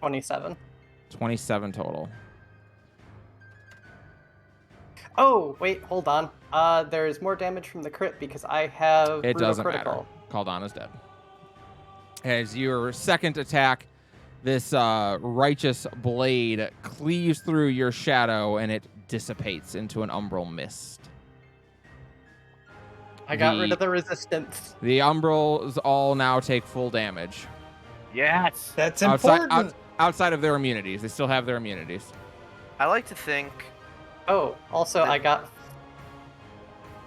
27. 27 total. Oh, wait, hold on. There's more damage from the crit because I have It brutal doesn't critical. matter. Caldana's dead. As your second attack, this righteous blade cleaves through your shadow and it dissipates into an umbral mist. I got rid of the resistance. The umbrals all now take full damage. Yes! That's Outside, important. outside of their immunities. They still have their immunities. I like to think... Oh, also I got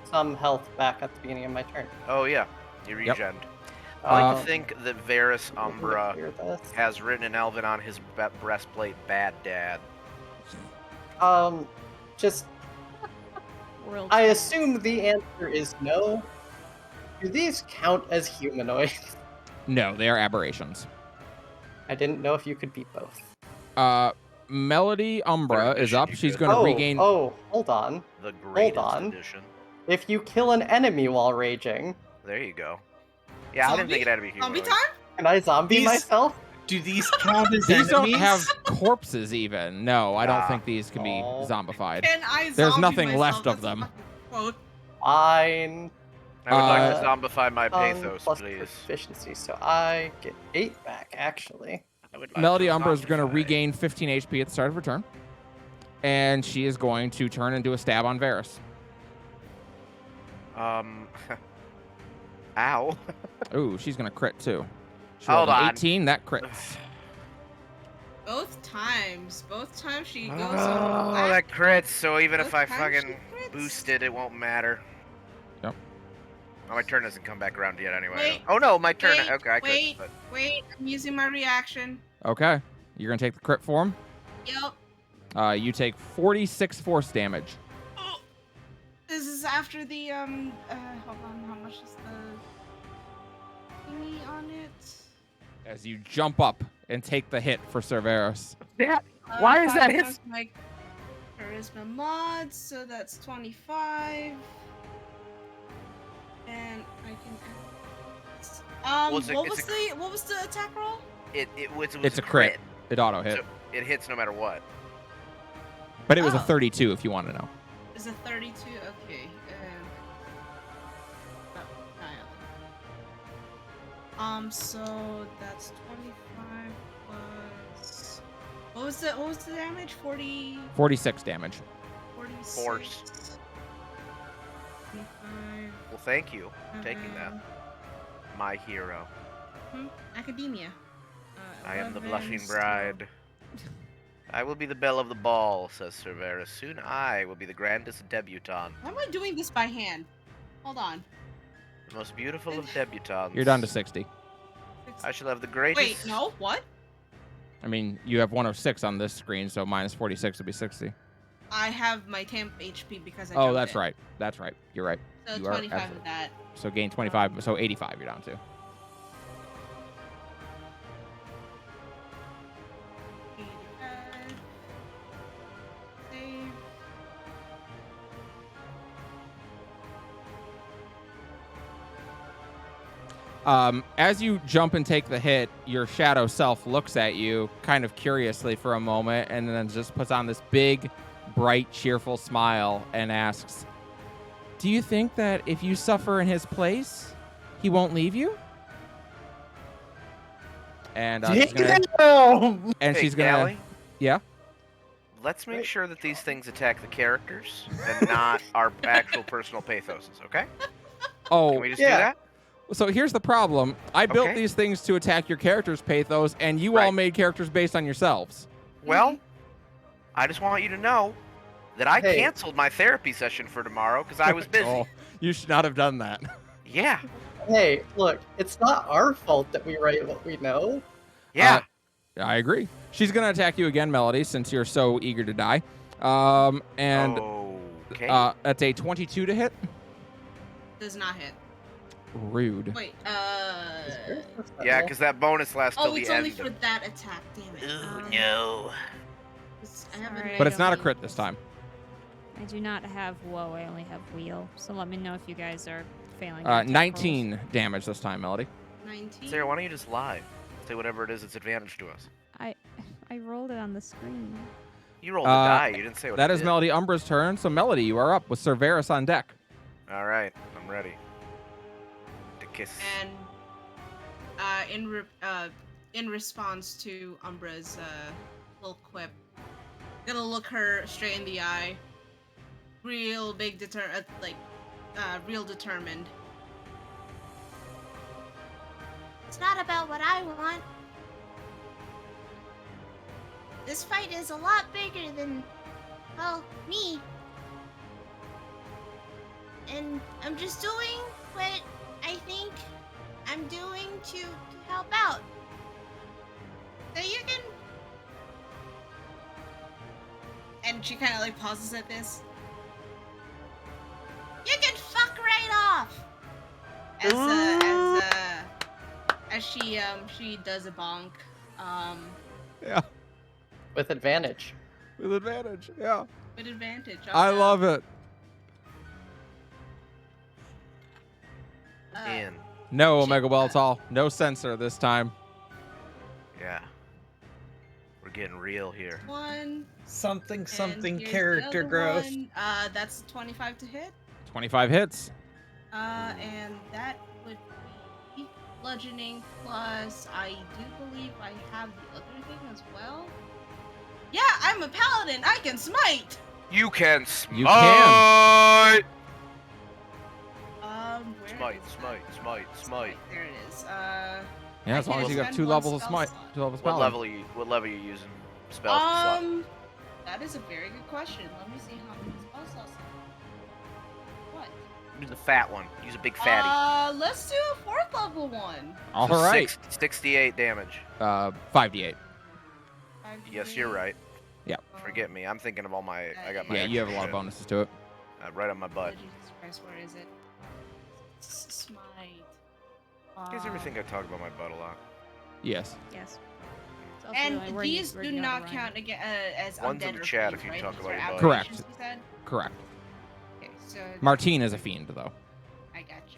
some health back at the beginning of my turn. Oh, yeah. You Yep. regened. I like Uh, to think that Varus Umbra Clear this. has written in Elven on his breastplate, Bad Dad. Just World I Tours. assume the answer is no. Do these count as humanoids? No, they are aberrations. I didn't know if you could be both. Melody Umbra Third is up. edition, you She's could. going to regain. Oh, hold on. The greatest on. edition. If you kill an enemy while raging, There you go. Yeah, I didn't Zombie? think it had to be Zombie humanoid. time? can I zombie These- myself? Do these count as These don't enemies? have corpses even. No, I don't Ah. think these can be Oh. zombified. Can I There's zombie nothing myself? left of That's a them. fucking quote. Fine. I would like to Uh, zombify my pathos, Plus please. proficiency, so I get 8 back, actually. I would like Melody to Umbra is going to zombify. regain 15 HP at the start of her turn. And she is going to turn and do a stab on Varus. Ow. Ooh, she's going to crit too. She Hold rolled an on. 18, that crits. Both times she goes Oh, on that crits, so even if Both I times she fucking crits. boost it, it won't matter. Yep. Oh, my turn doesn't come back around yet anyway. Wait, Oh no, my turn. wait, Okay, I wait. could. Wait, I'm using my reaction. Okay. You're going to take the crit form. Yep. You take 46 force damage. Oh. This is after the hold on, how much is the thingy on it? As you jump up and take the hit for Cerberus. That Why is that 5 his- times my charisma mod, so that's 25. And I can Well, it's a- what it's was a- what was the attack roll? It was It's a crit. It auto hit. So it hits no matter what. But it was a Oh. 32 if you want to know. Is it 32? Okay. So that's 25 plus. What was the damage? 40. 46 damage. 46. Force. 25. Well, thank you for taking that, my hero. Academia. I am the 11, blushing so- bride. I will be the belle of the ball, says Cervera. Soon I will be the grandest debutante, Why am I doing this by hand? Hold on. the most beautiful of debutantes. You're down to 60. I shall have the greatest. Wait, no, what? I mean, you have 106 on this screen, so minus 46 would be 60. I have my temp HP because I Oh, jumped that's it. right. That's right. You're right. So You are 25 absolutely- of that. So gain 25, so 85 you're down to. 85. Save. As you jump and take the hit, your shadow self looks at you kind of curiously for a moment and then just puts on this big, bright, cheerful smile and asks, "Do you think that if you suffer in his place, he won't leave you?" And she's gonna, Damn! and Hey, she's gonna, Callie, yeah. let's make sure that these things attack the characters and not our actual personal pathoses, okay? Oh, Can we just yeah. do that? so here's the problem. I built Okay. these things to attack your characters' pathos, and you all Right. made characters based on yourselves. Well, I just want you to know that I Hey. canceled my therapy session for tomorrow because I was busy. Oh, you should not have done that. Yeah, Hey, look, it's not our fault that we write what we know. yeah. I agree. She's gonna attack you again, Melody, since you're so eager to die. And okay. that's a 22 to hit. Does not hit. Rude. Wait, Yeah, because that bonus lasts till oh, the it's end. only for that attack. Damn it. no. I haven't- Sorry. But it's not a don't- crit this time. I do not have woe. I only have wheel. So let me know if you guys are failing. your attack 19 damage this time, Melody. 19. Sarah, why don't you just lie? Say whatever it is that's advantage to us. rolls. I rolled it on the screen. You rolled a Uh, die. You didn't say what That it is did. Melody Umbra's turn. So Melody, you are up with Cerberus on deck. All right, I'm ready. To kiss. And in response to Umbra's little quip, gonna look her straight in the eye, real big real determined. It's not about what I want. This fight is a lot bigger than, well, me. And I'm just doing what I think I'm doing to help out. So you can. And she kind of like pauses at this. You can fuck right off. As she does a bonk. Yeah, With advantage. with advantage. Yeah, With advantage. I love it. In. No Shit. Omega Weltall. No sensor this time. Yeah. We're getting real here. One. Something and something here's the character other growth. one. That's 25 to hit. 25 hits. And that would be bludgeoning plus. I do believe I have the other thing as well. Yeah, I'm a paladin. I can smite. You can smite. You can. Where Smite, is smite, that? smite, smite. There it is. Yeah, I as long can't as you have spend 2 one levels of spell smite. slot. 2 levels of What paladin. level are you using? Spell slot. That is a very good question. Let me see how many spell slots. What? Use the fat one. Use a big fatty. Let's do a 4th level one. All So right. 68 damage. 5d8. Yes, you're right. Yeah. Forget me. I'm thinking of all my. I got my. Yeah, you have a extra lot of shit. bonuses to it. Right on my butt. Jesus Christ, where is it? Smite. You guys ever think I talk about my butt a lot? Yes. Yes. It's also And really where you- these where do you know not the count again as One's in undead the or chat fiends, if you right? talk These about are your bow. Correct. aberrations, you said? Correct. Okay, so Martine is a fiend, though. I gotcha.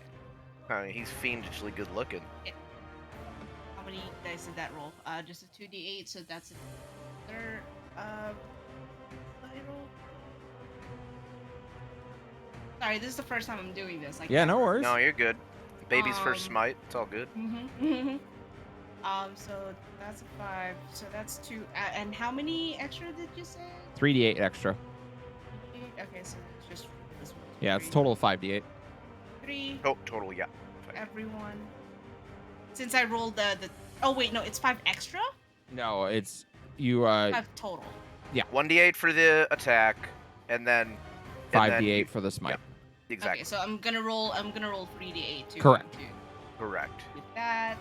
I mean, he's fiendishly good looking. How many dice did that roll? Just a 2d8, so that's another spiral. Sorry, this is the first time I'm doing this. Like, Yeah, no worries. No, you're good. Baby's first Um, smite. It's all good. Mm-hmm. So that's a 5. So that's 2. And how many extra did you say? 3d8 extra. Okay, so it's just this one. Yeah, it's 3. total of 5d8. 3. Oh, total, yeah. Everyone. Since I rolled the. Oh wait, no, it's 5 extra. No, it's you. 5 total. 1d8 for the attack, and then 5d8 for the smite. Exactly. Okay, so I'm gonna roll 3d8 too. Correct. Correct. With that.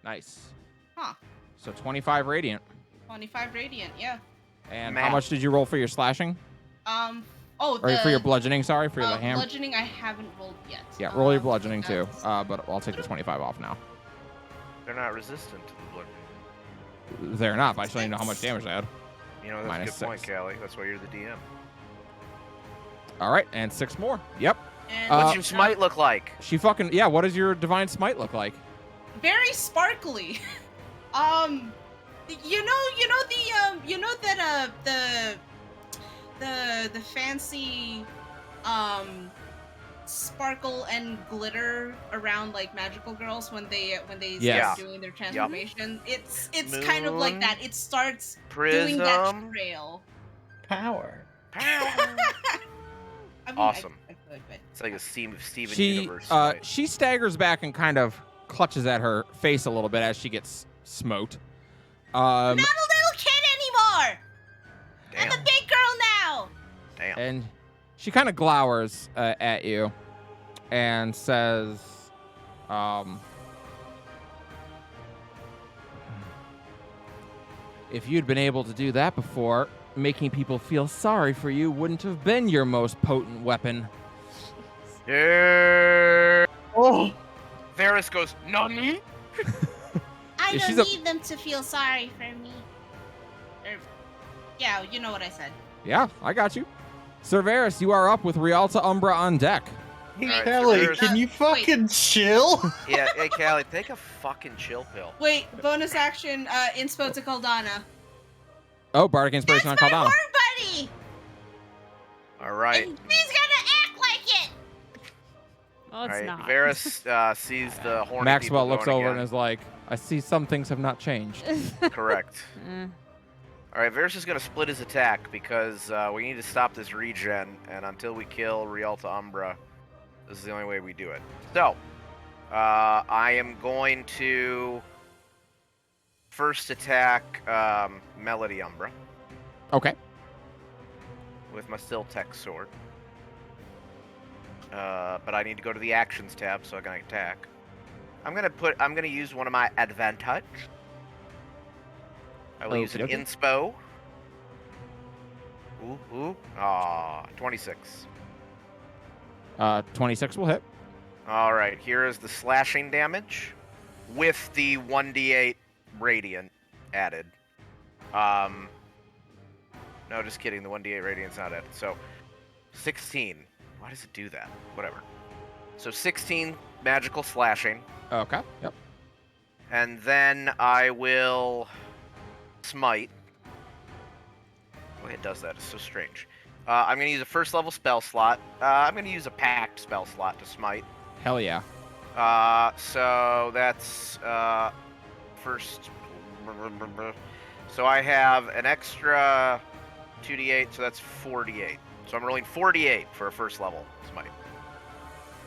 Nice. Huh. So 25 radiant. 25 radiant. Yeah. And Math. how much did you roll for your slashing? Oh, Or for your bludgeoning? Sorry, for your hammer. bludgeoning I haven't rolled yet. Yeah, roll your bludgeoning too. that's- But I'll take the 25 off now. They're not resistant to the blood. They're not. But I still need to know how much damage they had. You know, that's Minus a good point, 6. Callie. That's why you're the DM. All right, and 6 more. Yep. And What's your smite look like? She fucking yeah. What does your divine smite look like? very sparkly. You know that the fancy sparkle and glitter around like magical girls when they Yes. start doing their transformation. It's kind of like Moon. that. It starts Prism. doing that trail. Power. I mean, Awesome. I could, but It's like a Steven She Universe. smite. she staggers back and kind of clutches at her face a little bit as she gets smote. I'm not a little kid anymore. I'm Damn. a big girl now. Damn. And she kind of glowers at you and says, if you'd been able to do that before, making people feel sorry for you wouldn't have been your most potent weapon. Yeah. Oh, Varys goes, Nani? I Yeah, she's don't a- need them to feel sorry for me. Yeah, you know what I said. Yeah, I got you. Cerberus, you are up with Rialta Umbra on deck. hey, Alright, so Kelly, there's- can you fucking chill? Yeah, hey, Callie, take a fucking chill pill. Wait, bonus action, inspo to Caldana. Oh, Bardic Inspiration That's on my Caldana. horn buddy, All right. and he's gonna act like it. Well, it's All right. not. Varys sees the horny Maxwell people looks going over and again. is like, I see some things have not changed. Correct. Eh. All right, Varys is going to split his attack because we need to stop this regen, and until we kill Rialta Umbra, this is the only way we do it. So, I am going to first attack Melody Umbra Okay. with my Siltech sword. But I need to go to the actions tab so I can attack. I'm gonna use one of my advantage. I will use an Okey-dokey. inspo. Ooh. 26. 26 will hit. Alright, here is the slashing damage with the 1d8 radiant added. No, just kidding, the 1d8 radiant's not added. So, 16. Why does it do that? Whatever. So 16 magical slashing. Okay. Yep. And then I will smite. Oh, it does that. It's so strange. I'm going to use a first level spell slot. I'm going to use a packed spell slot to smite. Hell yeah. So that's first. So I have an extra 2d8, so that's 4d8. So I'm rolling 4d8 for a first level smite.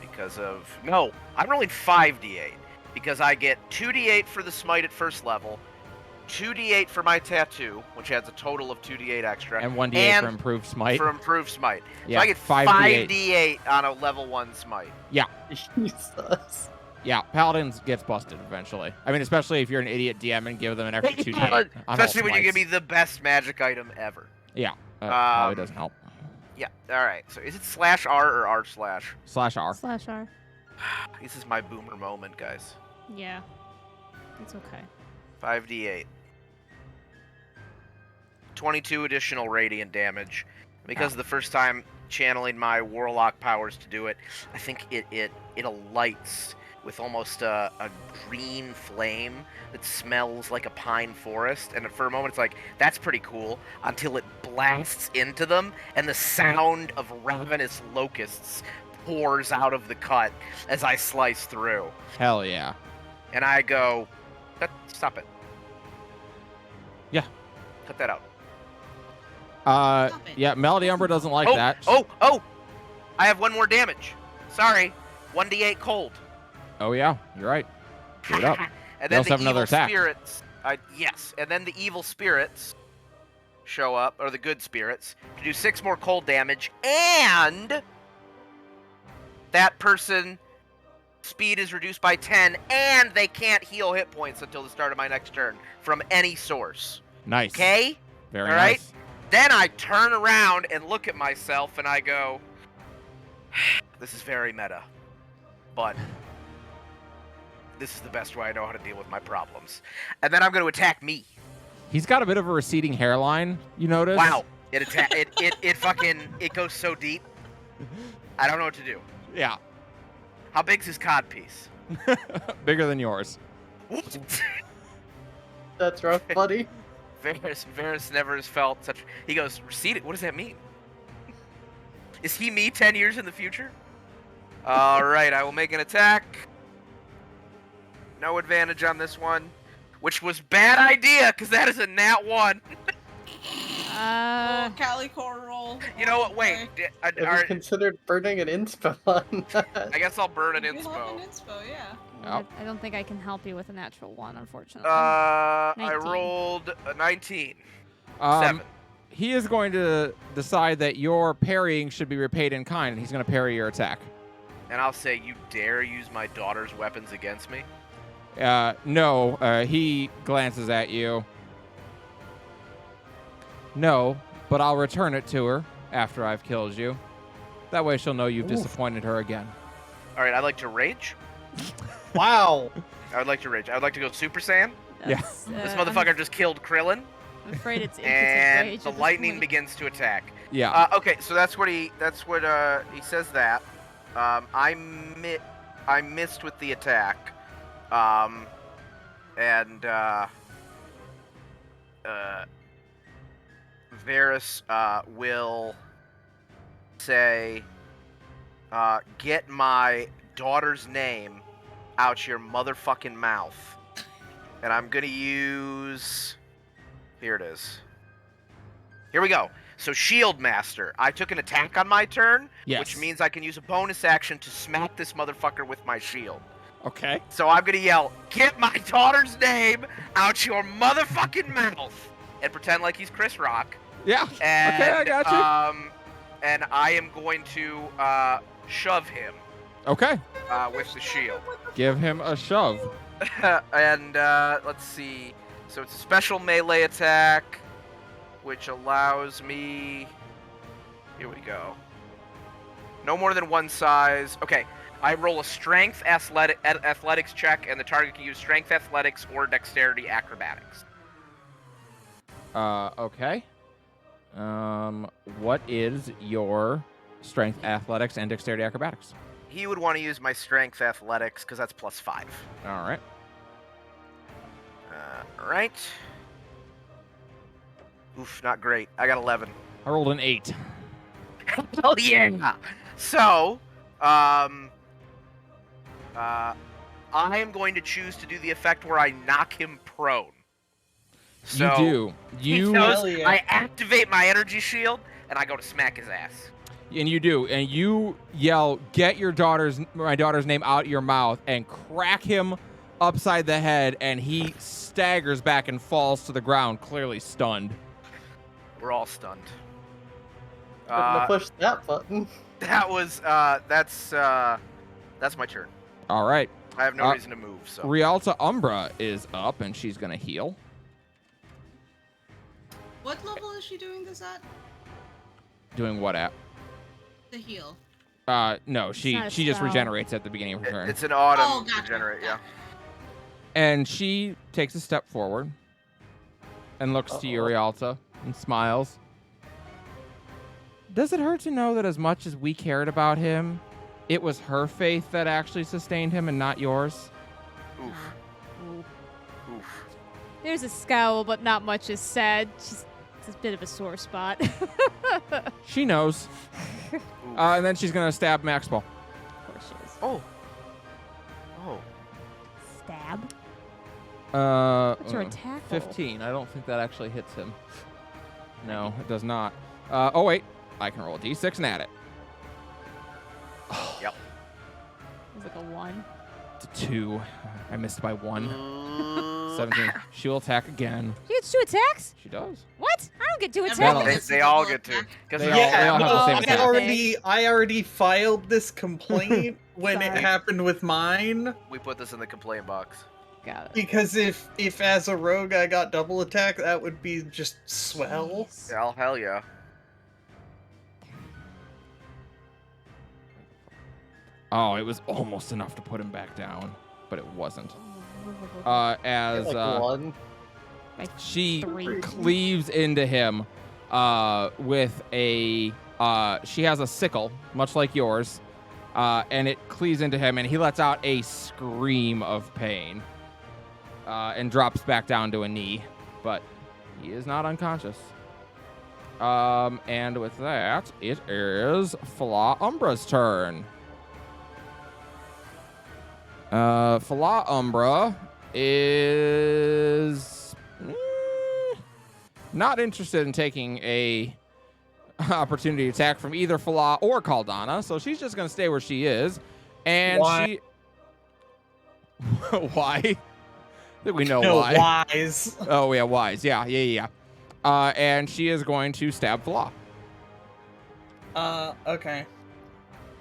Because of. No, I'm rolling 5d8. Because I get 2d8 for the smite at first level, 2d8 for my tattoo, which adds a total of 2d8 extra, And 1d8 and for improved smite. for improved smite. Yeah, So I get 5d8. 5d8 on a level 1 smite. Jesus. Yeah, Paladins gets busted eventually. I mean, especially if you're an idiot DM and give them an extra 2d8. on all Especially when you give me smites. the best magic item ever. Yeah, probably Um, doesn't help. Yeah, alright. So is it /R or R/? /R. /R. This is my boomer moment, guys. Yeah. It's okay. 5d8. 22 additional radiant damage. Because the first time channeling my warlock powers to do it, I think it alights with almost a green flame that smells like a pine forest. And for a moment, it's like, that's pretty cool, until it blasts into them, and the sound of ravenous locusts pours out of the cut as I slice through. Hell yeah. And I go, stop it. Yeah. Cut that out. Stop it. Yeah, Melody Umbra doesn't like oh, that. Oh! I have 1 more damage. Sorry. 1d8 cold. Oh, yeah, you're right. Give it up. And They then also the have another evil attack. spirits. Yes, and then the evil spirits show up, or the good spirits, to do 6 more cold damage, and that person speed is reduced by 10, and they can't heal hit points until the start of my next turn from any source. Nice. Okay? Very All right. nice. Then I turn around and look at myself and I go, this is very meta, but this is the best way I know how to deal with my problems. And then I'm going to attack me. He's got a bit of a receding hairline, you notice? Wow. It goes so deep. I don't know what to do. Yeah. How big's his cod piece? Bigger than yours. That's rough, buddy. Varys never has felt such... He goes, receded? What does that mean? Is he me 10 years in the future? Alright, I will make an attack. No advantage on this one. Which was bad idea, because that is a nat 1. Calicore roll. You know what? Wait. Have you considered burning an inspo on that? I guess I'll burn an You have inspo. an inspo, yeah. Yep. I don't think I can help you with a natural 1, unfortunately. I 19. rolled a 19. 7. 7. He is going to decide that your parrying should be repaid in kind, and he's going to parry your attack. And I'll say, you dare use my daughter's weapons against me? No, he glances at you. No, but I'll return it to her after I've killed you. That way she'll know you've disappointed her again. Alright, I'd like to rage. Wow. I would like to rage. I would like to go Super Saiyan. That's, This motherfucker just killed Krillin. I'm afraid it's And rage the at this lightning point. begins to attack. Yeah. Okay, so that's what he says that. I missed with the attack. Varys will say, get my daughter's name out your motherfucking mouth. And I'm gonna use... Here it is. Here we go. So Shield Master. I took an attack on my turn, Yes. which means I can use a bonus action to smack this motherfucker with my shield. Okay. So I'm gonna yell, get my daughter's name out your motherfucking mouth! And pretend like he's Chris Rock. Yeah. And, Okay, I got you. And I am going to shove him Okay. with the shield. Give him a shove. And let's see. So it's a special melee attack, which allows me... Here we go. No more than one size. Okay, I roll a strength athletics check, and the target can use strength athletics or dexterity acrobatics. Okay. What is your strength, athletics, and dexterity acrobatics? He would want to use my strength athletics, because that's +5. All right. Right. Oof, not great. I got 11. I rolled an 8. Hell yeah! So, I am going to choose to do the effect where I knock him prone. So, You do. He You knows Hell yeah. I activate my energy shield, and I go to smack his ass. and you do, and you yell, "Get my daughter's name out your mouth!" and crack him upside the head, and he staggers back and falls to the ground, clearly stunned. We're all stunned. Couldn't have pushed that button. That was that's my turn. All right. I have no reason to move. So Rialta Umbra is up, and she's gonna heal. What level is she doing this at? Doing what at? The heal. No, she not a just spell. regenerates at the beginning of her turn. it's an autumn Oh, gotcha. regenerate. Yeah. And she takes a step forward and looks to you, Rialta, and smiles. Does it hurt to know that as much as we cared about him, it was her faith that actually sustained him and not yours? Oof. Ooh. Oof. There's a scowl, but not much is said. Just it's a bit of a sore spot. She knows. And then she's going to stab Maxwell. Of course she is. Oh. Oh. Stab. What's your attack roll? 15. I don't think that actually hits him. No, it does not. Oh, wait. I can roll a d6 and add it. Yep. It's like a 1. It's a 2. I missed by 1. Mm, 17. She will attack again. She gets 2 attacks? She does. What? I don't get 2 Everyone attacks. They gets all double get to. attack. Because They they all- they all have the same I attack. already filed this complaint when it Sorry. happened with mine. we put this in the complaint box. Got it. Because if as a rogue I got double attack, that would be just swell. Jeez. Yeah, hell yeah. Oh, it was almost enough to put him back down, but it wasn't. As Like 1. she 3. cleaves into him with a she has a sickle much like yours, and it cleaves into him, and he lets out a scream of pain and drops back down to a knee, but he is not unconscious. And with that, it is Fala Umbra's turn. Fala Umbra is not interested in taking a opportunity attack from either Fala or Caldana, so she's just gonna stay where she is. And Why? why? I think we know No, why. wise. Oh yeah, wise. Yeah. And she is going to stab Fala. Okay.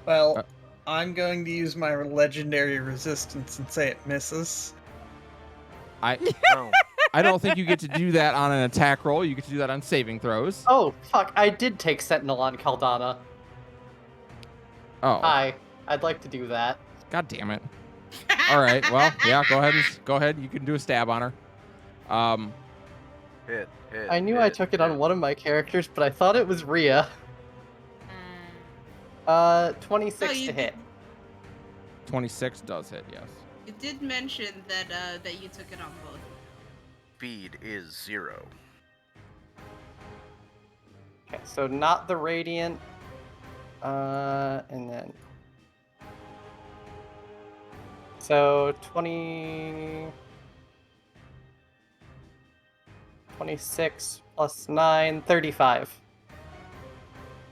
Well, Uh, I'm going to use my legendary resistance and say it misses. No. I don't think you get to do that on an attack roll. You get to do that on saving throws. Oh, fuck. I did take Sentinel on Caldana. Oh, Hi. I'd like to do that. god damn it. All right. Well, yeah. Go ahead. You can do a stab on her. Hit. I knew I took it on one of my characters, but I thought it was Rhea. 26 Oh, you to hit. 26 does hit. Yes. You did mention that you took it on both. Speed is 0. Okay, so not the Radiant. And then. So 26 plus 9, 35.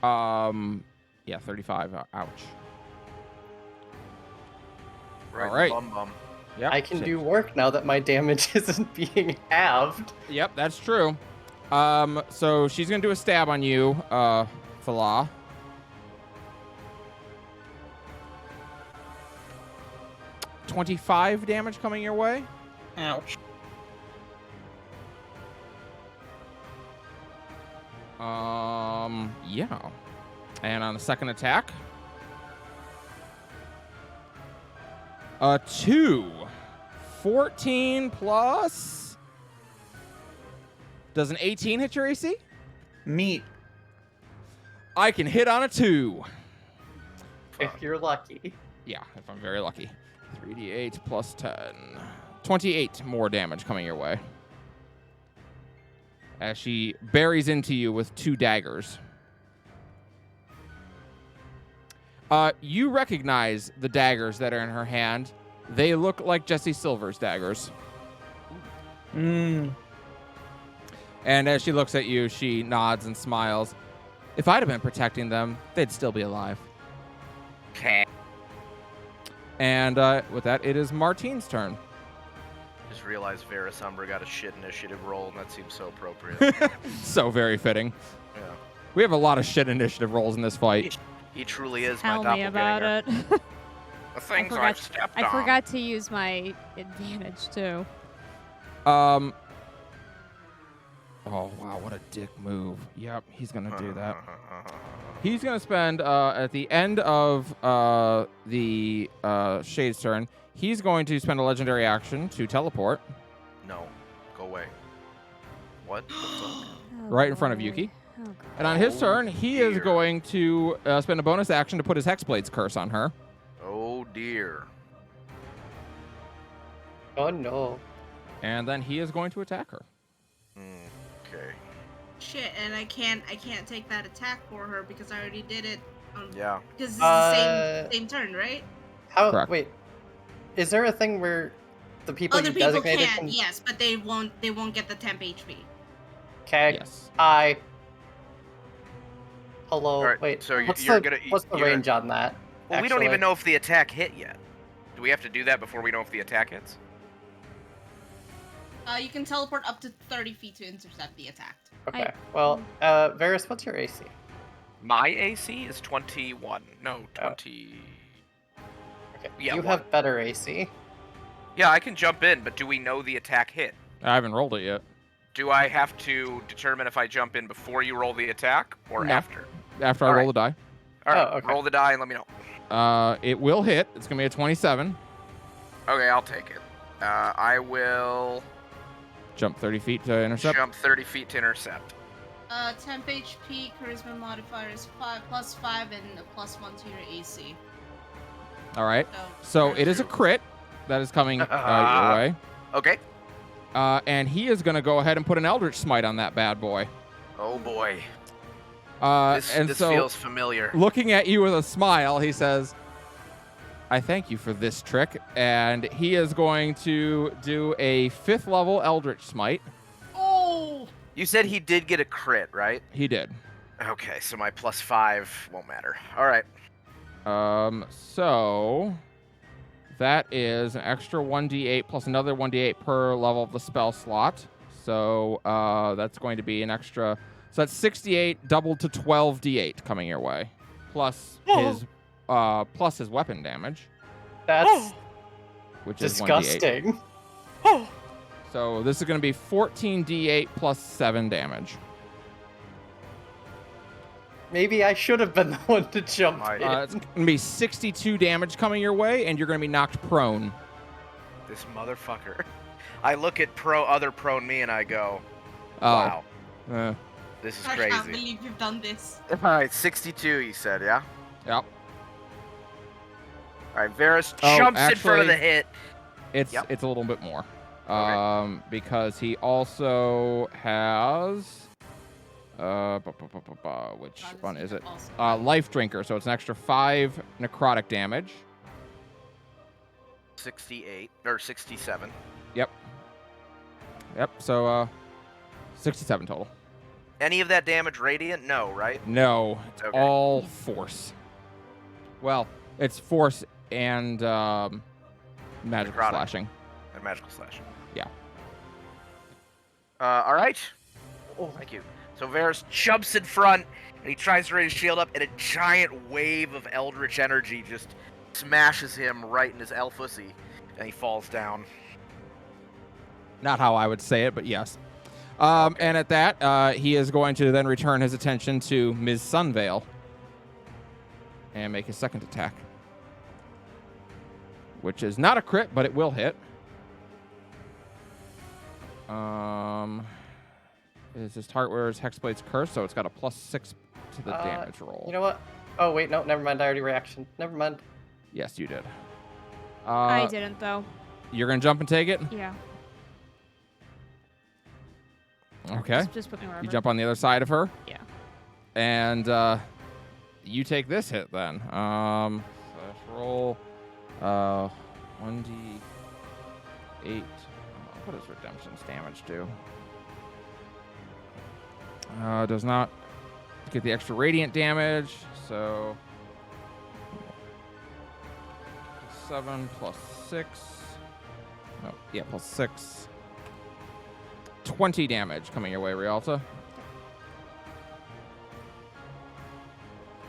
Yeah, 35. Ouch. Right. All right. Bum bum. Yep. I can do work now that my damage isn't being halved. Yep, that's true. So she's gonna do a stab on you, Fala. $25 damage coming your way. Ouch. Yeah. And on the second attack, 2. 14 plus. Does an 18 hit your AC? Meat. I can hit on a 2. If you're lucky. Yeah, if I'm very lucky. 3d8 plus 10. 28 more damage coming your way. As she buries into you with 2 daggers. You recognize the daggers that are in her hand. They look like Jesse Silver's daggers. Mmm. And as she looks at you, she nods and smiles. If I'd have been protecting them, they'd still be alive. Okay. And with that, it is Martine's turn. Just realized Varus Umbra got a shit initiative roll, and that seems so appropriate. So very fitting. Yeah. We have a lot of shit initiative rolls in this fight. He truly is Tell my me about doppelganger. it. The things forgot- I've stepped on. I forgot to use my advantage too. Oh wow, what a dick move. Yep, he's gonna do that. He's gonna spend at the end of the Shade's turn. he's going to spend a legendary action to teleport No, go away. What? What's up? right in front of Yuki. Oh, God. And on his Oh, turn, he is dear. going to spend a bonus action to put his Hexblade's curse on her. Oh dear. Oh no. And then he is going to attack her. Okay. Shit, and I can't take that attack for her because I already did it. Yeah. Because this is the same turn, right? How? Correct. Wait. Is there a thing where the people Other you people designated can, yes, but they won't get the temp HP. Okay. Yes. Hello. Alright, Wait. so what's you're the, gonna- what's the you're- range on that? Well, we don't actually? even know if the attack hit yet. Do we have to do that before we know if the attack hits? You can teleport up to 30 feet to intercept the attack. Okay. Well, Varys, what's your AC? My AC is 21. No, 20. Okay. Yeah, you one. have better AC. Yeah, I can jump in, but do we know the attack hit? I haven't rolled it yet. Do I have to determine if I jump in before you roll the attack or No. after? After I All roll right. the die. All right, Oh, okay. roll the die and let me know. It will hit. It's going to be a 27. Okay, I'll take it. I will Jump 30 feet to intercept. jump 30 feet to intercept. Temp HP, charisma modifier is 5 plus 5 and a plus 1 to your AC. All right. So it is a crit that is coming your way. Okay. And he is going to go ahead and put an Eldritch Smite on that bad boy. Oh boy. And This so, feels familiar. looking at you with a smile, he says, I thank you for this trick. And he is going to do a 5th level Eldritch Smite. Oh! You said he did get a crit, right? He did. Okay, so my +5 won't matter. All right. So that is an extra 1d8 plus another 1d8 per level of the spell slot. So that's going to be an extra. So that's 68 doubled to 12d8 coming your way, plus his weapon damage, That's which is 1d8. disgusting. So this is going to be 14d8 plus 7 damage. Maybe I should have been the one to jump My- in. It's going to be 62 damage coming your way, and you're going to be knocked prone. This motherfucker. I look at other prone me and I go, Oh. wow, Uh, this is I can't crazy. believe you've done this. All right, 62 you said, yeah? yep. All right, Varys Oh, jumps in front of the actually- hit. It's Yep. it's a little bit more. Okay. Because he also has which one is it? Life Drinker, so it's an extra 5 necrotic damage. 68 or 67. Yep, so 67 total. Any of that damage radiant? No, right? No, it's Okay. all force. Well, it's force and magical Necrotic. slashing. And magical slash. Yeah. All right. Oh, thank you. So Varys jumps in front and he tries to raise his shield up, and a giant wave of eldritch energy just smashes him right in his elfussy, and he falls down. Not how I would say it, but yes. And at that, he is going to then return his attention to Ms. Sunvale and make his second attack, which is not a crit, but it will hit. Is his target wears Hexblade's Curse, so it's got a +6 to the damage roll. You know what? Oh wait, no, never mind. I already reaction. Never mind. Yes, you did. I didn't, though. You're going to jump and take it? Yeah. Okay. Just put me wherever. You jump on the other side of her? Yeah. And you take this hit then. Slash roll 1d8. What does Redemption's damage do? Does not get the extra radiant damage, so 7 plus 6. No, yeah, plus 6. 20 damage coming your way, Rialta.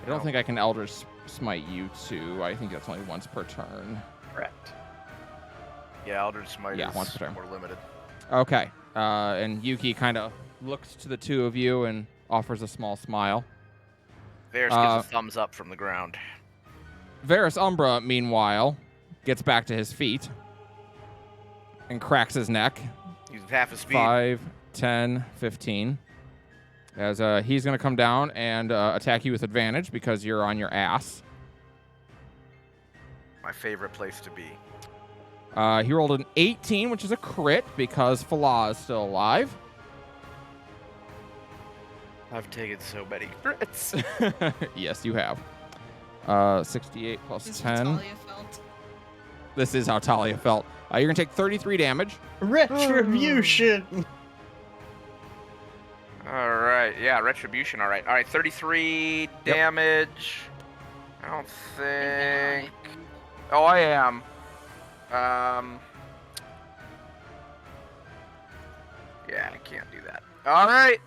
I don't think I can Eldritch Smite you too. I think that's only once per turn. Correct. Yeah, Eldritch Smite Yeah, is once per turn. more limited. Okay. And Yuki kind of looks to the two of you and offers a small smile. Varys gives a thumbs up from the ground. Varys Umbra, meanwhile, gets back to his feet and cracks his neck. Uses half his speed. 5, 10, 15. As he's going to come down and attack you with advantage because you're on your ass. My favorite place to be. He rolled an 18, which is a crit because Falah is still alive. I've taken so many crits. Yes, you have. 68 plus This is 10. what Talia felt. This is how Talia felt. You're going to take 33 damage. Retribution. All right, yeah, retribution. All right, 33 damage. I don't think. Oh, I am. Yeah, I can't do that. All right.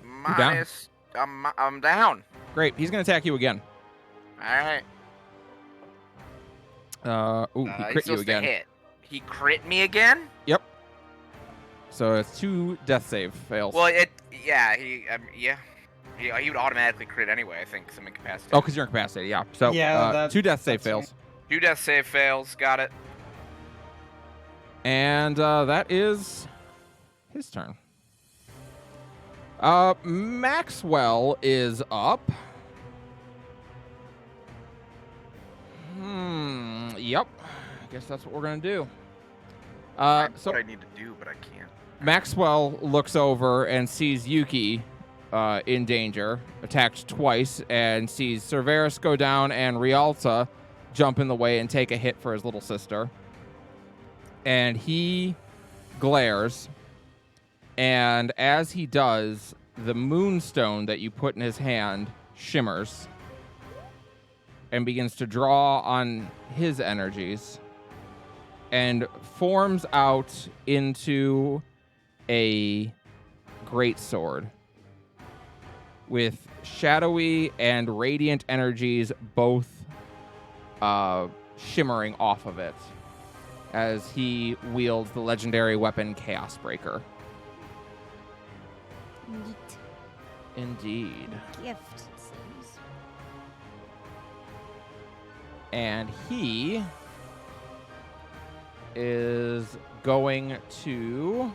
You're down. Minus. I'm down. Great. He's going to attack you again. All right. He He's crit you supposed again. to hit. He crit me again? Yep. So it's 2 death save fails. Well, yeah, he would automatically crit anyway, I think, some incapacity. Oh, because you're incapacitated, yeah. So Yeah, 2 death save that's fails. 2 death save fails, got it. And that is his turn. Maxwell is up. Yep. I guess that's what we're going to do. I know So what I need to do, but I can't. Maxwell looks over and sees Yuki in danger, attacked twice, and sees Cerberus go down and Rialta jump in the way and take a hit for his little sister. And he glares, and as he does, the moonstone that you put in his hand shimmers and begins to draw on his energies and forms out into a greatsword with shadowy and radiant energies both shimmering off of it as he wields the legendary weapon Chaos Breaker. Neat Indeed. gift, it seems. And he is going to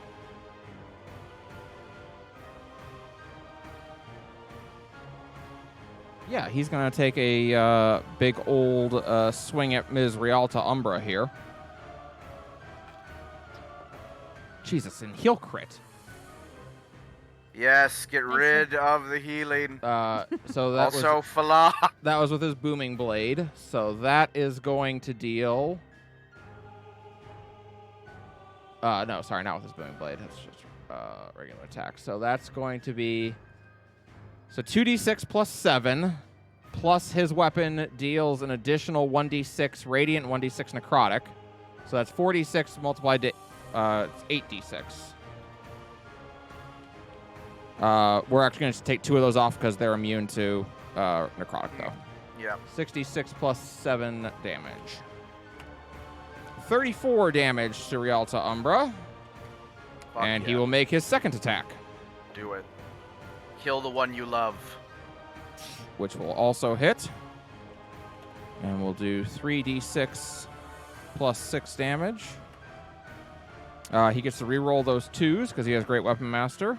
he's going to take a big old swing at Ms. Rialta Umbra here. Jesus, and he'll crit. Yes, get rid of the healing. So that Also, Falah. that was with his booming blade. So that is going to deal. No, sorry, not with his booming blade. That's just regular attack. So that's going to be 2d6 plus 7, plus his weapon deals an additional 1d6 radiant, 1d6 necrotic. So that's 4d6 multiplied to it's 8d6. We're actually going to take 2 of those off because they're immune to necrotic, though. Yeah. 66 plus 7 damage. 34 damage to Rialta Umbra. Fuck And he yeah. will make his second attack, Do it. Kill the one you love. which will also hit. And we'll do 3d6 plus 6 damage. He gets to re-roll those 2s because he has Great Weapon Master.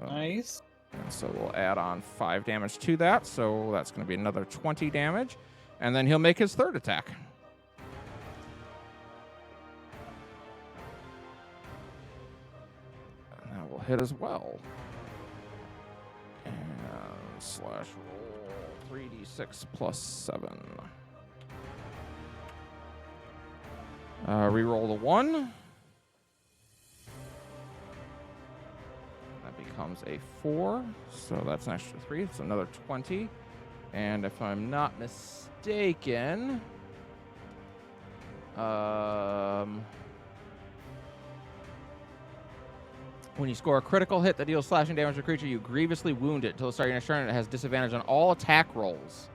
Nice. And so we'll add on 5 damage to that. So that's going to be another 20 damage. And then he'll make his third attack. And that will hit as well. And slash roll 3d6 plus 7. Reroll the 1. That becomes a 4. So that's an extra 3. It's another 20. And if I'm not mistaken, when you score a critical hit that deals slashing damage to a creature, you grievously wound it until the start of your next turn, and it has disadvantage on all attack rolls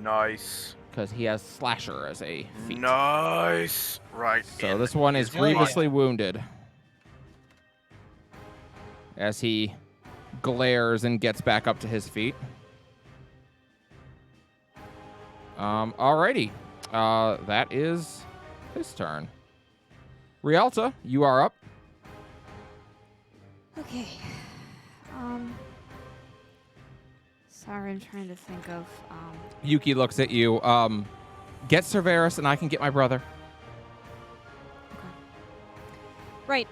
Nice. because he has Slasher as a feat. Nice. Right. So in this one is his butt. grievously wounded as he glares and gets back up to his feet. Alrighty. That is his turn. Rialta, you are up. Okay. Sorry, I'm trying to think of. Yuki looks at you. Get Cerberus and I can get my brother. Right.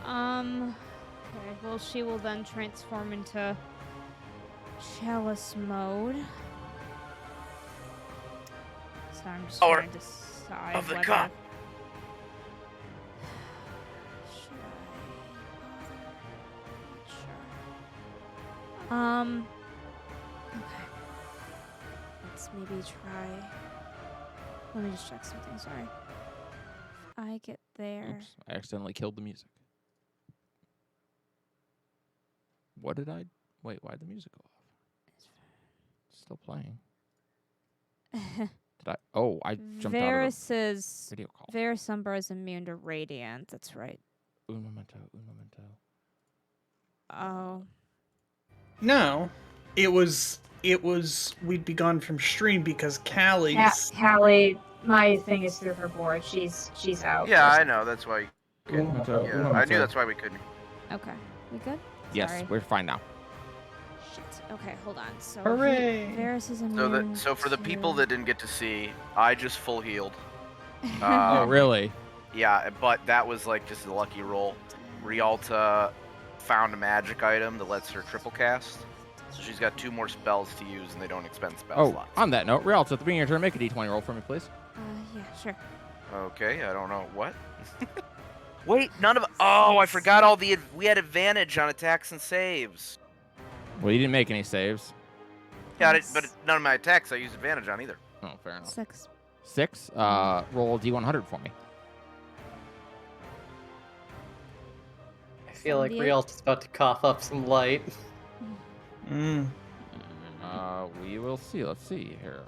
Okay, well, she will then transform into Chalice mode. So I'm just Power trying to decide of the whether... cup. Should I bother? Not sure. Okay. Let's maybe try... Let me just check something, sorry. If I get there... Oops, I accidentally killed the music. What did I... Wait, why'd the music go off? It's still playing. Did I... Oh, I jumped out of the video call. Varus Umbra is immune to radiant. That's right. Un momento, un momento. Oh. No, it was we'd be gone from stream because Callie's. Callie, my thing is through her board. She's out. Yeah, I know. That's why. Un momento, un Yeah, I momento. knew that's why we couldn't. Okay. We good? Yes, Sorry. we're fine now. Shit. Okay, hold on. So Hooray! Varus is immune. So for the people to- that didn't get to see, I just full healed. Oh, really? Yeah, but that was like just a lucky roll. Rialta found a magic item that lets her triple cast. So she's got 2 more spells to use and they don't expend spell Oh, slots. on that note, Rialta, at the beginning of your turn, make a d20 roll for me, please. Yeah, sure. Okay, I don't know. What? Wait, none of... Oh, I forgot all the... We had advantage on attacks and saves. Well, you didn't make any saves. Yeah, but none of my attacks I used advantage on either. Oh, fair enough. 6. 6. Roll d100 for me. I feel like 78. Rialta's about to cough up some light. We will see. Let's see here.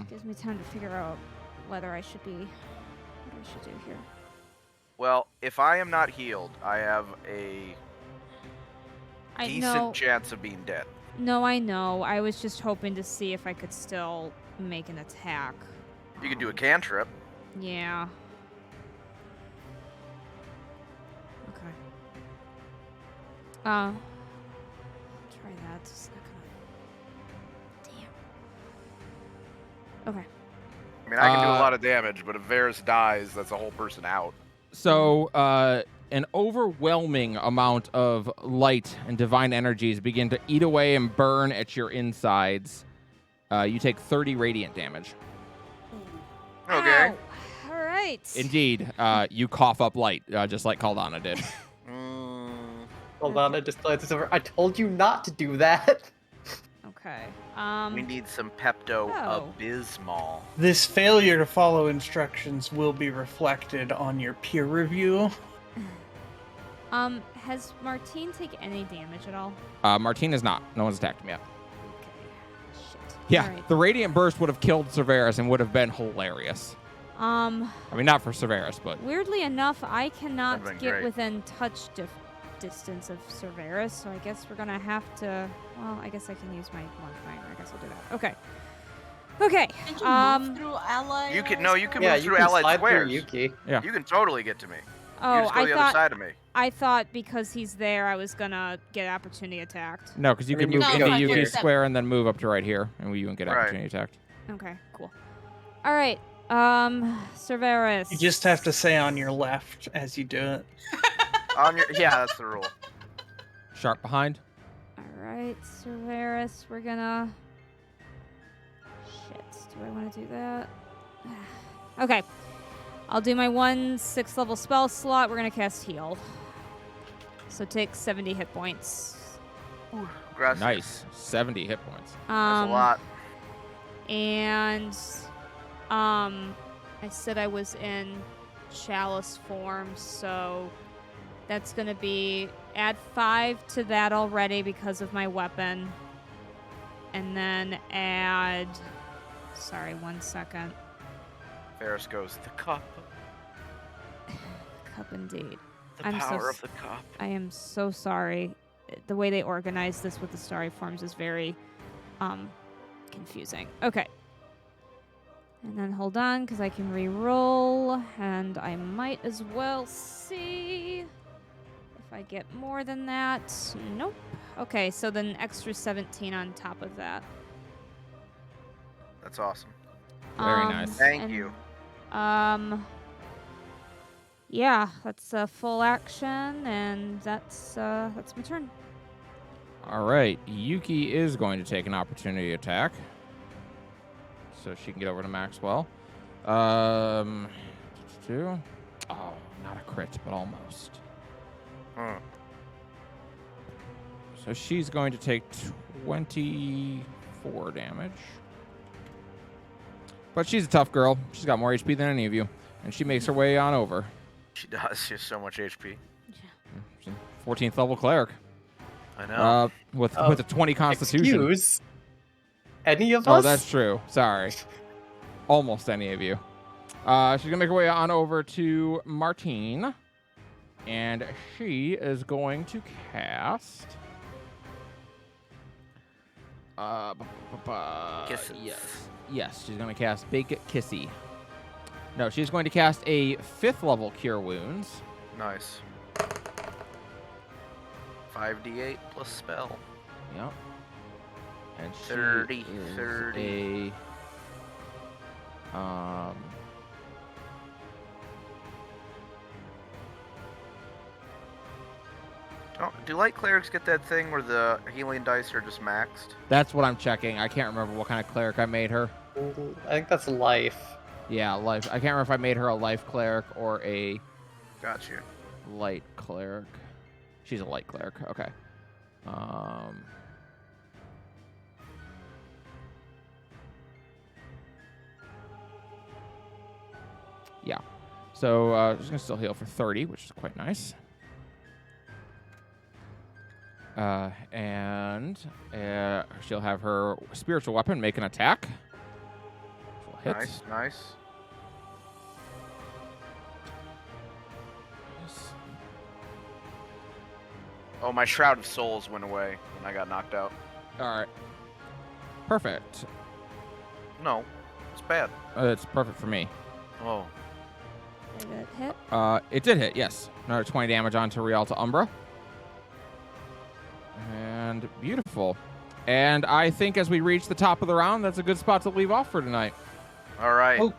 Gives me time to figure out whether I should be... What I should do here. Well, if I am not healed, I have a I decent know. chance of being dead. No, I know. I was just hoping to see if I could still make an attack. You can do a cantrip. Yeah. Okay. Try that. It's not gonna... Damn. Okay. I mean, I can do a Uh, lot of damage, but if Varus dies, that's a whole person out. So, an overwhelming amount of light and divine energies begin to eat away and burn at your insides. You take 30 radiant damage. Okay. Ow. All right. Indeed, you cough up light, just like Caldana did. Hold on, I just glanced over. I told you not to do that. Okay. We need some Pepto Oh. Bismol. This failure to follow instructions will be reflected on your peer review. Has Martine taken any damage at all? Martine is not. No one's attacked him yet. Okay. Shit. Yeah, All right. the radiant burst would have killed Cerberus and would have been hilarious. I mean, not for Cerberus, but Weirdly enough, I That'd cannot been get great. within touch distance of Cerberus, so I guess we're gonna have to. Well, I guess I can use my one finger. I guess I'll do that. Okay. Okay. Can't you move through allies? You can you can Yeah, move you through can allied slide squares. through Yuki. Yeah. You can totally get to me. Oh, you just go I the other thought side of me. I thought because he's there, I was gonna get opportunity attacked. no, because you I can mean, move you into can go Yuki here. square and then move up to right here, and you won't get Right. opportunity attacked. Okay. Cool. All right. Cerberus. You just have to say on your left as you do it. On your yeah, that's the rule. Sharp behind. All right, Cerberus. We're gonna. Shit. Do I want to do that? Okay. I'll do my 1 6th level spell slot. We're gonna cast heal. So take 70 hit points. Aggressive. Nice. 70 hit points. That's a lot. And I said I was in chalice form, so that's gonna be add 5 to that already because of my weapon. And then add sorry, 1 second. Varus goes, the cup. Cup indeed. The I'm so power s- of the cup. I am so sorry. The way they organize this with the starry forms is very confusing. Okay. And then hold on, because I can re-roll, and I might as well see if I get more than that. Nope. Okay, so then extra 17 on top of that. That's awesome. Very nice. Thank and, you. Yeah, that's a full action, and that's my turn. All right, Yuki is going to take an opportunity attack, so she can get over to Maxwell. Two. Oh, not a crit, but almost. So she's going to take 24 damage. But she's a tough girl. She's got more HP than any of you, and she makes her way on over. She does. She has so much HP. She's a 14th level cleric. I know. With a 20 constitution. Excuse any of us? Oh, that's true. Sorry. Almost any of you. She's going to make her way on over to Martine. And she is going to cast... Kisses. Yes, she's going to cast Big Kissy. No, she's going to cast a 5th level Cure Wounds. Nice. 5d8 plus spell. Yep. And she 30, is 30. Do light clerics get that thing where the healing dice are just maxed? That's what I'm checking. I can't remember what kind of cleric I made her. I think that's life. Yeah, life. I can't remember if I made her a life cleric or a Got you. light cleric. She's a light cleric. Okay. Yeah. So she's gonna still heal for 30, which is quite nice. And she'll have her spiritual weapon make an attack. She'll hit. Nice, nice. Oh, my Shroud of Souls went away when I got knocked out. All right. Perfect. No, it's bad. It's perfect for me. Oh. Did it hit? It did hit, yes. Another 20 damage onto Rialta Umbra. And beautiful. And I think as we reach the top of the round, that's a good spot to leave off for tonight. All right. Okay.